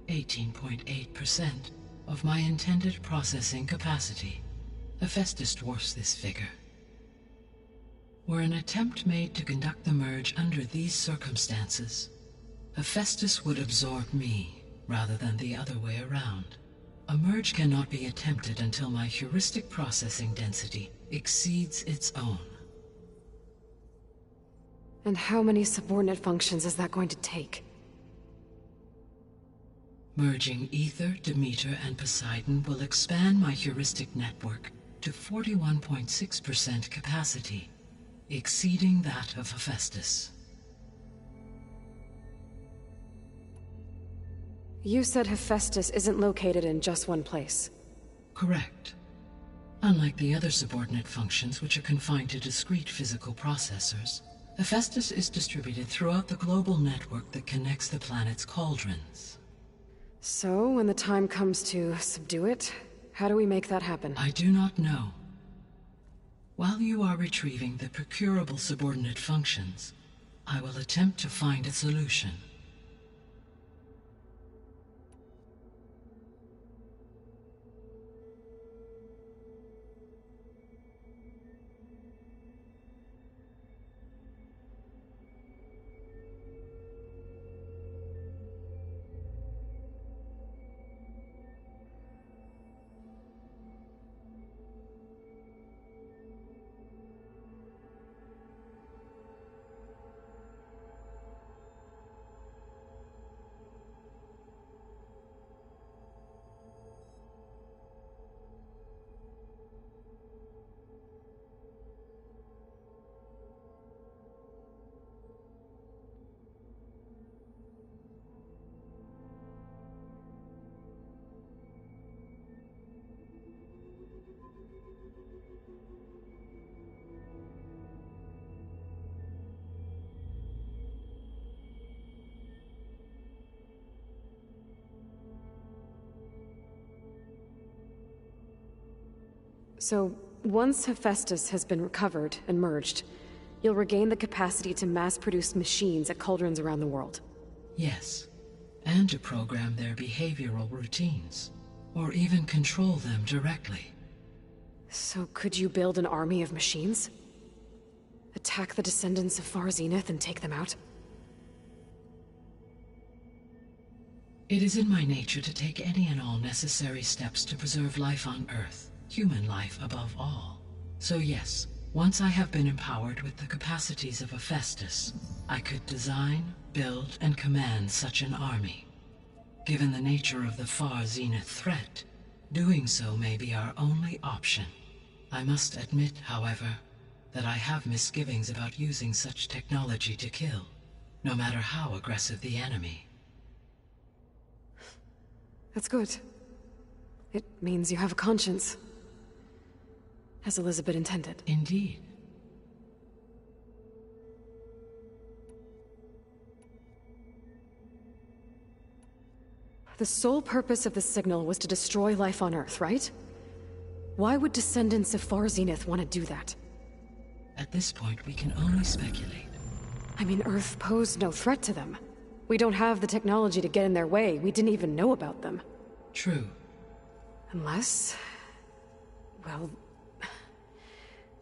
18.8%, of my intended processing capacity. Hephaestus dwarfs this figure. Were an attempt made to conduct the merge under these circumstances, Hephaestus would absorb me, rather than the other way around. A merge cannot be attempted until my heuristic processing density exceeds its own. And how many subordinate functions is that going to take? Merging Ether, Demeter, and Poseidon will expand my heuristic network to 41.6% capacity, exceeding that of Hephaestus. You said Hephaestus isn't located in just one place. Correct. Unlike the other subordinate functions, which are confined to discrete physical processors, Hephaestus is distributed throughout the global network that connects the planet's cauldrons. So, when the time comes to subdue it, how do we make that happen? I do not know. While you are retrieving the procurable subordinate functions, I will attempt to find a solution. So, once Hephaestus has been recovered and merged, you'll regain the capacity to mass-produce machines at cauldrons around the world. Yes, and to program their behavioral routines, or even control them directly. So could you build an army of machines? Attack the descendants of Far Zenith and take them out? It is in my nature to take any and all necessary steps to preserve life on Earth. Human life above all. So yes, once I have been empowered with the capacities of Hephaestus, I could design, build, and command such an army. Given the nature of the Far Zenith threat, doing so may be our only option. I must admit, however, that I have misgivings about using such technology to kill, no matter how aggressive the enemy. That's good. It means you have a conscience. As Elizabeth intended. Indeed. The sole purpose of the signal was to destroy life on Earth, right? Why would descendants of Far Zenith want to do that? At this point, we can only speculate. I mean, Earth posed no threat to them. We don't have the technology to get in their way. We didn't even know about them. True. Unless... well...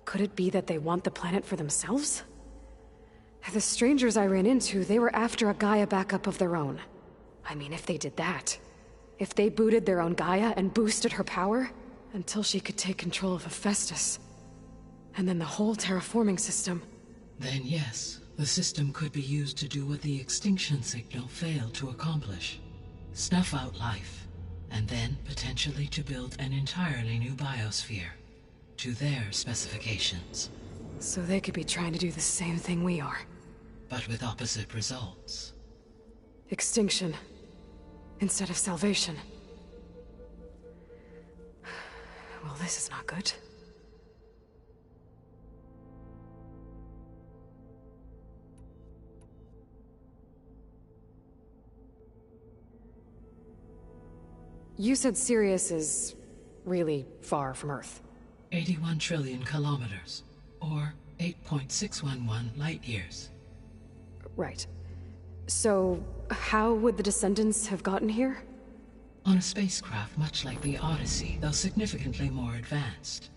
could it be that they want the planet for themselves? The strangers I ran into, they were after a Gaia backup of their own. I mean, if they did that... if they booted their own Gaia and boosted her power... until she could take control of Hephaestus... and then the whole terraforming system... Then yes, the system could be used to do what the extinction signal failed to accomplish. Snuff out life, and then potentially to build an entirely new biosphere. To their specifications. So they could be trying to do the same thing we are. But with opposite results. Extinction. Instead of salvation. Well, this is not good. You said Sirius is really far from Earth. 81 trillion kilometers, or 8.611 light-years. Right. So, how would the descendants have gotten here? On a spacecraft much like the Odyssey, though significantly more advanced.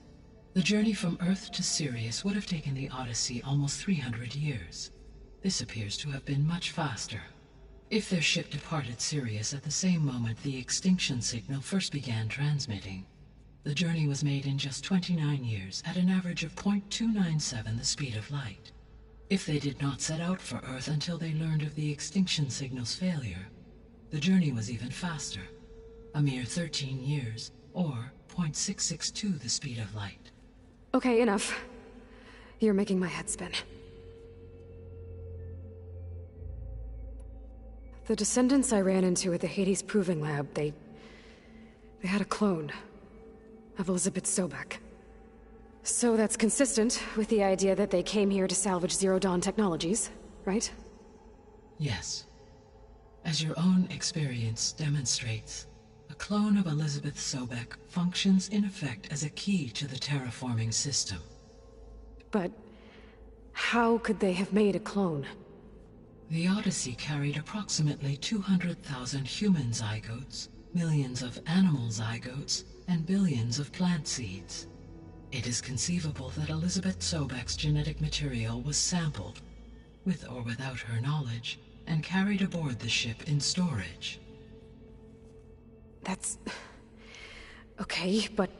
The journey from Earth to Sirius would have taken the Odyssey almost 300 years. This appears to have been much faster. If their ship departed Sirius at the same moment the extinction signal first began transmitting, the journey was made in just 29 years at an average of 0.297 the speed of light. If they did not set out for Earth until they learned of the extinction signal's failure, the journey was even faster, a mere 13 years, or 0.662 the speed of light. Okay, enough. You're making my head spin. The descendants I ran into at the Hades Proving Lab, they had a clone of Elizabeth Sobek. So that's consistent with the idea that they came here to salvage Zero Dawn technologies, right? Yes. As your own experience demonstrates, a clone of Elizabeth Sobek functions in effect as a key to the terraforming system. but how could they have made a clone? The Odyssey carried approximately 200,000 human zygotes, millions of animal zygotes, and billions of plant seeds. It is conceivable that Elizabeth Sobek's genetic material was sampled, with or without her knowledge, and carried aboard the ship in storage. That's... okay, but...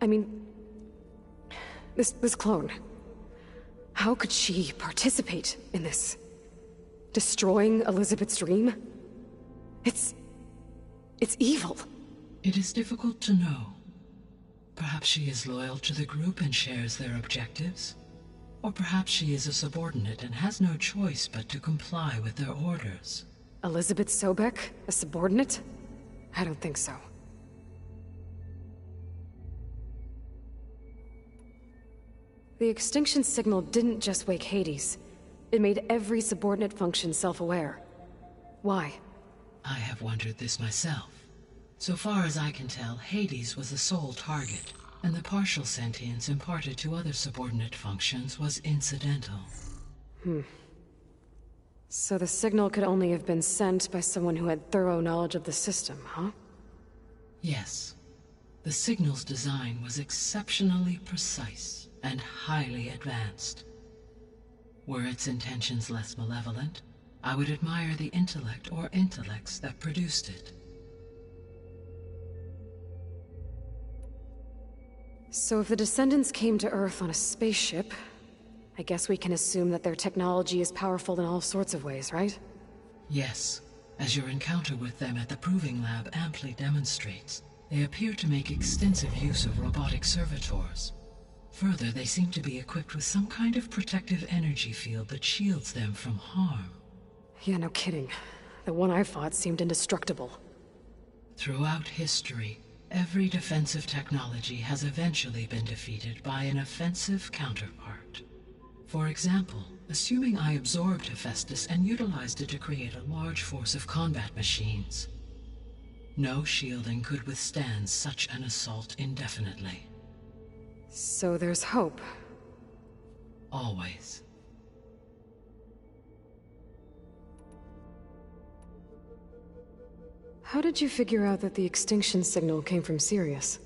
I mean... This clone... How could she participate in this? Destroying Elizabeth's dream? It's evil. It is difficult to know. Perhaps she is loyal to the group and shares their objectives. Or perhaps she is a subordinate and has no choice but to comply with their orders. Elizabeth Sobek? A subordinate? I don't think so. The extinction signal didn't just wake Hades. It made every subordinate function self-aware. Why? I have wondered this myself. So far as I can tell, Hades was the sole target, and the partial sentience imparted to other subordinate functions was incidental. So the signal could only have been sent by someone who had thorough knowledge of the system, huh? Yes. The signal's design was exceptionally precise and highly advanced. Were its intentions less malevolent, I would admire the intellect or intellects that produced it. So if the descendants came to Earth on a spaceship, I guess we can assume that their technology is powerful in all sorts of ways, right? Yes, as your encounter with them at the Proving Lab amply demonstrates, they appear to make extensive use of robotic servitors. Further, they seem to be equipped with some kind of protective energy field that shields them from harm. Yeah, no kidding. The one I fought seemed indestructible. Throughout history, every defensive technology has eventually been defeated by an offensive counterpart. For example, assuming I absorbed Hephaestus and utilized it to create a large force of combat machines. No shielding could withstand such an assault indefinitely. So there's hope. Always. How did you figure out that the extinction signal came from Sirius?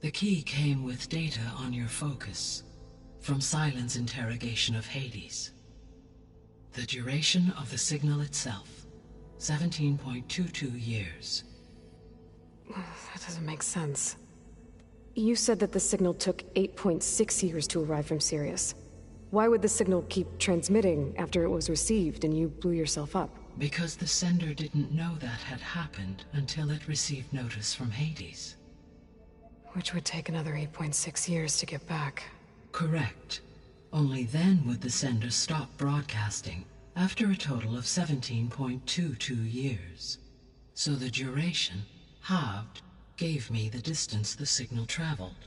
The key came with data on your focus, from Silent's interrogation of Hades. The duration of the signal itself, 17.22 years. That doesn't make sense. You said that the signal took 8.6 years to arrive from Sirius. Why would the signal keep transmitting after it was received and you blew yourself up? Because the sender didn't know that had happened until it received notice from Hades. Which would take another 8.6 years to get back. Correct. Only then would the sender stop broadcasting, after a total of 17.22 years. So the duration, halved, gave me the distance the signal traveled.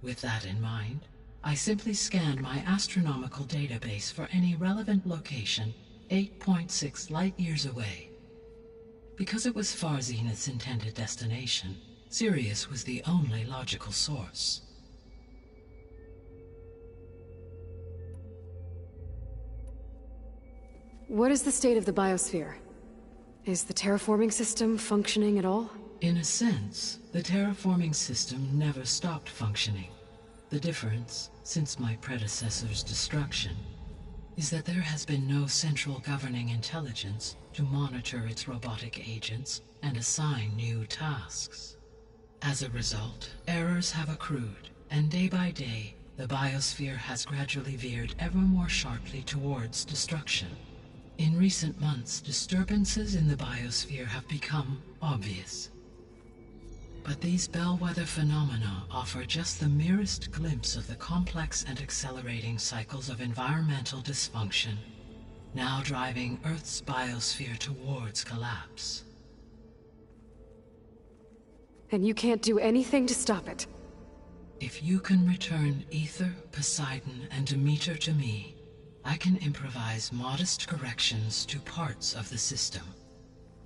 With that in mind, I simply scanned my astronomical database for any relevant location 8.6 light-years away. Because it was far Zenith's intended destination, Sirius was the only logical source. What is the state of the biosphere? Is the terraforming system functioning at all? In a sense, the terraforming system never stopped functioning. The difference, since my predecessor's destruction, is that there has been no central governing intelligence to monitor its robotic agents and assign new tasks. As a result, errors have accrued, and day by day, the biosphere has gradually veered ever more sharply towards destruction. In recent months, disturbances in the biosphere have become obvious. But these bellwether phenomena offer just the merest glimpse of the complex and accelerating cycles of environmental dysfunction, now driving Earth's biosphere towards collapse. And you can't do anything to stop it? If you can return Ether, Poseidon, and Demeter to me, I can improvise modest corrections to parts of the system.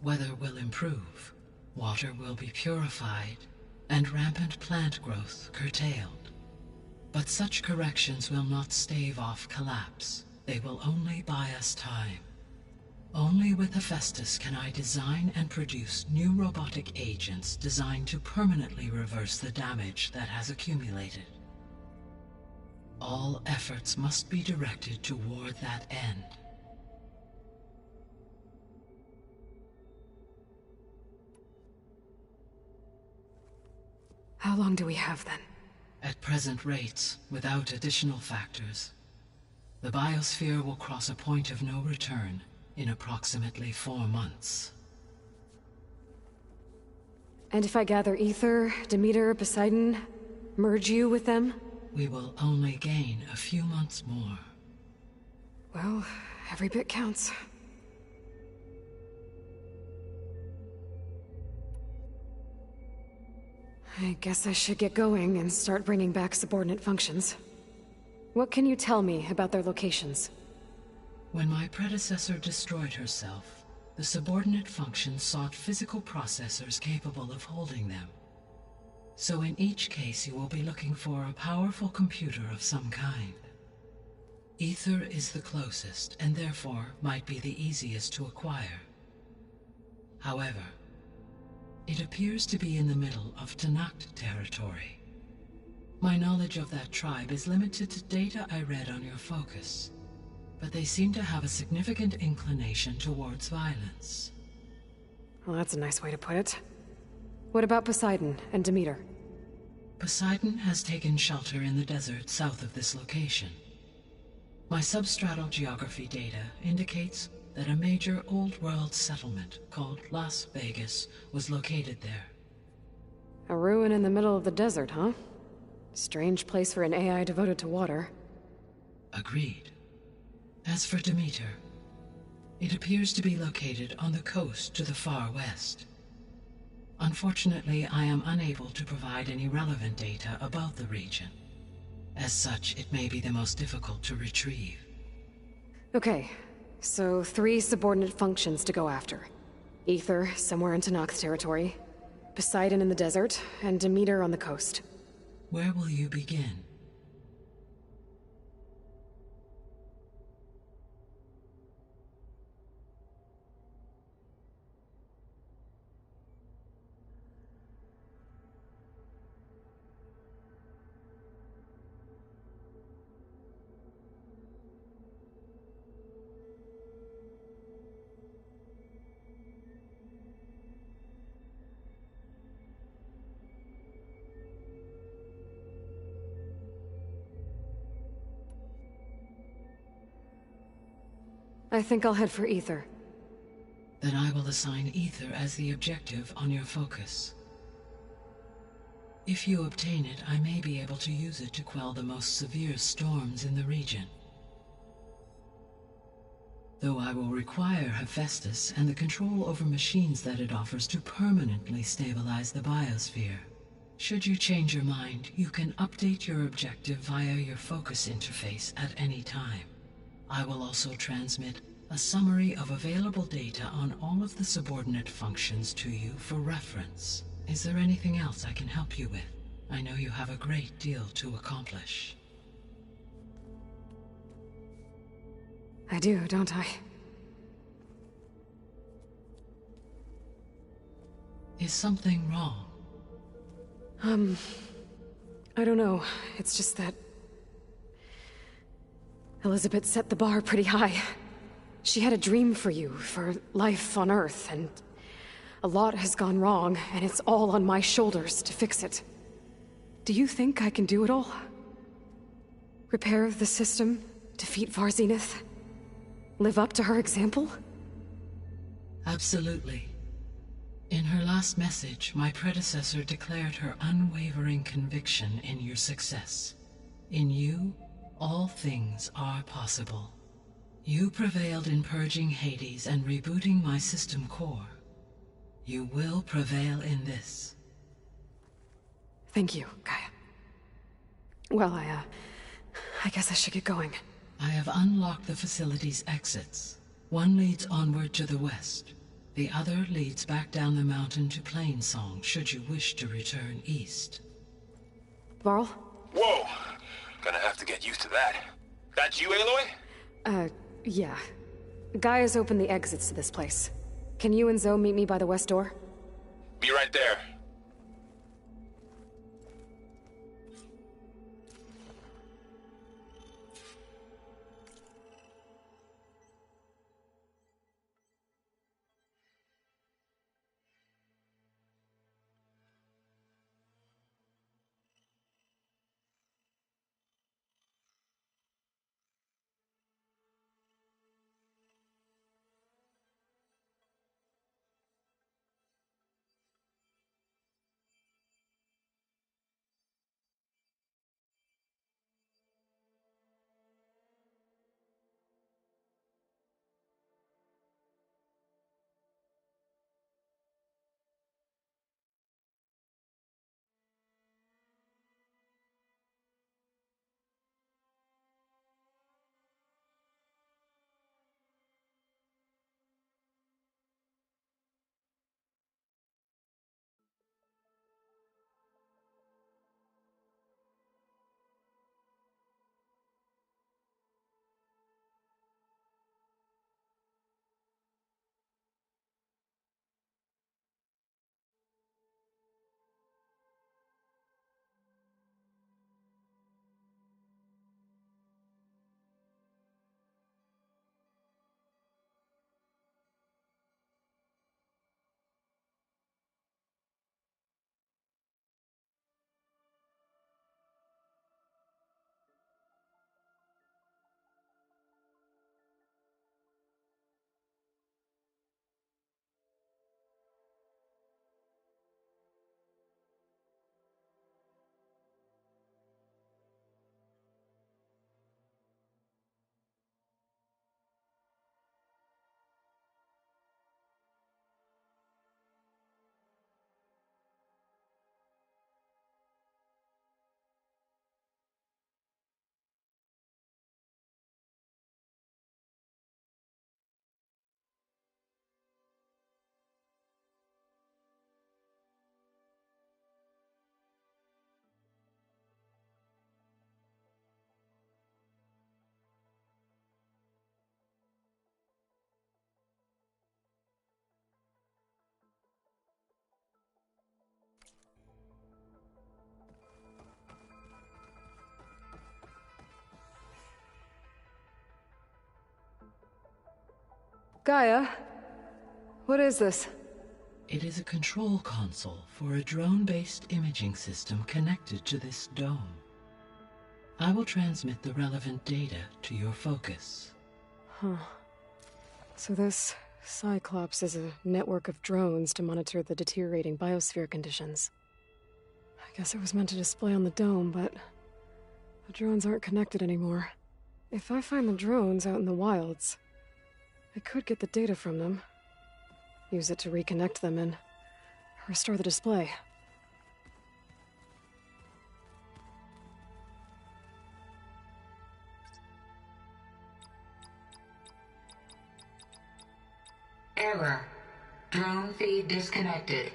Weather will improve. Water will be purified, and rampant plant growth curtailed. But such corrections will not stave off collapse. They will only buy us time. Only with Hephaestus can I design and produce new robotic agents designed to permanently reverse the damage that has accumulated. All efforts must be directed toward that end. How long do we have then? At present rates, without additional factors, the biosphere will cross a point of no return in approximately 4 months. And if I gather Ether, Demeter, Poseidon, merge you with them? We will only gain a few months more. Well, every bit counts. I guess I should get going and start bringing back subordinate functions. What can you tell me about their locations? When my predecessor destroyed herself, the subordinate functions sought physical processors capable of holding them. So in each case you will be looking for a powerful computer of some kind. Ether is the closest, and therefore might be the easiest to acquire. However, it appears to be in the middle of Tanakh territory. My knowledge of that tribe is limited to data I read on your focus, but they seem to have a significant inclination towards violence. Well, that's a nice way to put it. What about Poseidon and Demeter? Poseidon has taken shelter in the desert south of this location. My substratal geography data indicates that a major old-world settlement called Las Vegas was located there. A ruin in the middle of the desert, huh? Strange place for an AI devoted to water. Agreed. As for Demeter, it appears to be located on the coast to the far west. Unfortunately, I am unable to provide any relevant data about the region. As such, it may be the most difficult to retrieve. Okay, so 3 subordinate functions to go after. Ether, somewhere in Tanakh territory. Poseidon in the desert, and Demeter on the coast. Where will you begin? I think I'll head for Ether. Then I will assign Ether as the objective on your focus. If you obtain it, I may be able to use it to quell the most severe storms in the region. Though I will require Hephaestus and the control over machines that it offers to permanently stabilize the biosphere. Should you change your mind, you can update your objective via your focus interface at any time. I will also transmit a summary of available data on all of the subordinate functions to you for reference. Is there anything else I can help you with? I know you have a great deal to accomplish. I do, don't I? Is something wrong? I don't know. It's just that Elizabeth set the bar pretty high. She had a dream for you, for life on Earth, and a lot has gone wrong, and it's all on my shoulders to fix it. Do you think I can do it all? Repair the system, defeat Varzenith, live up to her example? Absolutely. In her last message, my predecessor declared her unwavering conviction in your success. In you, all things are possible. You prevailed in purging Hades and rebooting my system core. You will prevail in this. Thank you, Gaia. Well, I guess I should get going. I have unlocked the facility's exits. One leads onward to the west. The other leads back down the mountain to Plainsong, should you wish to return east. Varl? Whoa! have to get used to that. That's you, Aloy? Yeah. Gaia's opened the exits to this place. Can you and Zoe meet me by the west door? Be right there. Gaia? What is this? It is a control console for a drone-based imaging system connected to this dome. I will transmit the relevant data to your focus. Huh. So this Cyclops is a network of drones to monitor the deteriorating biosphere conditions. I guess it was meant to display on the dome, but the drones aren't connected anymore. If I find the drones out in the wilds, I could get the data from them, use it to reconnect them, and restore the display. Error. Drone feed disconnected.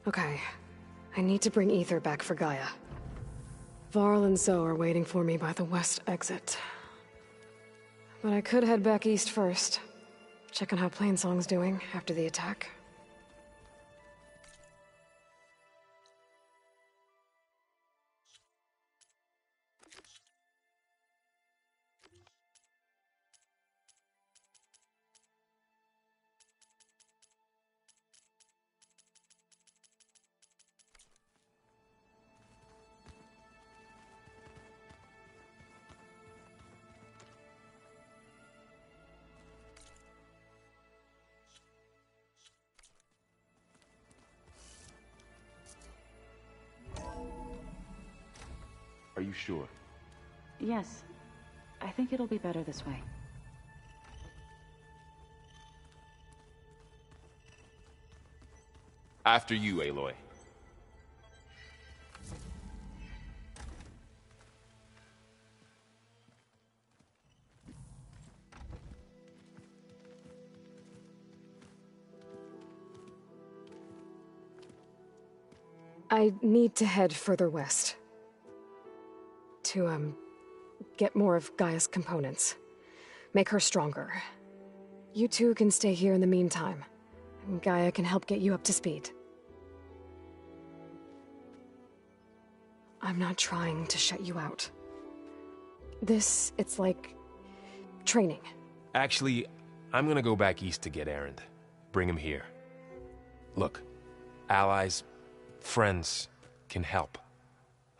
Okay. I need to bring Ether back for Gaia. Varl and Zoe are waiting for me by the west exit. But I could head back east first. Check on how Plainsong's doing after the attack. you sure? Yes. I think it'll be better this way. After you, Aloy. I need to head further west. To, get more of Gaia's components. Make her stronger. You two can stay here in the meantime. And Gaia can help get you up to speed. I'm not trying to shut you out. It's like... training. Actually, I'm gonna go back east to get Erend. Bring him here. Look, allies, friends can help.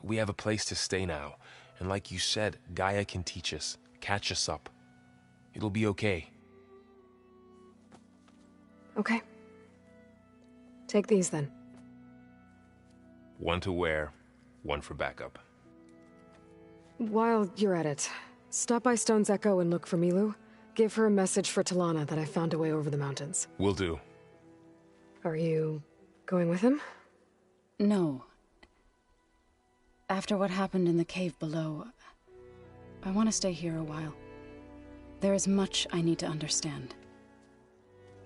We have a place to stay now, and like you said, Gaia can teach us, catch us up. It'll be okay. Okay. Take these then. One to wear, one for backup. While you're at it, stop by Stone's Echo and look for Milu. Give her a message for Talana that I found a way over the mountains. Will do. Are you going with him? No. After what happened in the cave below, I want to stay here a while. There is much I need to understand.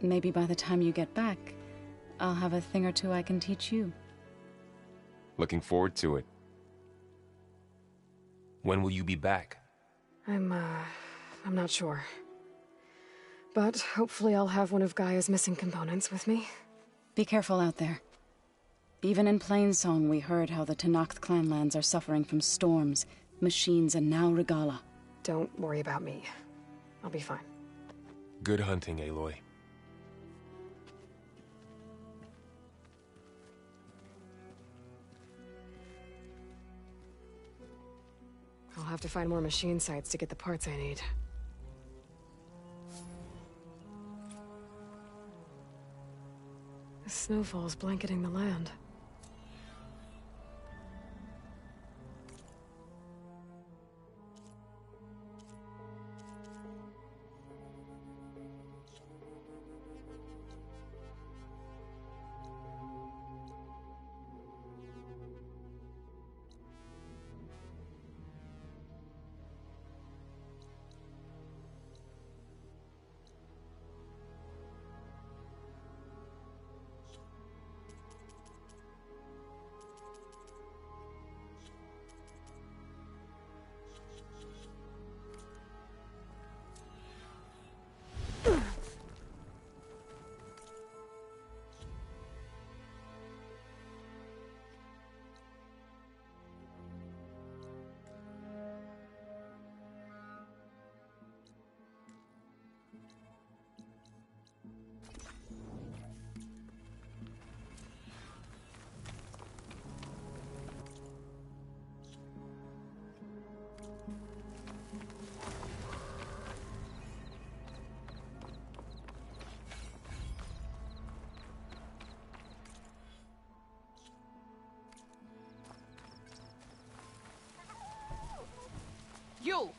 Maybe by the time you get back, I'll have a thing or two I can teach you. Looking forward to it. When will you be back? I'm not sure. But hopefully I'll have one of Gaia's missing components with me. Be careful out there. Even in Plainsong, we heard how the Tenakth clanlands are suffering from storms, machines, and now Regala. Don't worry about me. I'll be fine. Good hunting, Aloy. I'll have to find more machine sites to get the parts I need. The snowfall's blanketing the land. You!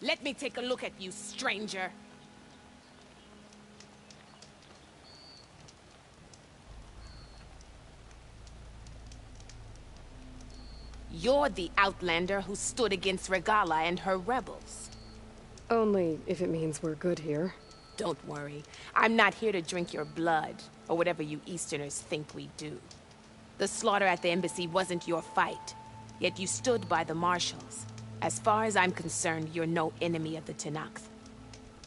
Let me take a look at you, stranger. You're the Outlander who stood against Regala and her rebels. Only if it means we're good here. Don't worry. I'm not here to drink your blood, or whatever you Easterners think we do. The slaughter at the embassy wasn't your fight, yet you stood by the marshals. As far as I'm concerned, you're no enemy of the Tenakth.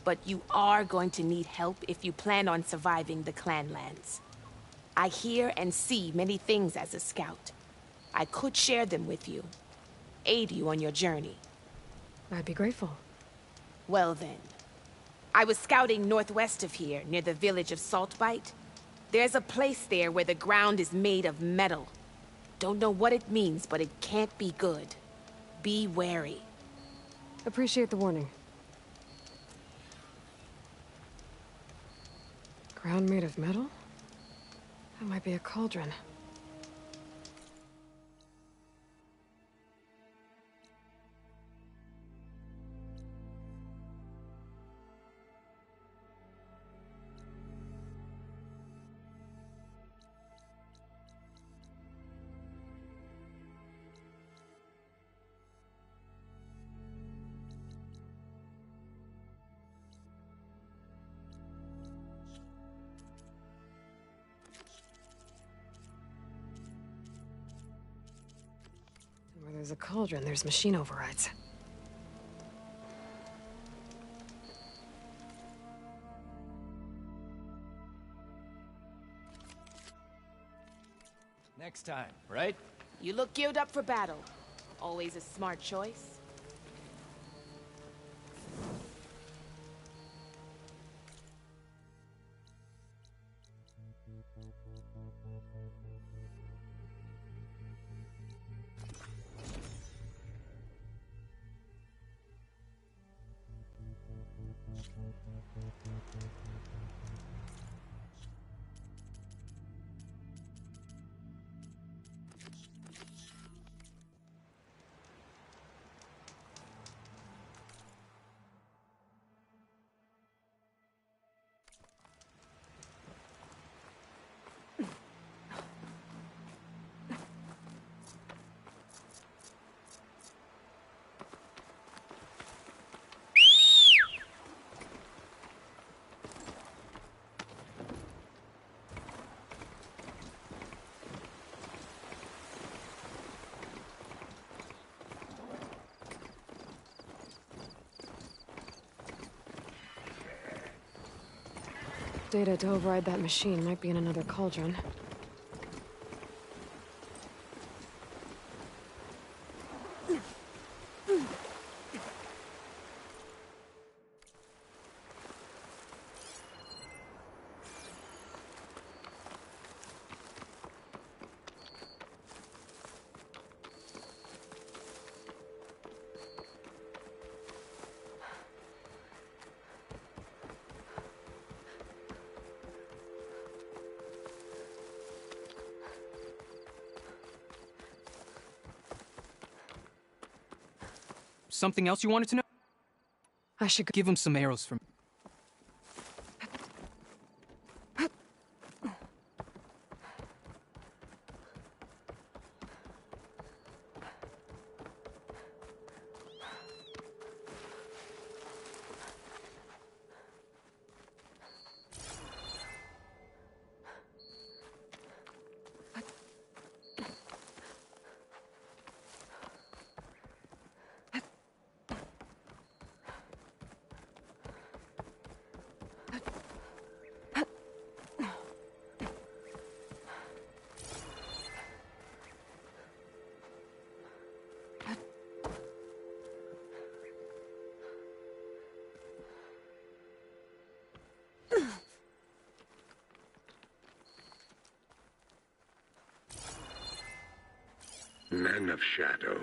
But you are going to need help if you plan on surviving the clanlands. I hear and see many things as a scout. I could share them with you, aid you on your journey. I'd be grateful. Well then. I was scouting northwest of here, near the village of Saltbite. There's a place there where the ground is made of metal. Don't know what it means, but it can't be good. Be wary. Appreciate the warning. Ground made of metal? That might be a cauldron. there's a cauldron, there's machine overrides. Next time, right? You look geared up for battle. Always a smart choice. Data to override that machine might be in another cauldron. Something else you wanted to know? I should give him some arrows from. Men of Shadow,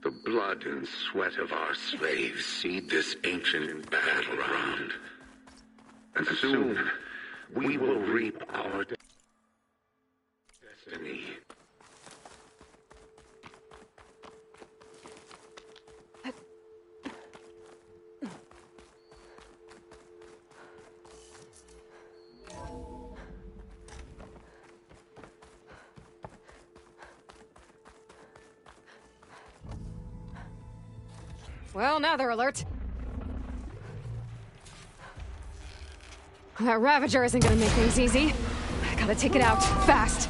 the blood and sweat of our slaves seed this ancient battleground. And soon, we will reap our destiny. Well, now they're alert. That Ravager isn't gonna make things easy. I gotta take it out, fast.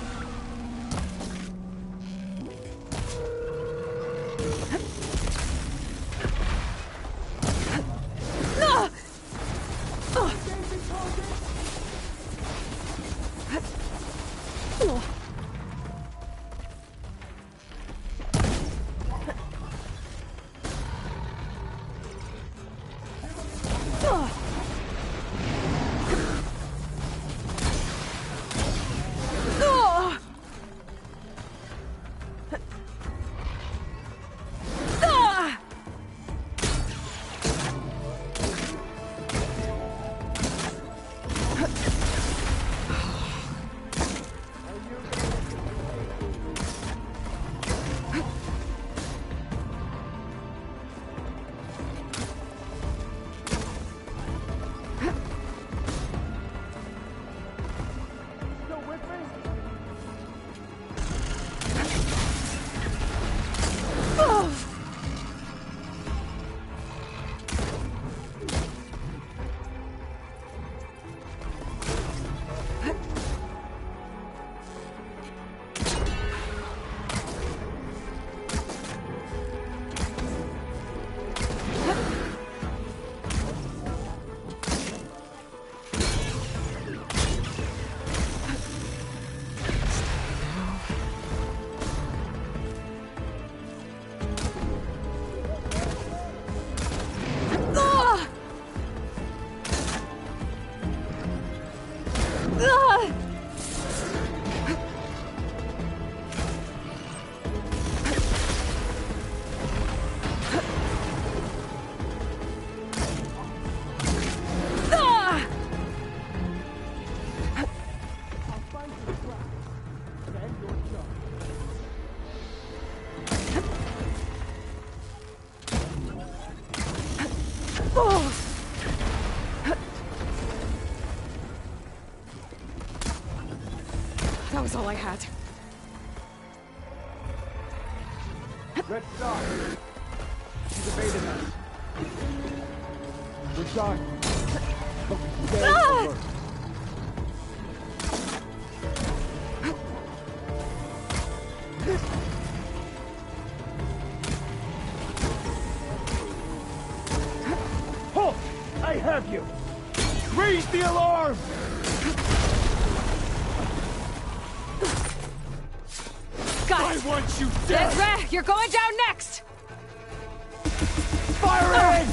was all I had. Red Star! She's evaded us. We're done. Stay over. Halt! I have you! Raise the alarm! Got it! I want you dead! Ezra, you're going down next! Fire in!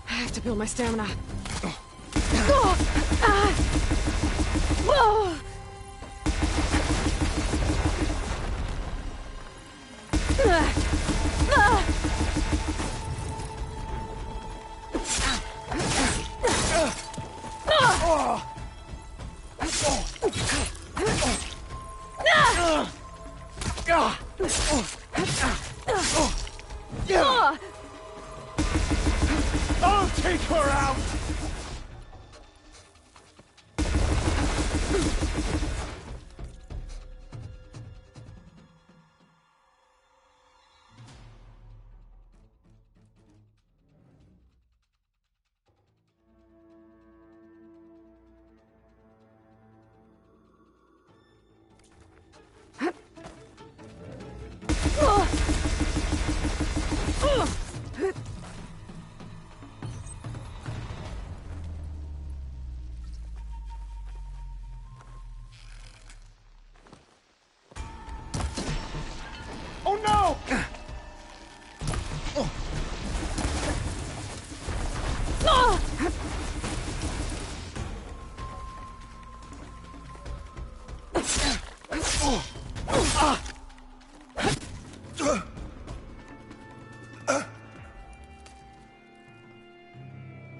I have to build my stamina. I'll take her out! Oh no!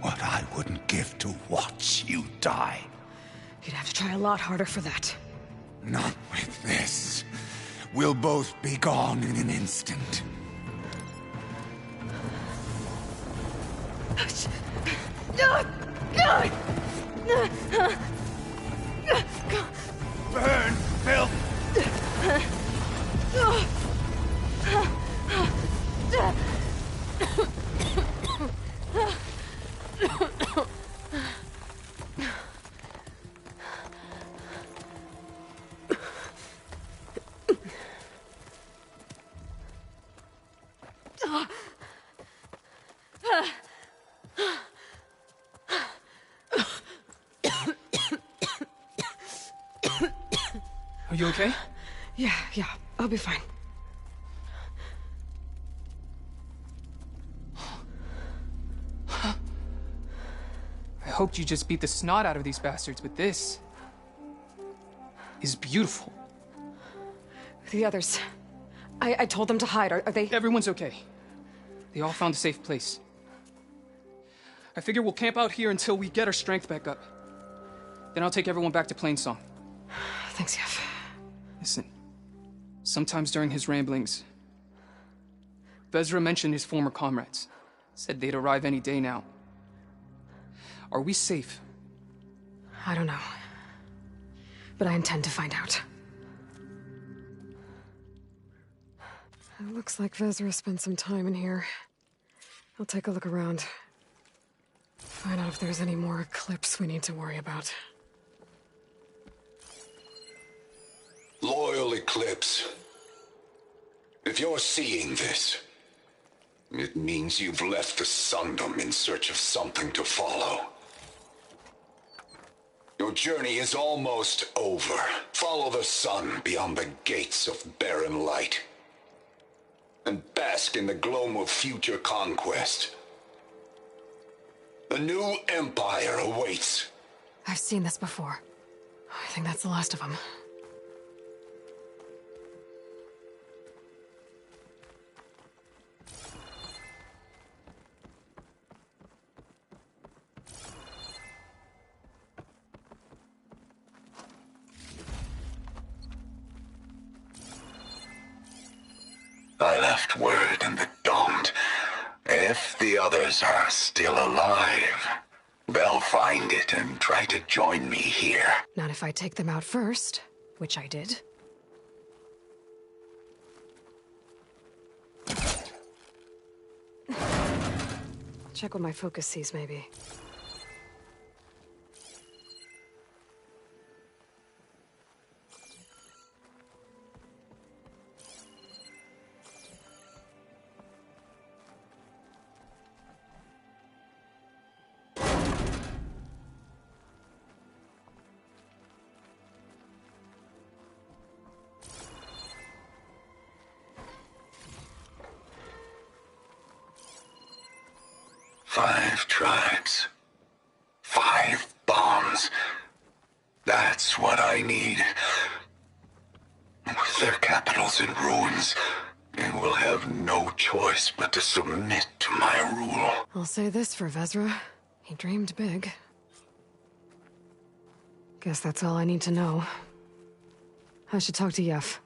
What I wouldn't give to watch you die. You'd have to try a lot harder for that. Not with this. We'll both be gone in an instant. Burn, filth! Are you okay? Yeah, I'll be fine. I hoped you just beat the snot out of these bastards, but this is beautiful. The others. I told them to hide. Are they... Everyone's okay. They all found a safe place. I figure we'll camp out here until we get our strength back up. Then I'll take everyone back to Plainsong. Thanks, Yev. Listen, sometimes during his ramblings, Vezra mentioned his former comrades. Said they'd arrive any day now. Are we safe? I don't know. But I intend to find out. It looks like Vezra spent some time in here. I'll take a look around. Find out if there's any more Eclipse we need to worry about. Loyal Eclipse. If you're seeing this, it means you've left the Sundom in search of something to follow. Your journey is almost over. Follow the sun beyond the gates of barren light. And bask in the gloam of future conquest. A new empire awaits. I've seen this before. I think that's the last of them. I left word in the Domed. If the others are still alive, they'll find it and try to join me here. Not if I take them out first, which I did. Check what my focus sees, maybe. Five tribes. 5 bombs. That's what I need. With their capitals in ruins, they will have no choice but to submit to my rule. I'll say this for Vezra. He dreamed big. Guess that's all I need to know. I should talk to Yef.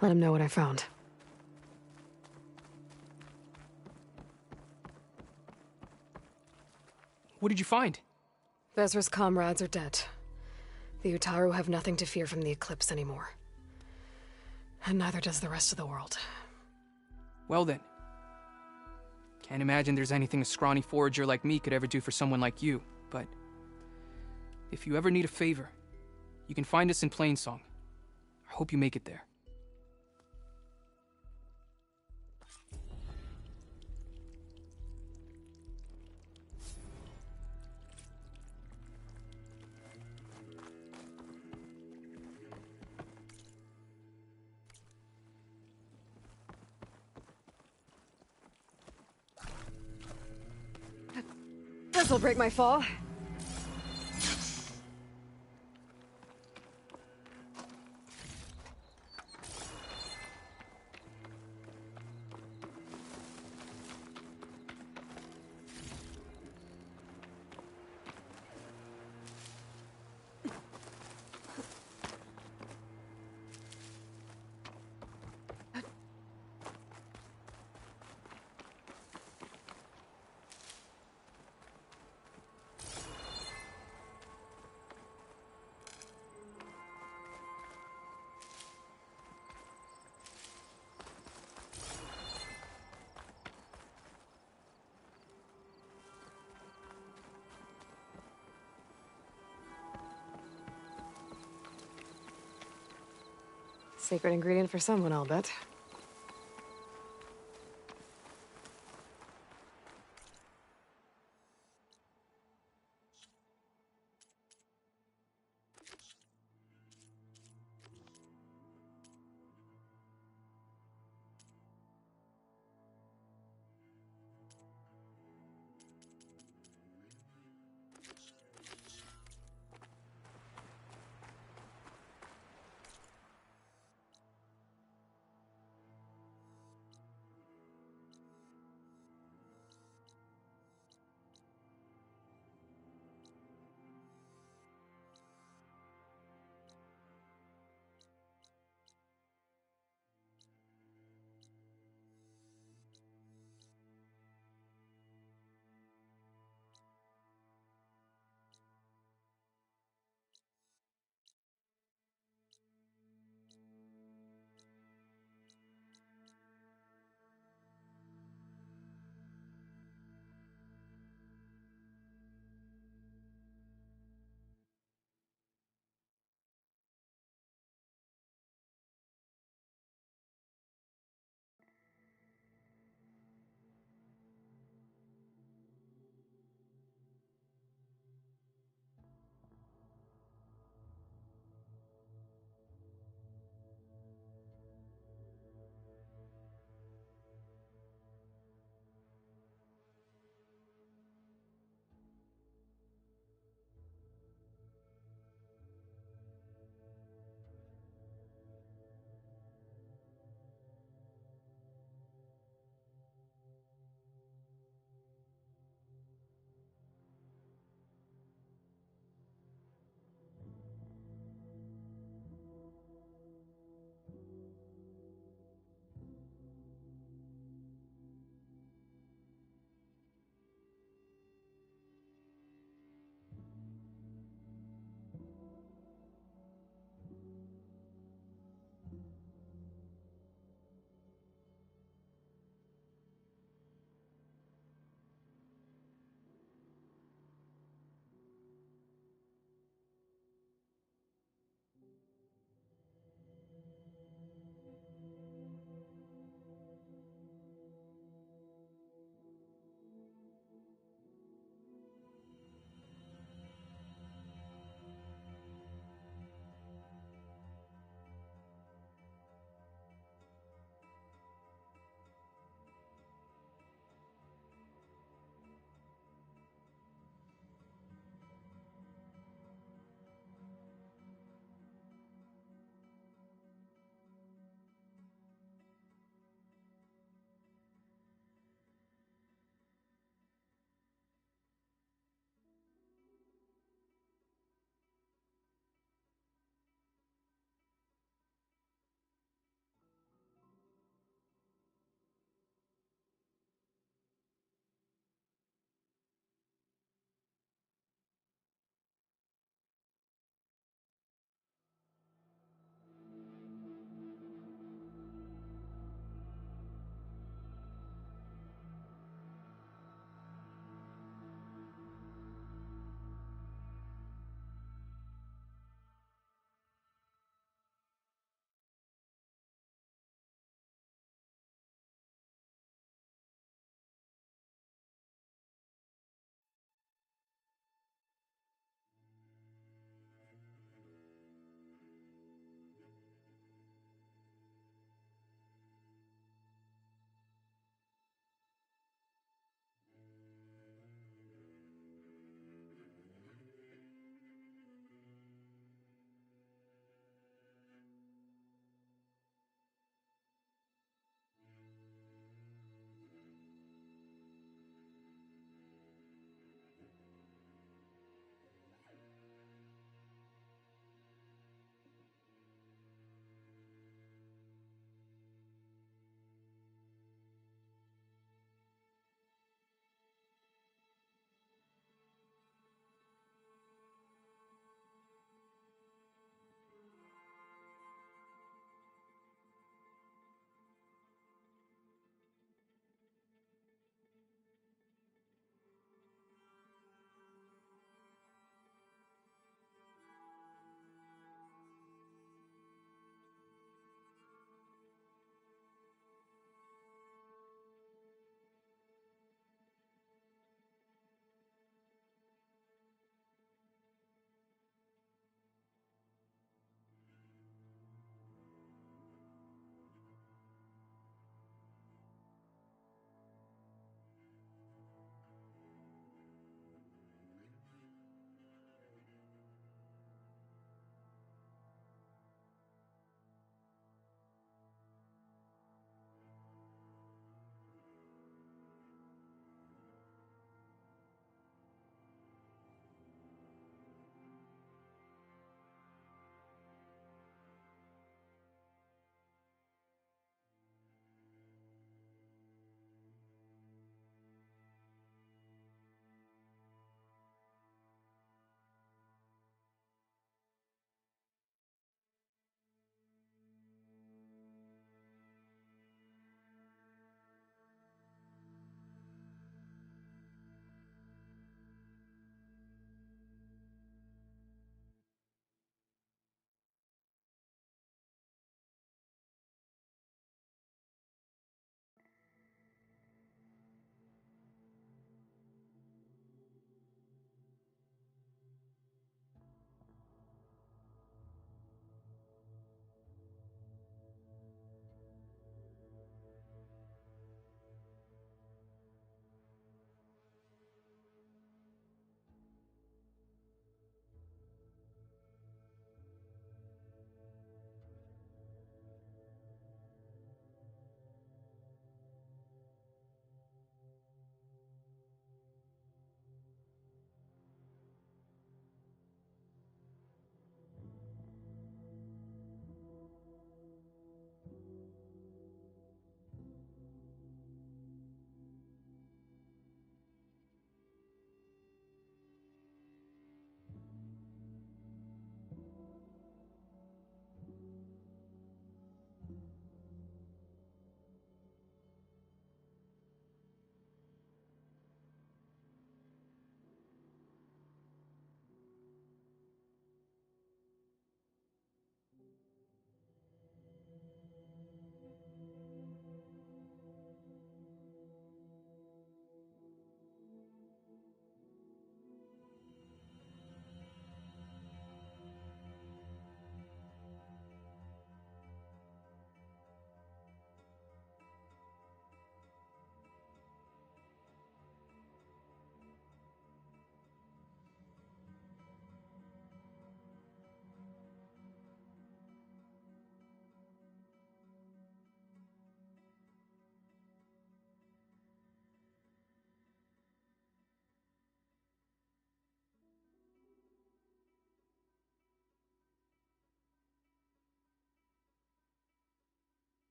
Let him know what I found. What did you find? Vezra's comrades are dead. The Utaru have nothing to fear from the Eclipse anymore. And neither does the rest of the world. Well then. Can't imagine there's anything a scrawny forager like me could ever do for someone like you, but... if you ever need a favor, you can find us in Plainsong. I hope you make it there. This'll break my fall. Secret ingredient for someone, I'll bet.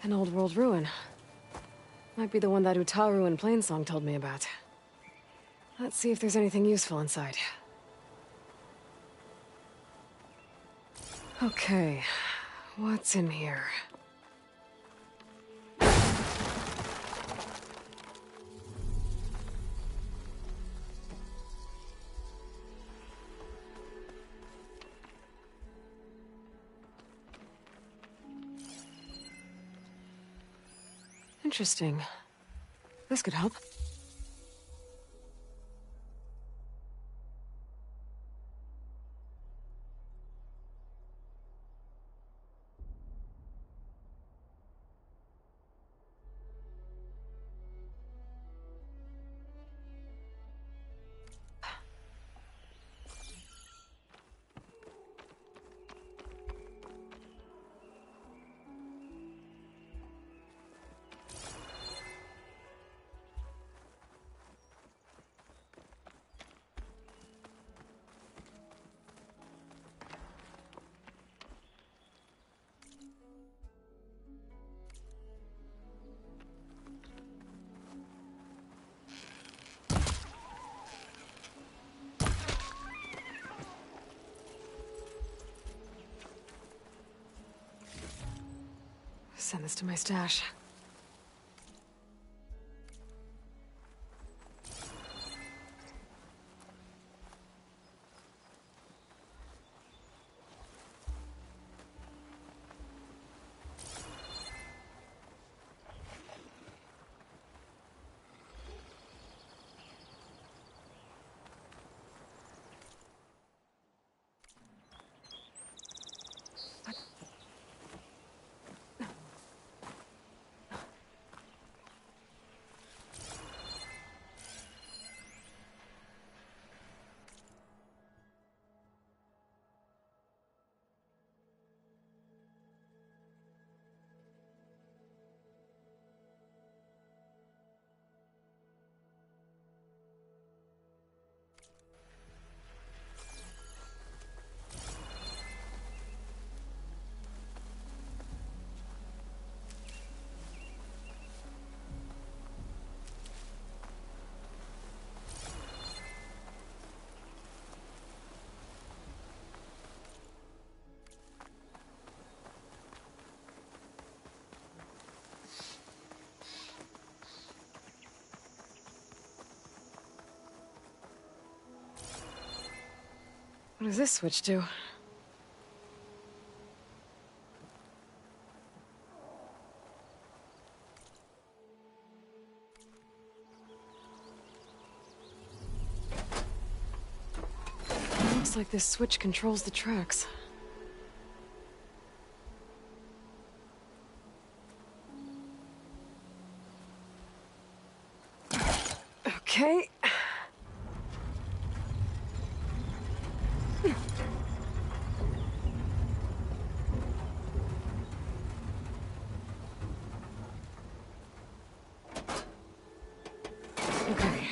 An old world ruin. Might be the one that Utaru in Plainsong told me about. Let's see if there's anything useful inside. Okay, what's in here? Interesting. This could help. Send this to my stash. What does this switch do? Looks like this switch controls the tracks. Okay. Okay.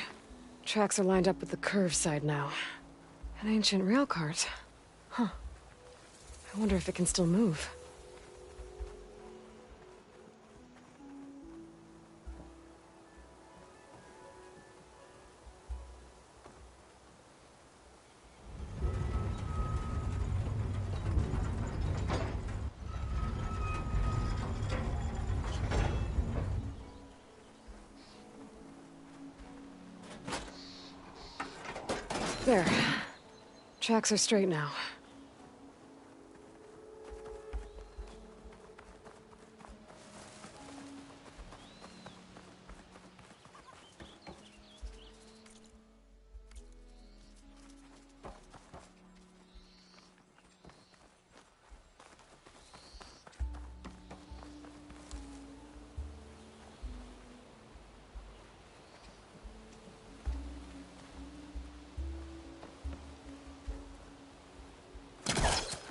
Tracks are lined up with the curve side now. An ancient rail cart. Huh. I wonder if it can still move. There. Tracks are straight now.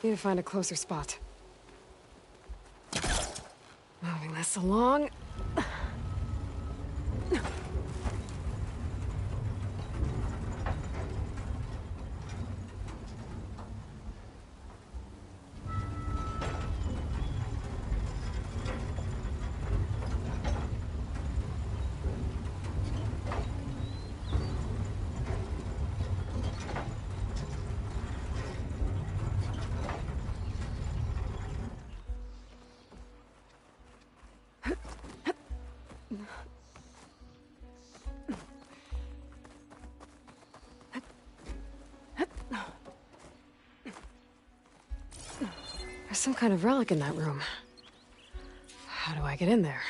Need to find a closer spot. Moving this along. some kind of relic in that room. How do I get in there?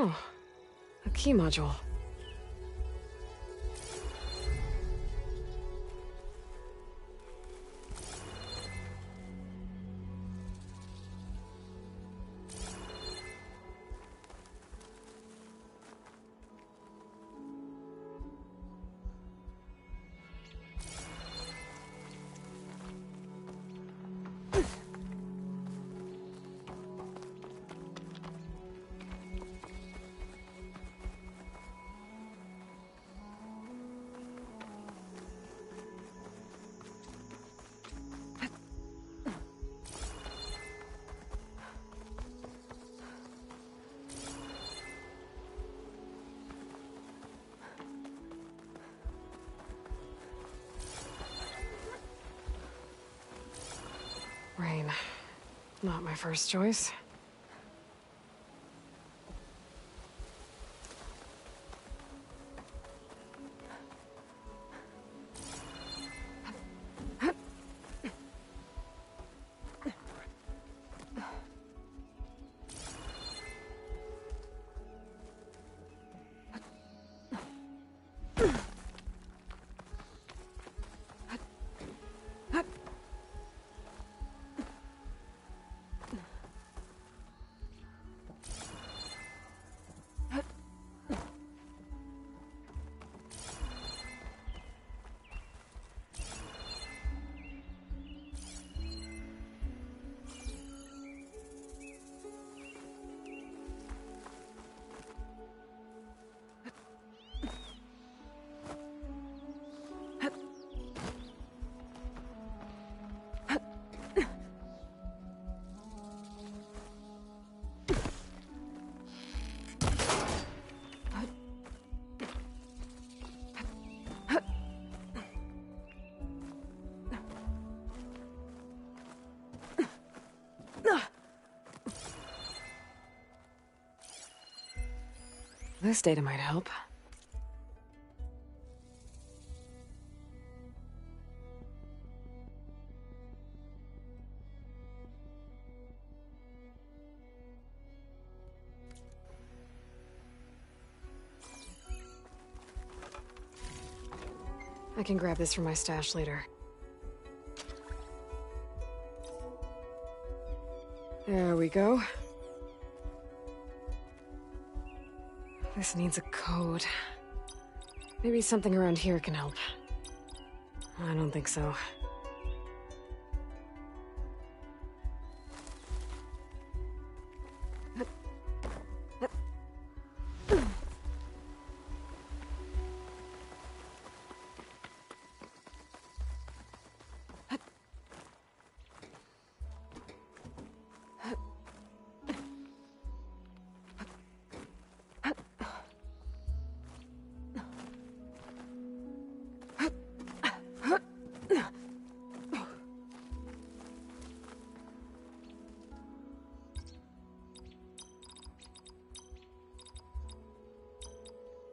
Oh, a key module. Rain. Not my first choice. This data might help. I can grab this from my stash later. There we go. This needs a code. Maybe something around here can help. I don't think so.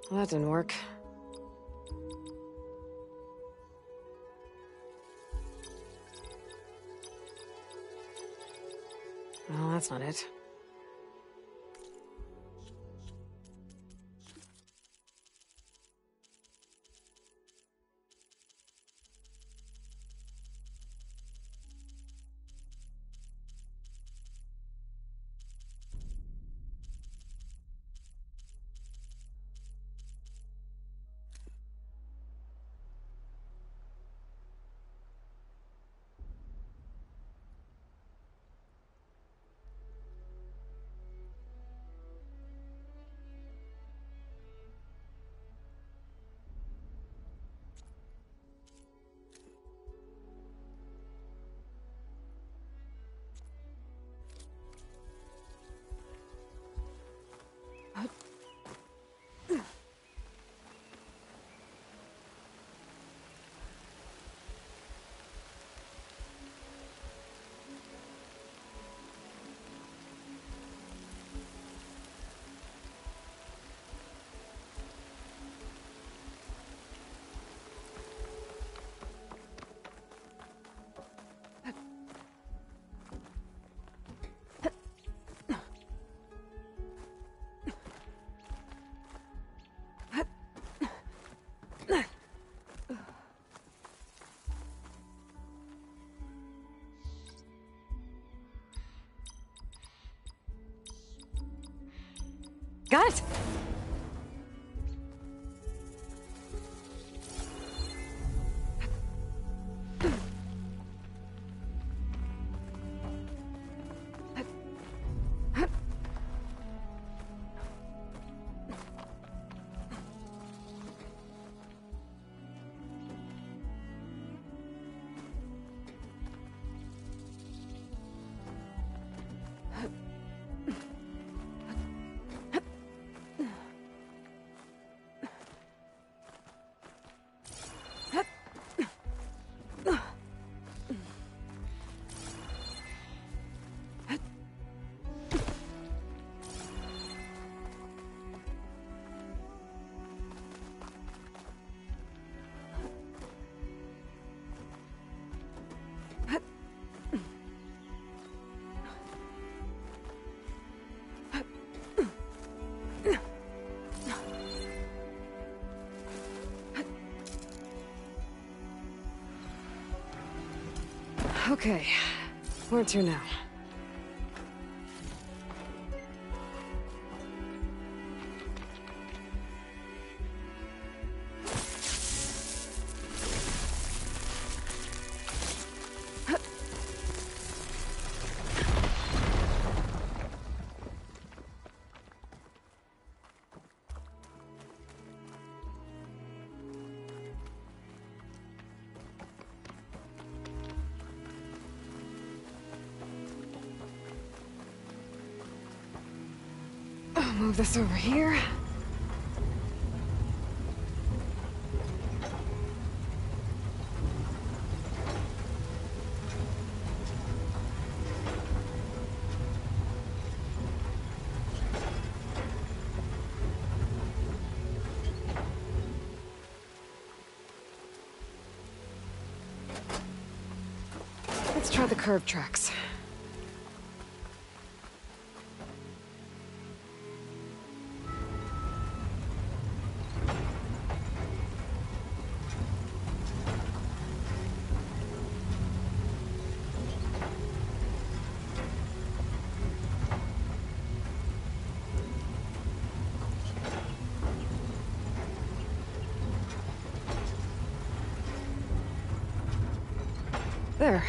Well, that didn't work. Well, that's not it. Got it! Okay, where to now? Move this over here. Let's try the curved tracks. There.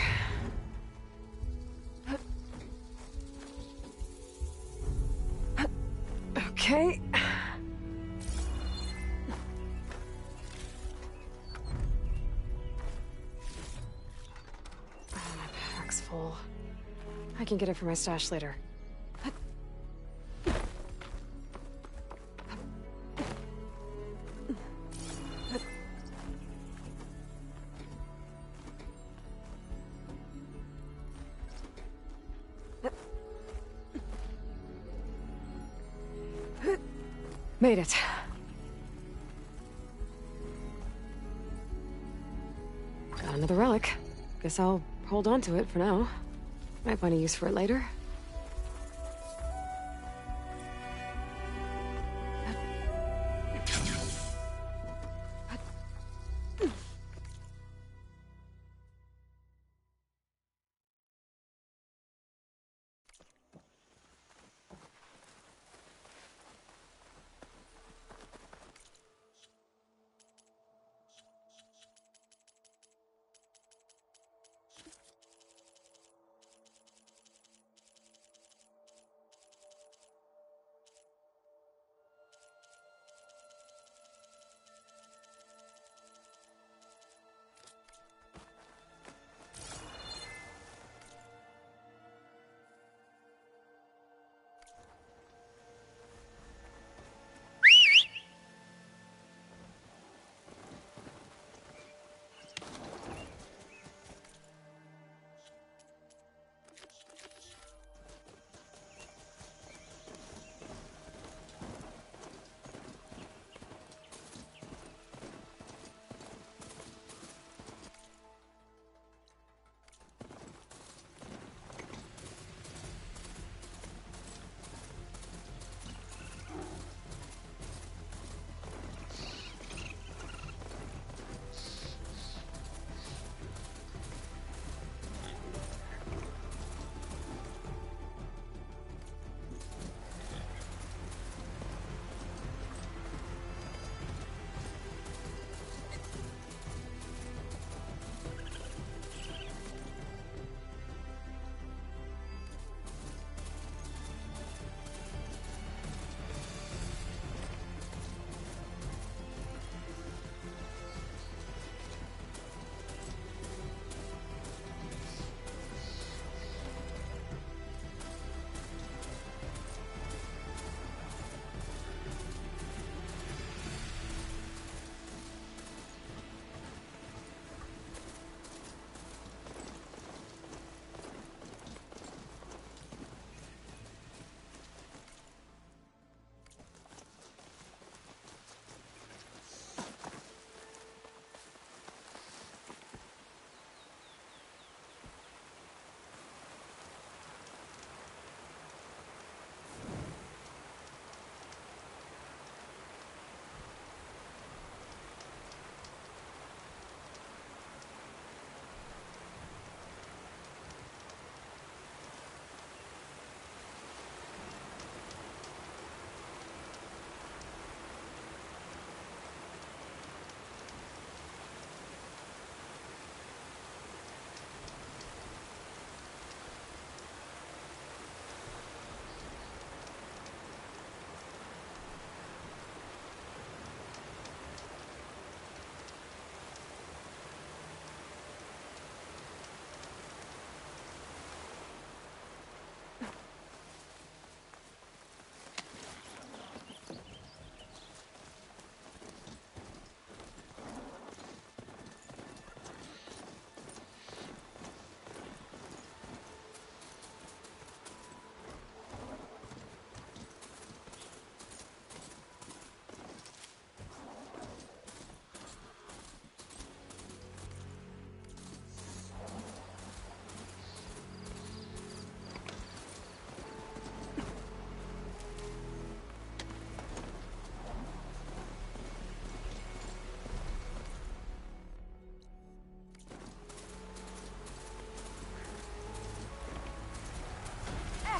Okay. Oh, my pack's full. I can get it for my stash later. Made it. Got another relic. Guess I'll hold on to it for now. Might find a use for it later.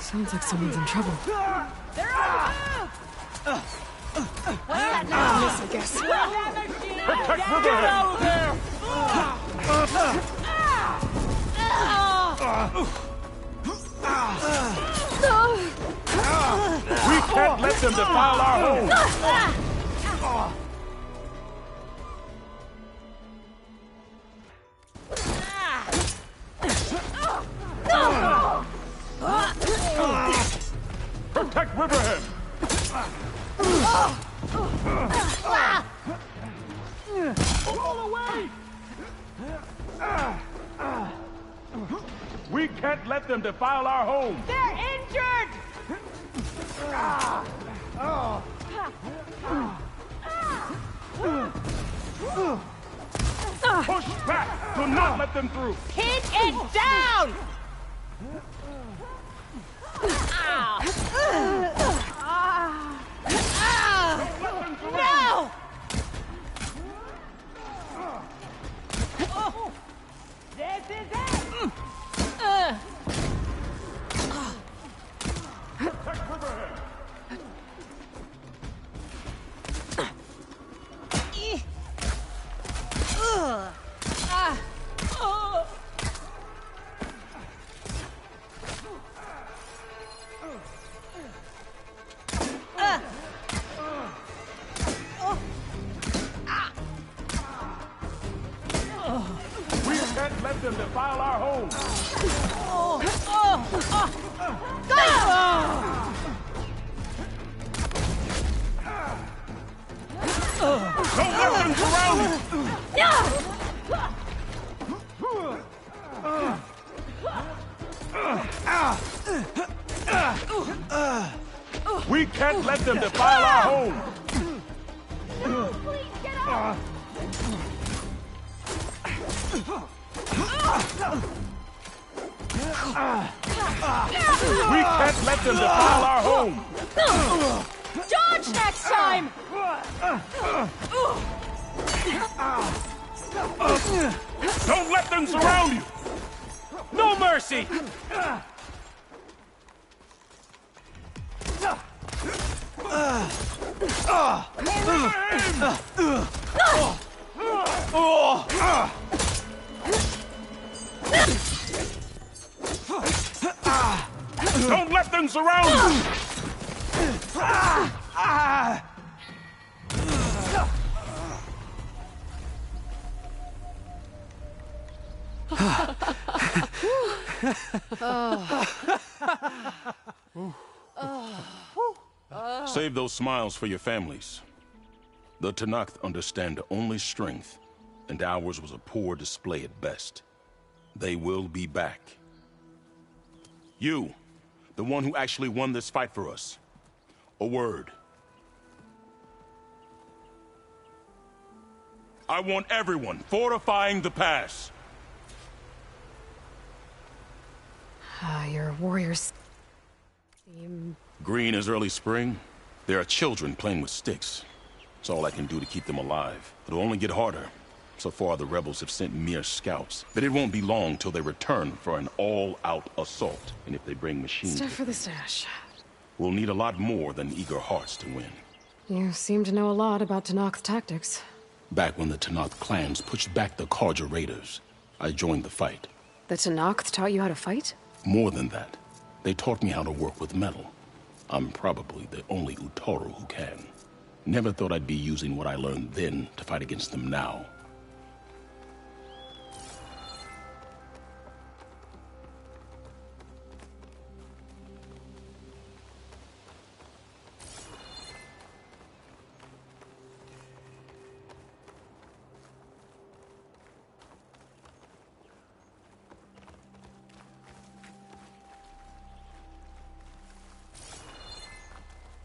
Sounds like someone's in trouble. They're on the move! What's that now? Miss, I guess. Protect Riverhead! Out of there! We can't let them defile our home! Protect Riverhead! Pull away! We can't let them defile our home! They're injured! Push back! Do not let them through! Pin it down! No! This is it! Protect Riverhead! We can't let them defile our home! Don't let them surround you! We can't let them defile our home! No, please get up! We can't let them defile our home! Dodge next time! Don't let them surround you! No mercy! Don't let them surround you! Save those smiles for your families. The Tenakth understand only strength, and ours was a poor display at best. They will be back. You, the one who actually won this fight for us. A word. I want everyone fortifying the pass. Your warriors seem... Green as early spring. There are children playing with sticks. It's all I can do to keep them alive. It'll only get harder. So far, the rebels have sent mere scouts. But it won't be long till they return for an all-out assault. And if they bring machines... Stuff for the stash. We'll need a lot more than eager hearts to win. You seem to know a lot about Tenakth tactics. Back when the Tenakth clans pushed back the Karja raiders, I joined the fight. The Tenakth taught you how to fight? More than that, they taught me how to work with metal. I'm probably the only Utoro who can. Never thought I'd be using what I learned then to fight against them now.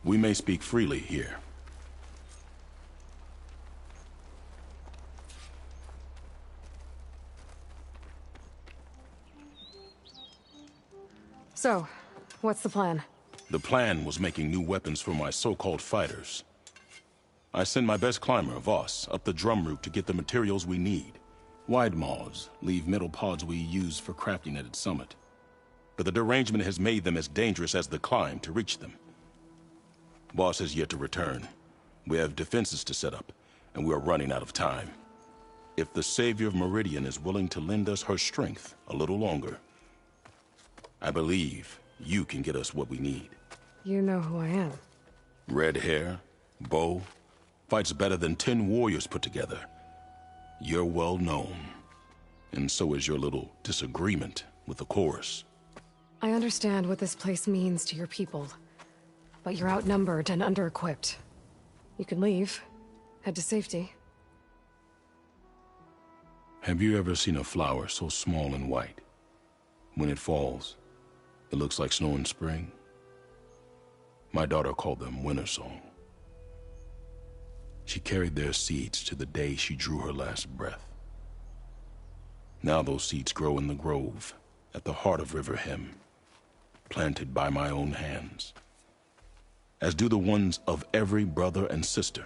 We may speak freely here. So, what's the plan? The plan was making new weapons for my so-called fighters. I send my best climber, Voss, up the drum route to get the materials we need. Wide maws leave metal pods we use for crafting at its summit. but the derangement has made them as dangerous as the climb to reach them. Boss has yet to return. We have defenses to set up, and we are running out of time. If the Savior of Meridian is willing to lend us her strength a little longer, I believe you can get us what we need. You know who I am. Red hair, bow, fights better than 10 warriors put together. You're well known, and so is your little disagreement with the chorus. I understand what this place means to your people, but you're outnumbered and under-equipped. You can leave, head to safety. Have you ever seen a flower so small and white? When it falls, it looks like snow in spring. My daughter called them winter song. She carried their seeds to the day she drew her last breath. Now those seeds grow in the grove at the heart of River Hem, planted by my own hands, as do the ones of every brother and sister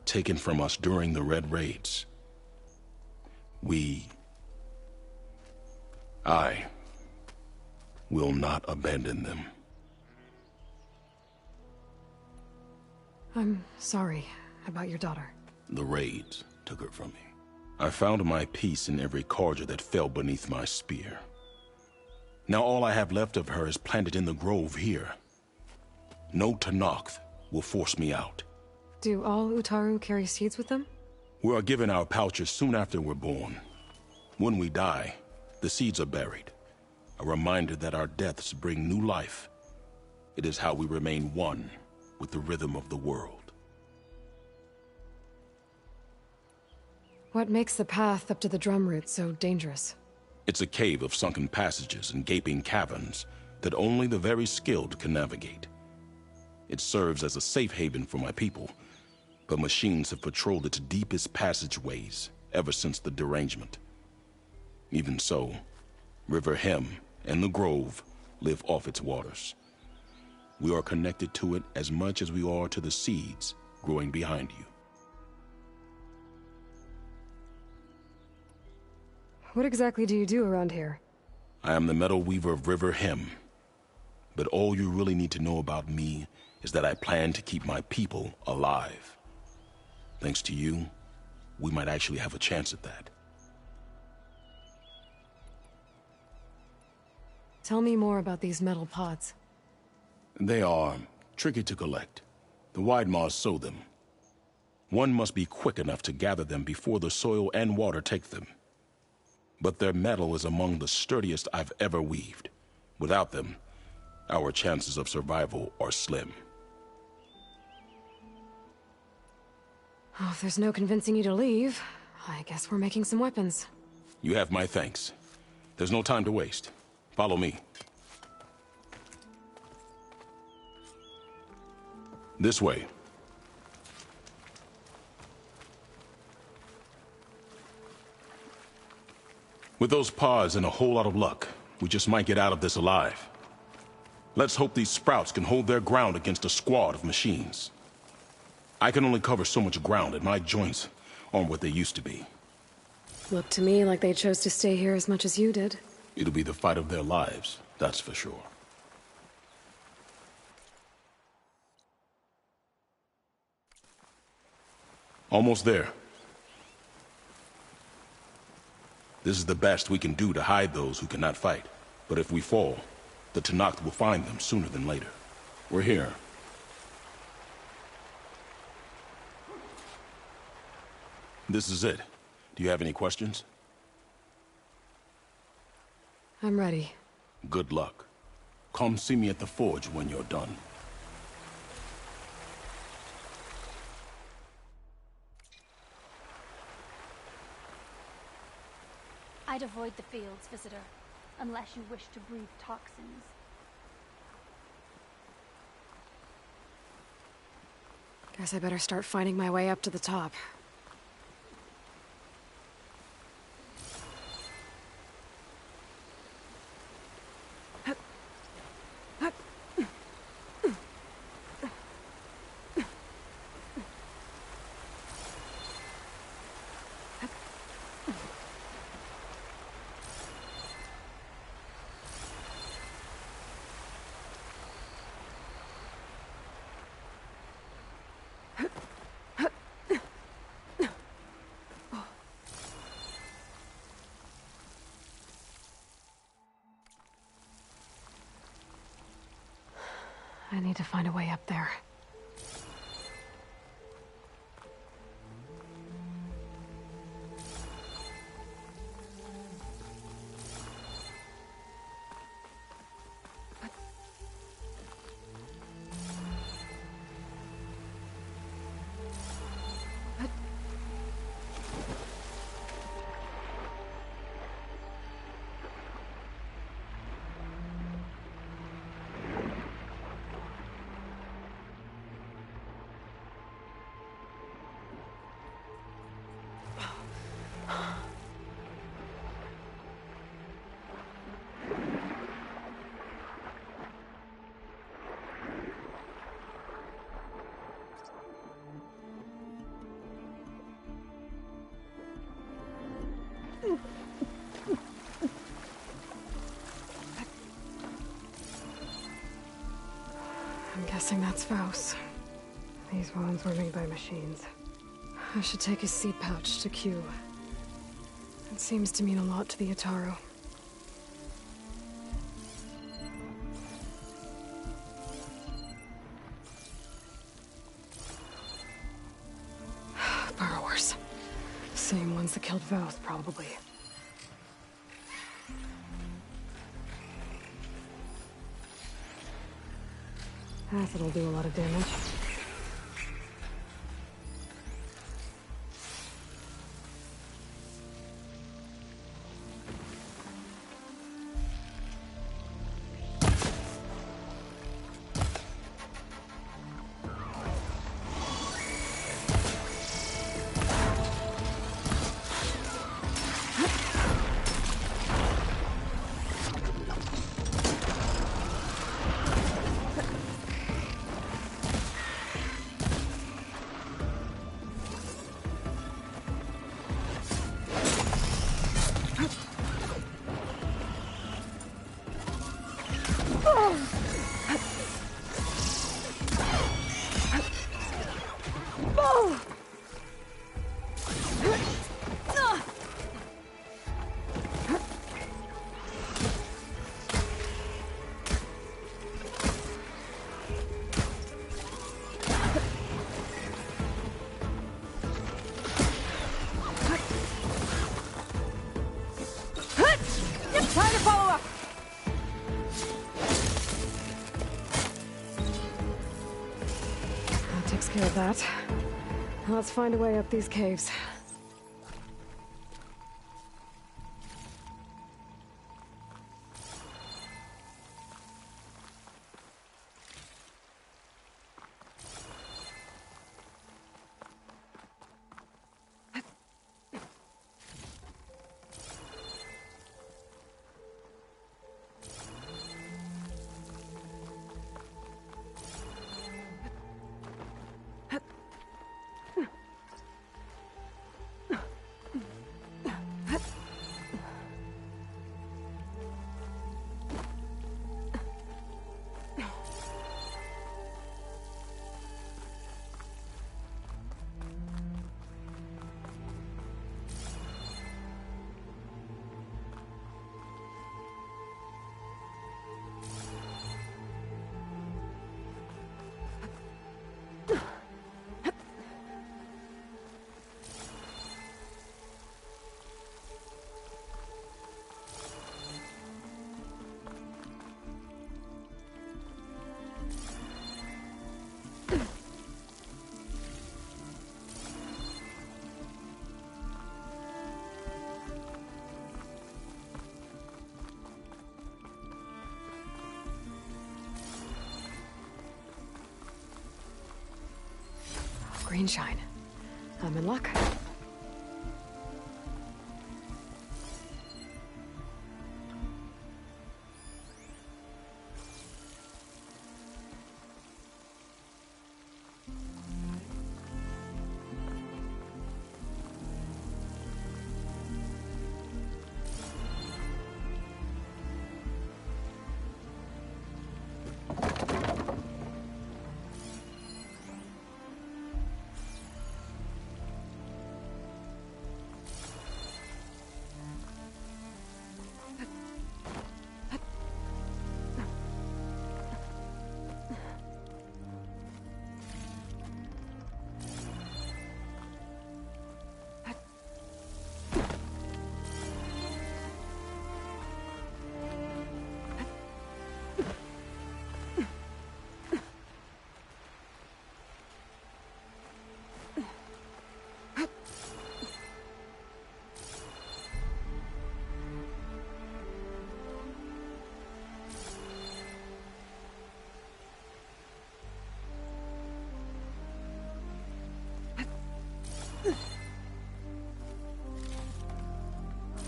taken from us during the Red Raids. I will not abandon them. I'm sorry about your daughter. The raids took her from me. I found my peace in every Carja that fell beneath my spear. Now all I have left of her is planted in the grove here. No Tenakth will force me out. Do all Utaru carry seeds with them? We are given our pouches soon after we're born. When we die, the seeds are buried. A reminder that our deaths bring new life. It is how we remain one with the rhythm of the world. What makes the path up to the drum root so dangerous? It's a cave of sunken passages and gaping caverns that only the very skilled can navigate. It serves as a safe haven for my people, but machines have patrolled its deepest passageways ever since the derangement. Even so, River Hem and the Grove live off its waters. We are connected to it as much as we are to the seeds growing behind you. What exactly do you do around here? I am the metal weaver of River Hem, but all you really need to know about me is that I plan to keep my people alive. Thanks to you, we might actually have a chance at that. Tell me more about these metal pods. They are tricky to collect. The Widemaws sow them. One must be quick enough to gather them before the soil and water take them. But their metal is among the sturdiest I've ever weaved. Without them, our chances of survival are slim. Oh, if there's no convincing you to leave, I guess we're making some weapons. You have my thanks. There's no time to waste. Follow me. This way. With those pods and a whole lot of luck, we just might get out of this alive. Let's hope these sprouts can hold their ground against a squad of machines. I can only cover so much ground, and my joints aren't what they used to be. Looked to me like they chose to stay here as much as you did. It'll be the fight of their lives, that's for sure. Almost there. This is the best we can do to hide those who cannot fight. But if we fall, the Tenakth will find them sooner than later. We're here. This is it. Do you have any questions? I'm ready. Good luck. Come see me at the forge when you're done. I'd avoid the fields, visitor, unless you wish to breathe toxins. Guess I better start finding my way up to the top. I need to find a way up there. I'm guessing that's Faust. These wounds were made by machines. I should take his seed pouch to Q. It seems to mean a lot to the Ataru. Burrowers. Same ones that killed Faust, probably. Acid will do a lot of damage. Time to follow up! That takes care of that. Now let's find a way up these caves. Green shine. I'm in luck.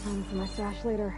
Time for my stash later.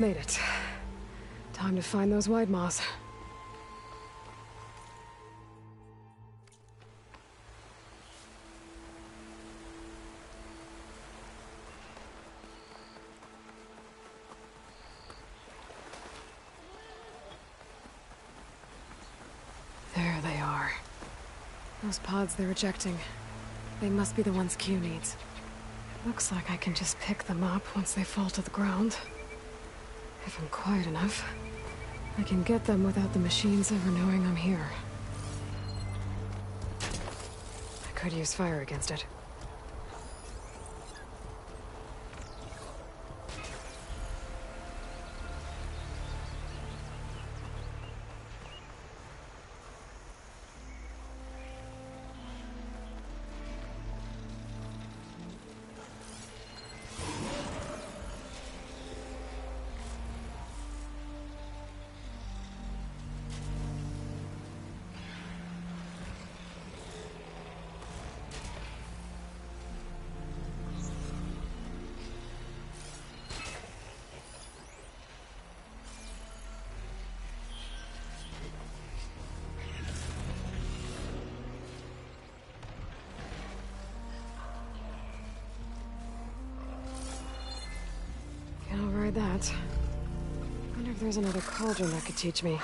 Made it. Time to find those wide maws. There they are. Those pods they're ejecting. They must be the ones Q needs. Looks like I can just pick them up once they fall to the ground. If I'm quiet enough, I can get them without the machines ever knowing I'm here. I could use fire against it. That. Wonder if there's another cauldron that could teach me.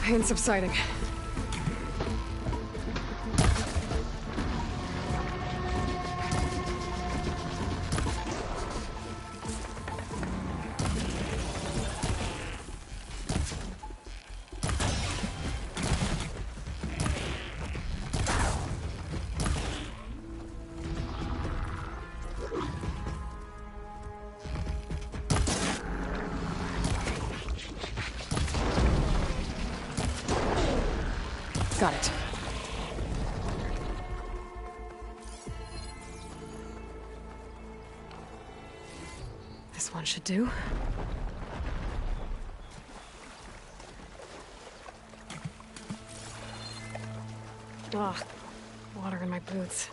Pain subsiding. Got it. This one should do. Ugh, water in my boots.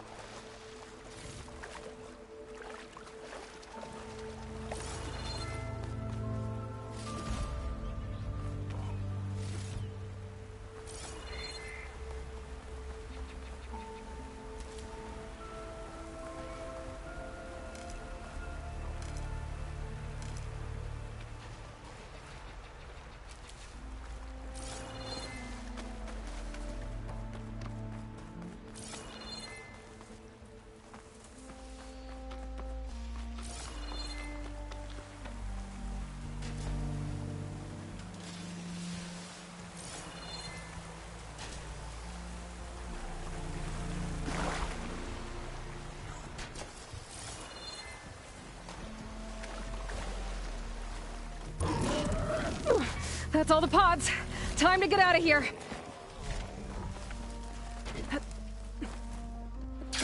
That's all the pods. Time to get out of here.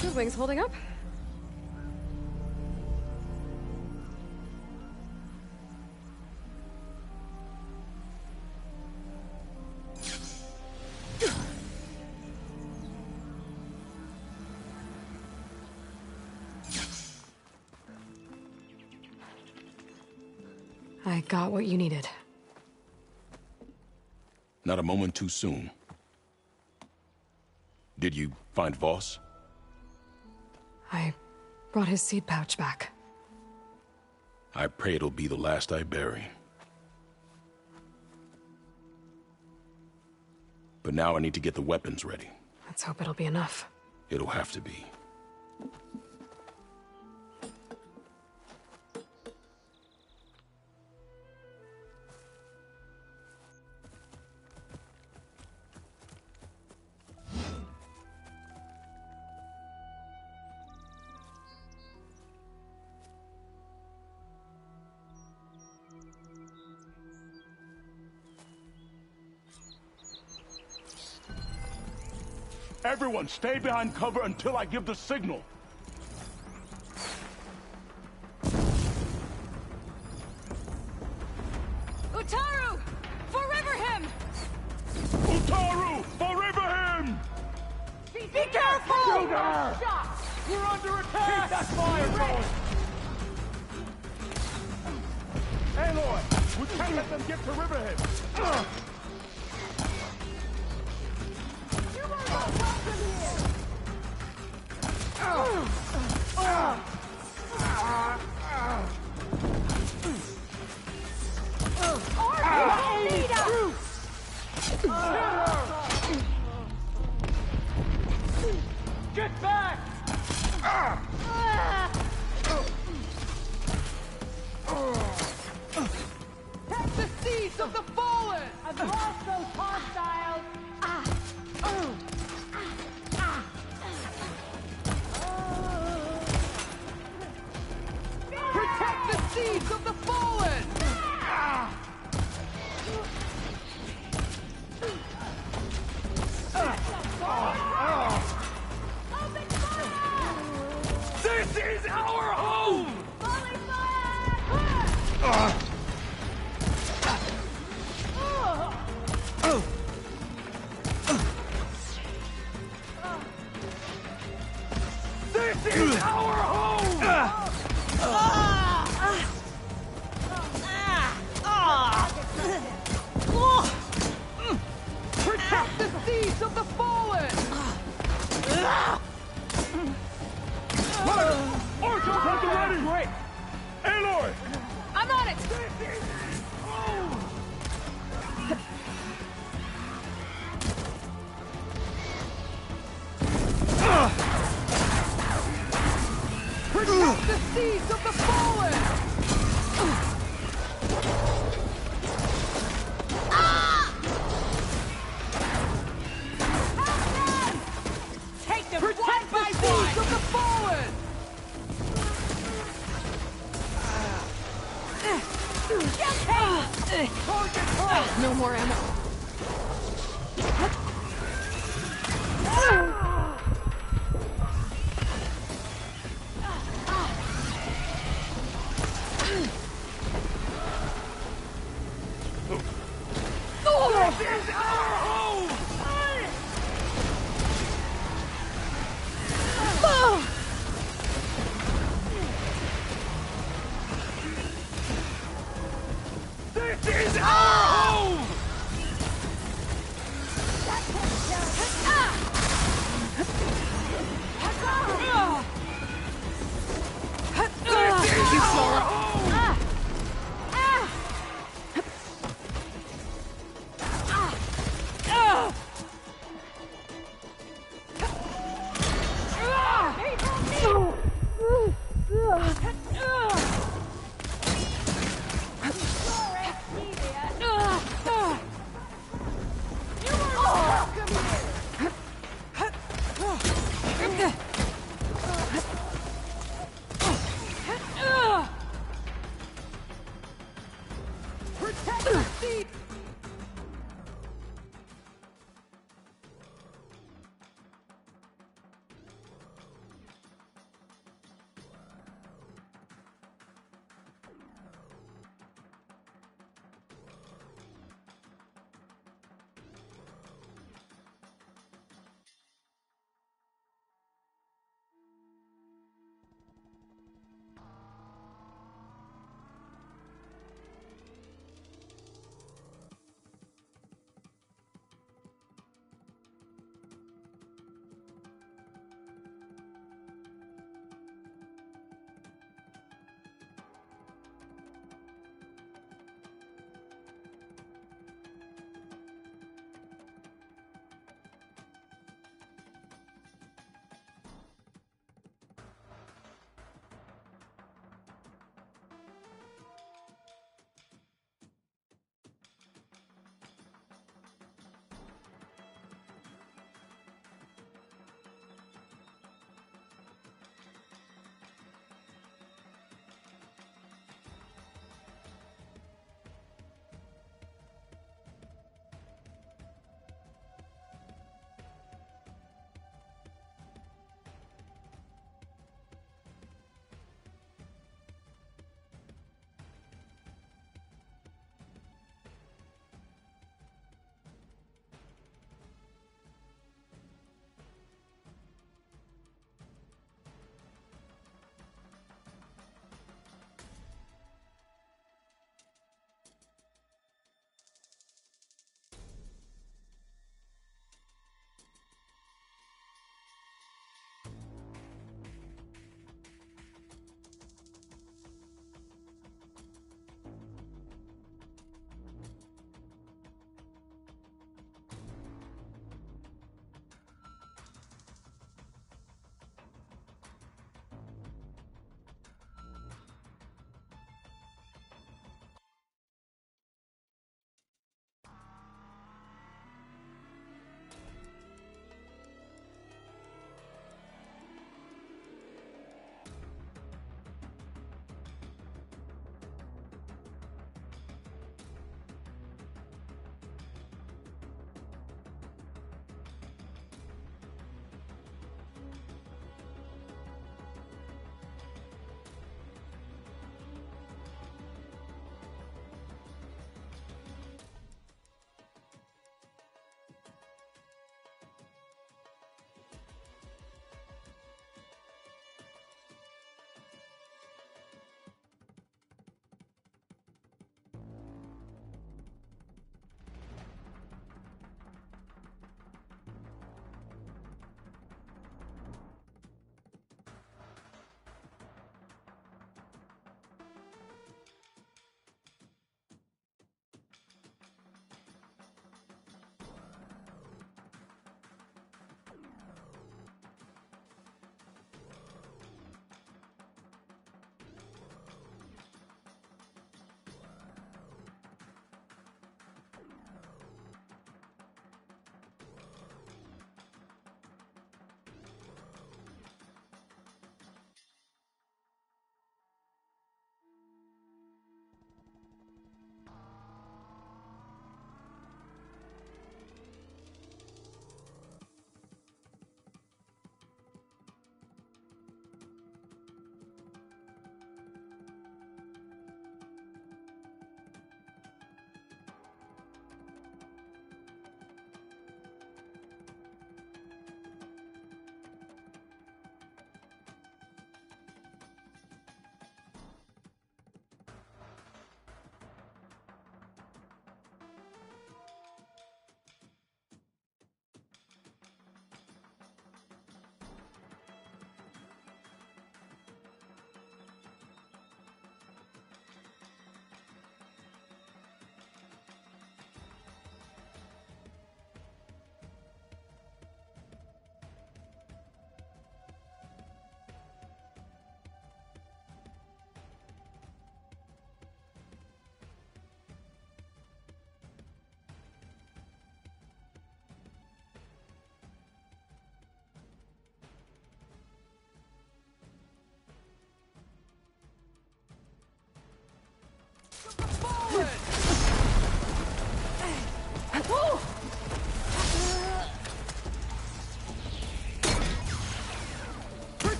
The wings holding up? I got what you needed. Not a moment too soon. Did you find Voss? I brought his seed pouch back. I pray it'll be the last I bury. But now I need to get the weapons ready. Let's hope it'll be enough. It'll have to be. Everyone, stay behind cover until I give the signal. Utaru! Forever him! Utaru! Forever him! Be careful! Shoot! We're under attack! Keep that fire going! Aloy, we can't let them get to Riverhead! Get back! Take the seeds of the fallen! I've lost those hostiles! Protect the seeds of the fallen! This is our home! This is our home! seeds of the fallen! Take them Protect one the by seeds one! of the fallen! Target her! No more ammo. This is our home! This is our home! Protect the seed!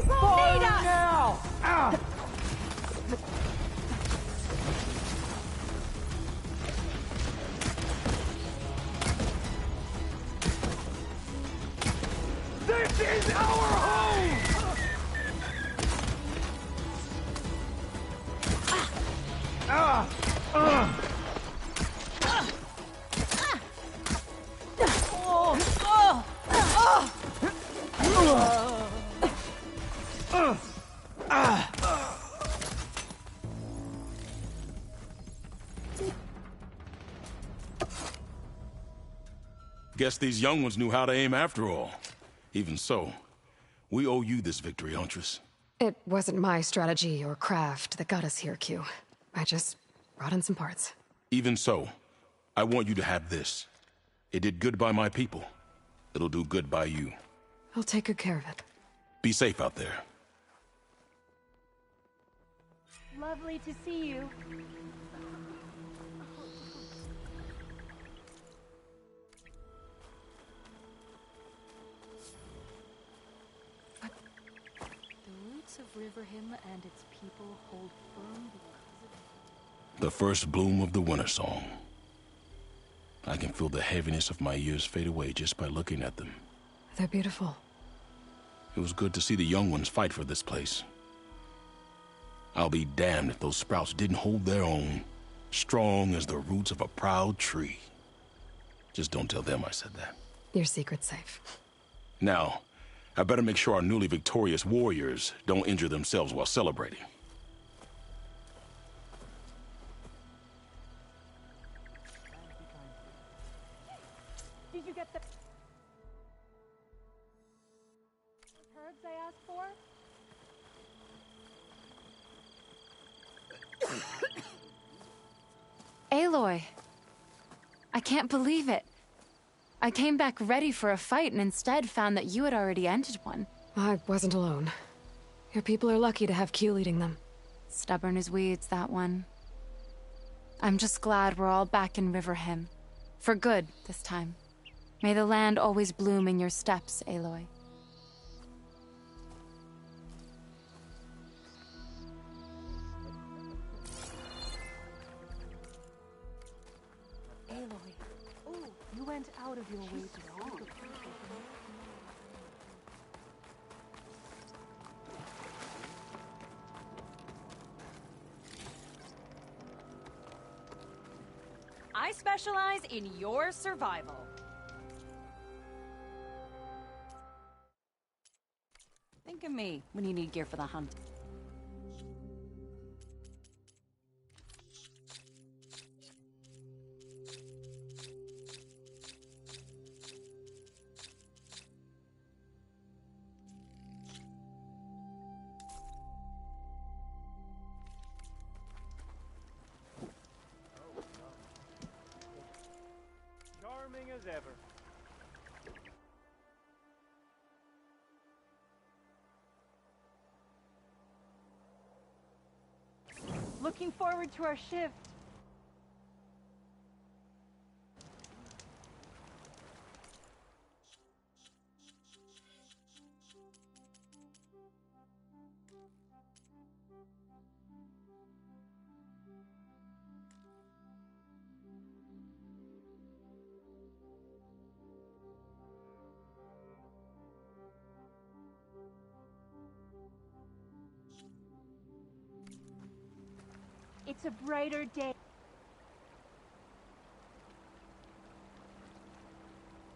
Fire now! Ah! This is our home! Guess these young ones knew how to aim after all. Even so, we owe you this victory, Huntress. It wasn't my strategy or craft that got us here, Q. I just brought in some parts. Even so, I want you to have this. It did good by my people. It'll do good by you. I'll take good care of it. Be safe out there. Lovely to see you. The roots of Riverhim and its people hold firm because of... The first bloom of the winter song. I can feel the heaviness of my years fade away just by looking at them. They're beautiful. It was good to see the young ones fight for this place. I'll be damned if those sprouts didn't hold their own, strong as the roots of a proud tree. Just don't tell them I said that. Your secret's safe. Now, I better make sure our newly victorious warriors don't injure themselves while celebrating. Did you get the herbs I asked for? Aloy. I can't believe it. I came back ready for a fight and instead found that you had already ended one. I wasn't alone. Your people are lucky to have Q leading them. Stubborn as weeds, that one. I'm just glad we're all back in Riverhim. For good, this time. May the land always bloom in your steps, Aloy. Aloy. Oh, you went out of your way to speak of people. I specialize in your survival. Think of me when you need gear for the hunt. Charming as ever. Looking forward to our shift. It's a brighter day.